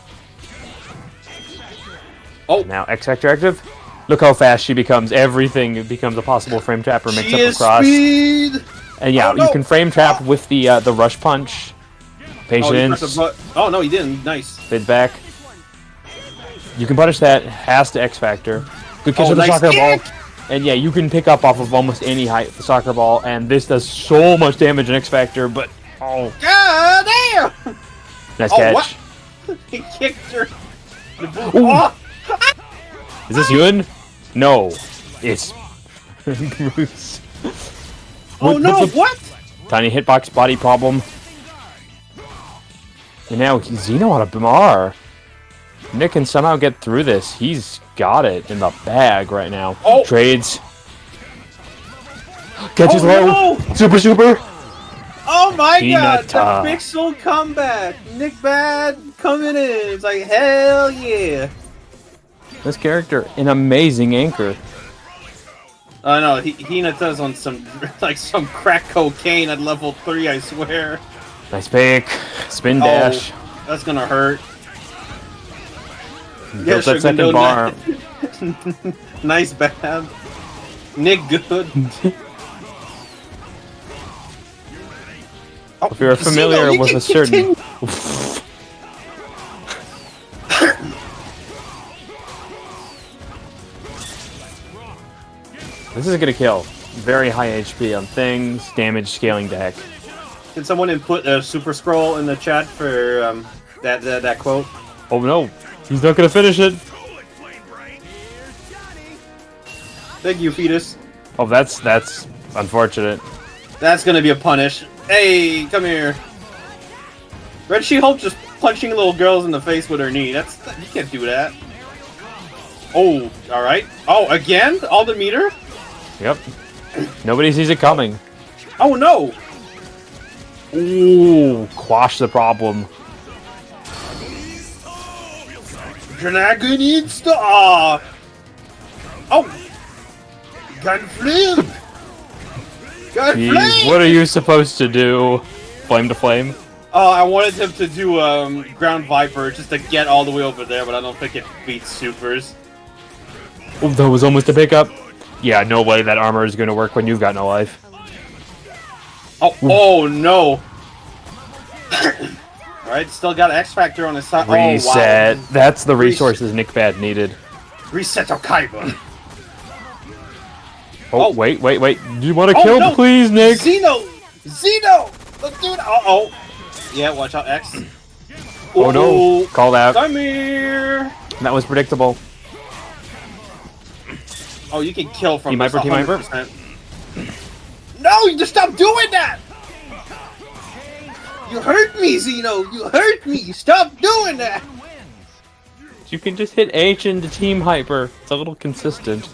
Oh, now X Factor active. Look how fast she becomes. Everything becomes a possible frame trap or mix she up is across. speed. And yeah, Oh, no. you can frame trap with the rush punch. Oh, you Patience. pressed a but- oh no, he didn't. Nice. Feedback. You can punish that. Has to X Factor. Good catch Oh, with the nice soccer ball. kick! And yeah, you can pick up off of almost any height with the soccer ball, and this does so much damage in X Factor, but Oh, God damn! nice Oh, catch. what? He kicked her. Oh! Is this Yun? No, it's Bruce. Oh no! What's the What? tiny hitbox body problem? And now Xeno on a bar. Nick can somehow get through this. He's got it in the bag right now. Oh. Trades. Catches Oh, low. no. Super, super. Oh my god! Hinata. The pixel comeback. NickBad coming in. It's like hell yeah. This character, an amazing anchor. Oh no, Hinata's on some like some crack cocaine at level 3. I swear. Nice pick. Spin dash. Oh, that's gonna hurt. Built that second bar. Nice bad. Nick good. Oh, If you're familiar Xeno, you with can a certain... continue. This is gonna kill. Very high HP on things, damage scaling deck. Can someone input a super scroll in the chat for that quote? Oh no, he's not gonna finish it. Thank you, fetus. Oh, that's unfortunate. That's gonna be a punish. Hey, come here. Red She-Hulk just punching little girls in the face with her knee. You can't do that. Oh, all right. Oh, again? All the meter? Yep. Nobody sees it coming. Oh no! Ooh, quash the problem. Dragon Insta! Oh! Gun flame! Gun Jeez, flame! what are you supposed to do? Flame to flame? Oh, I wanted him to do Ground Viper just to get all the way over there, but I don't think it beats supers. Oh, that was almost a pickup. Yeah, no way that armor is gonna work when you've got no life. Oh no! Alright, still got X Factor on his side. Reset. Oh, wow. That's the resources NickBad needed. Reset Okaiba. Oh, Oh. wait. Do you want to Oh, kill, no. please, Nick? Xeno! Let's do it! Uh-oh. Yeah, watch out, X. Oh no, Ooh. called out. Come here! That was predictable. Oh, you can kill from Team this Hyper, Team Hyper. 100%. No, you just stop doing that! You hurt me, Xeno! You hurt me! Stop doing that! You can just hit H into Team Hyper. It's a little consistent.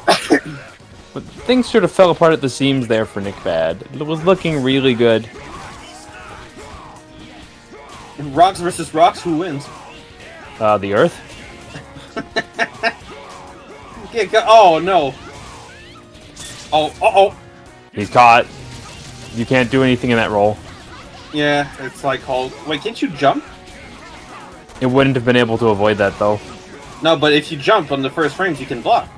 But things sort of fell apart at the seams there for NickBad. It was looking really good. Rocks versus rocks, who wins? The Earth? Oh, no. Oh, uh-oh. He's caught. You can't do anything in that roll. Yeah, it's like hold. Wait, can't you jump? It wouldn't have been able to avoid that, though. No, but if you jump on the first frames, you can block.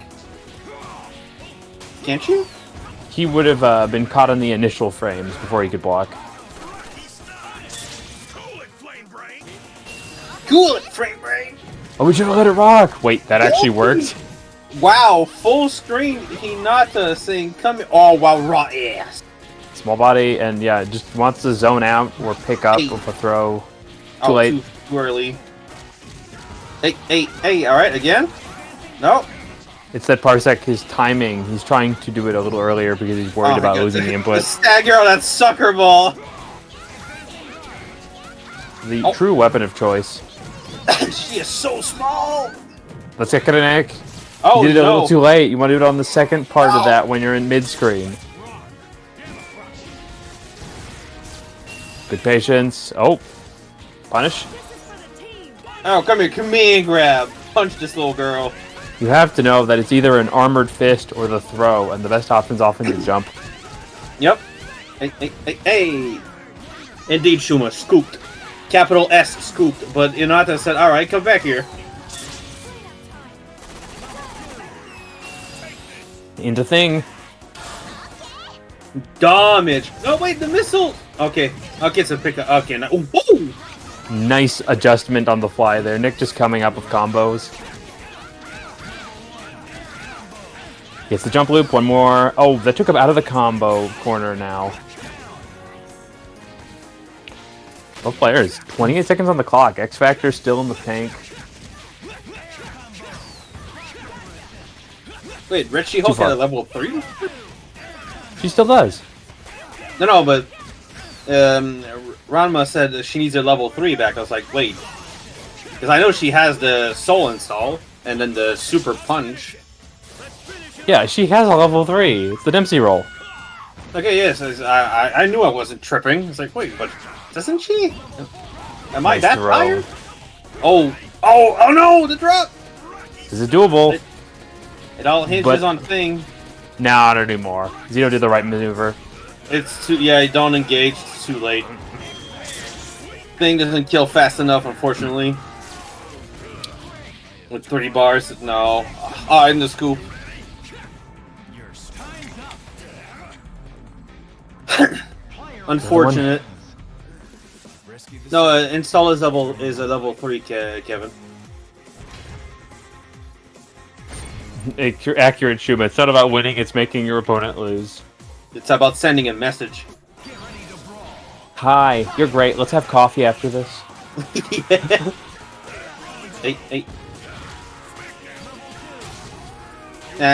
Can't you? He would have been caught on the initial frames before he could block. Cool it, frame rate! Oh, we should have let it rock! Wait, that actually worked? Wow, full screen Hinata saying, come here. Oh, wow, raw ass. Small body, and yeah, just wants to zone out or pick up with a throw. Too late. Too early. Hey, alright, again? No? It's that Parsec, his timing. He's trying to do it a little earlier because he's worried about losing the input. Stagger on that sucker ball! The true weapon of choice. She is so small! Let's get Nick. Oh, You did it a no. little too late. You want to do it on the second part of that when you're in mid-screen. Good patience. Oh. Punish. Oh, come here, grab. Punch this little girl. You have to know that it's either an armored fist or the throw, and the best option's often to jump. Yep. Hey. Indeed, Shuma, scooped. Capital S, scooped. But Hinata said, alright, come back here. Into thing. Damage. No, wait, the missile. Okay, it's a pickup. Okay, now. Ooh. Nice adjustment on the fly there. Nick just coming up with combos. Gets the jump loop, one more. Oh, that took him out of the combo corner now. Both players, 28 seconds on the clock. X Factor still in the tank. Wait, Red She-Hulk at a level 3? She still does. No, but Ranma said that she needs her level 3 back. I was like, wait. Because I know she has the Soul Install, and then the Super Punch. Yeah, she has a level 3. It's the Dempsey roll. Okay, yes, I knew I wasn't tripping. It's like, wait, but doesn't she? Am I Nice that throw. tired? Oh no, the drop! This is doable. It all hinges on Thing. Nah, not anymore. Xeno did the right maneuver. It's too, yeah, don't engage, it's too late. Thing doesn't kill fast enough, unfortunately. With 3 bars, no. In the scoop. Unfortunate. No, install is a level 3, Kevin. Accurate, Shuma. It's not about winning, it's making your opponent lose. It's about sending a message. Hi, you're great. Let's have coffee after this. Yeah. Hey.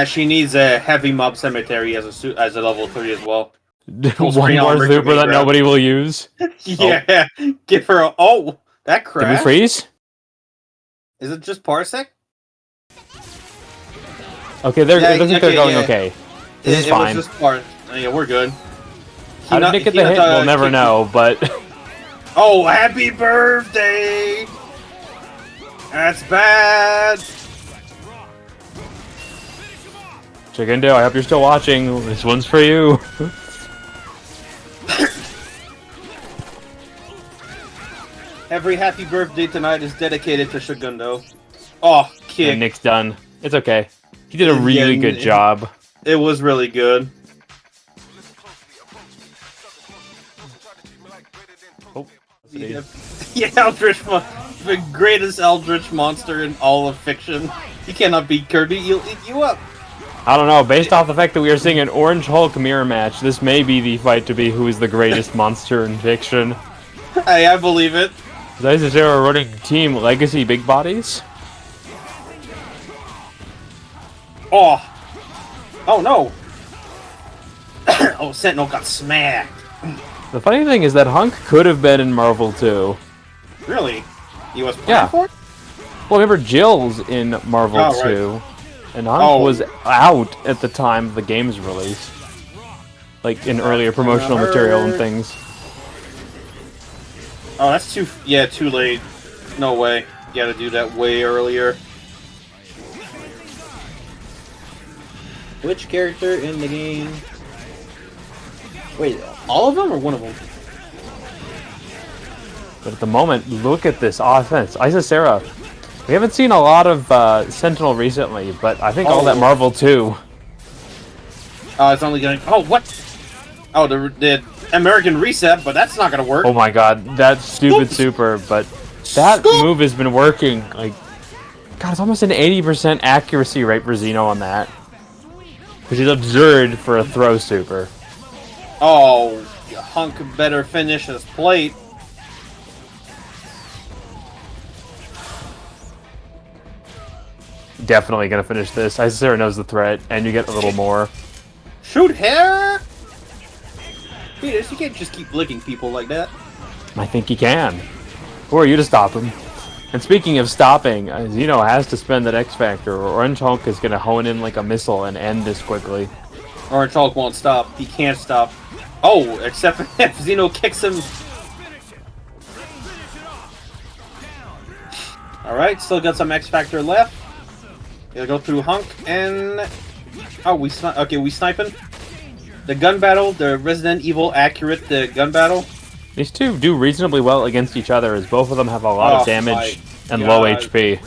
She needs a heavy mob cemetery as a level 3 as well. One more super that nobody will use. Yeah, give her a... Oh, that crash. Did we freeze? Is it just Parsec? Okay, it looks like they're going okay. This is fine. It was just yeah, we're good. How did Nick get the hit? We'll never know, but... Oh, happy birthday! That's bad! Chicken Dale, I hope you're still watching. This one's for you. Every happy birthday tonight is dedicated to Shigundo. Oh, kick. And Nick's done. It's okay. He did a really good job. It was really good. Oh, yeah, Eldritch, the greatest Eldritch monster in all of fiction. You cannot beat Kirby, he'll eat you up. I don't know, based off the fact that we are seeing an Orange Hulk mirror match, this may be the fight to be who is the greatest monster in fiction. Hey, I believe it. Is Isicera running Team Legacy Big Bodies? Oh no! Oh, Sentinel got smacked. The funny thing is that Hunk could have been in Marvel too. Really? He was playing for it? Well, remember Jill's in Marvel 2, and Hunk was out at the time of the game's release. Like, in earlier promotional material and things. Oh, that's too late. No way. You gotta do that way earlier. Which character in the game? Wait, all of them or one of them? But at the moment, look at this offense. Isicera. We haven't seen a lot of Sentinel recently, but I think all that Marvel too. It's only going... Oh, what? Oh, the American Reset, but that's not gonna work. Oh my god, that stupid super, but that move has been working. Like, god, it's almost an 80% accuracy rate for Xeno on that. Which is absurd for a throw super. Oh, Hunk better finish his plate. Definitely gonna finish this. Isicera knows the threat, and you get a little more. Shoot her! Peters, you can't just keep licking people like that. I think he can. Who are you to stop him? And speaking of stopping, Xeno has to spend that X Factor, or Orange Hulk is gonna hone in like a missile and end this quickly. Orange Hulk won't stop. He can't stop. Oh, except if Xeno kicks him. Alright, still got some X Factor left. He'll go through Hunk and... Oh, we sniping. The gun battle, the Resident Evil accurate gun battle. These two do reasonably well against each other, as both of them have a lot of damage and low HP.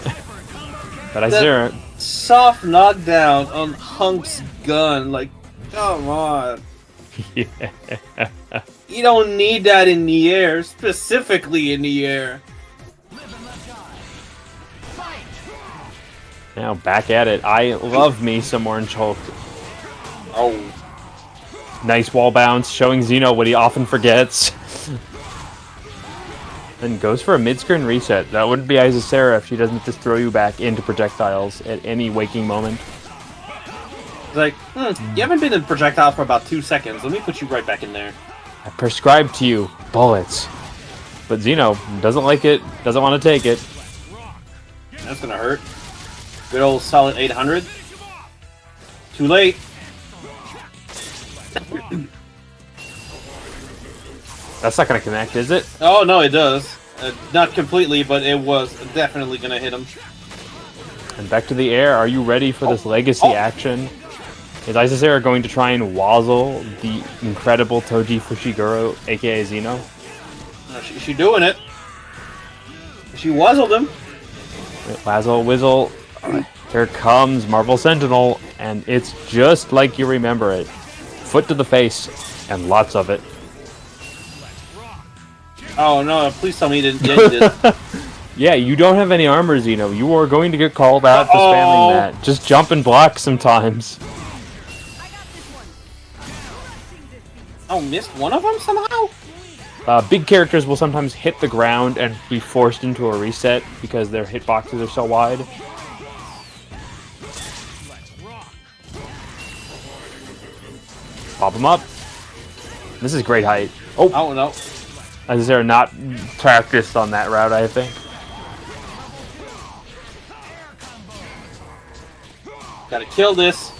But Isicera... Soft knockdown on Hunk's gun, like, come on. Yeah. You don't need that in the air, specifically in the air. Now back at it. I love me some Orange Hulk Oh. Nice wall bounce, showing Xeno what he often forgets. Then goes for a mid-screen reset. That wouldn't be Isicera if she doesn't just throw you back into projectiles at any waking moment. It's like, you haven't been in projectile for about 2 seconds. Let me put you right back in there. I prescribe to you bullets. But Xeno doesn't like it, doesn't want to take it. That's gonna hurt. Good old solid 800. Too late. That's not going to connect, is it? Oh, no, it does. Not completely, but it was definitely gonna hit him. And back to the air. Are you ready for this legacy action? Is Isicera going to try and wazzle the incredible Toji Fushiguro, aka Xeno? She doing it. She wuzzled him. Wazzle, whizzle. Here comes Marvel Sentinel, and it's just like you remember it. Foot to the face, and lots of it. Oh no, please tell me you didn't. Yeah, you don't have any armor, Xeno. You are going to get called out for spamming that. Just jump and block sometimes. Oh, missed one of them somehow? Big characters will sometimes hit the ground and be forced into a reset because their hitboxes are so wide. Pop them up. This is great height. Oh no. Isicera not practiced on that route, I think. Gotta kill this.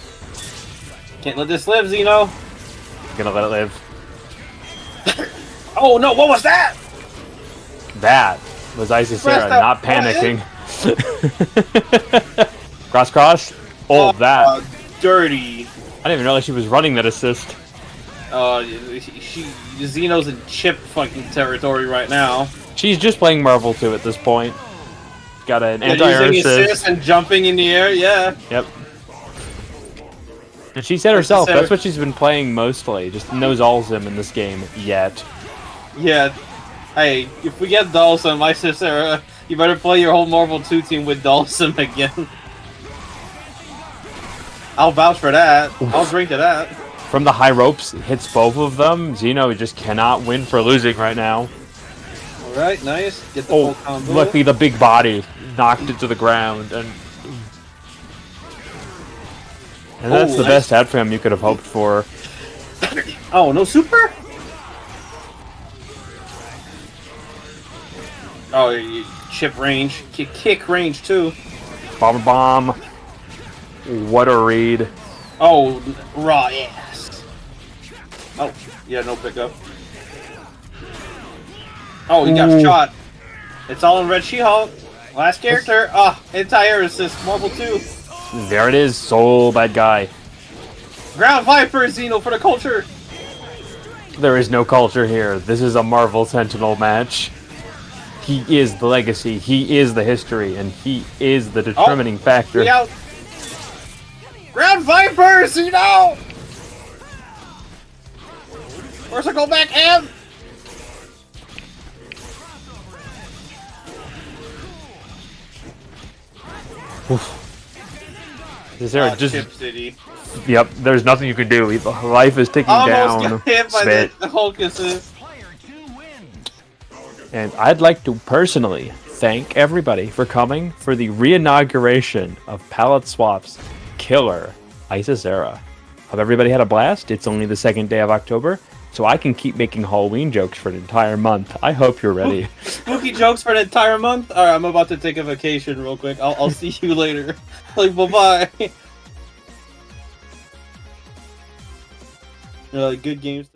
Can't let this live, Xeno. Gonna let it live. Oh no, what was that? That was Isicera Pressed not up. panicking. Cross cross. Oh, that. Dirty. I didn't even realize she was running that assist. Xeno's in chip fucking territory right now. She's just playing Marvel 2 at this point. Got an anti-air using assist. assist and jumping in the air, yeah. Yep. And she said herself, that's what she's been playing mostly. Just knows Alzim in this game, yet. Yeah. Hey, if we get Dawson, my sister, you better play your whole Marvel 2 team with Dawson again. I'll vouch for that. I'll drink to that. From the high ropes, hits both of them. Xeno just cannot win for losing right now. Alright, nice. Get the full combo. Luckily the big body knocked it to the ground. And that's the best outcome you could have hoped for. Oh, no super? Oh, chip range. Kick range, too. Bomber bomb. What a read. Oh, raw ass. Oh, yeah, no pickup. Oh, he got shot. It's all in Red She-Hulk. Last character. Anti-air assist. Marvel 2. There it is. Soul bad guy. Ground Viper, Xeno, for the culture. There is no culture here. This is a Marvel Sentinel match. He is the legacy. He is the history. And he is the determining factor. We out. Ground Viper, Xeno! First I go back, M! Is there just Chip City. Yep, there's nothing you can do. Life is ticking Almost down. got hit by the Hulk assist. And I'd like to personally thank everybody for coming for the re-inauguration of Palette Swap's killer, Isicera. Hope everybody had a blast. It's only the second day of October, so I can keep making Halloween jokes for an entire month. I hope you're ready. Spooky jokes for an entire month? Alright, I'm about to take a vacation real quick. I'll see you later. Like, bye-bye. Good games.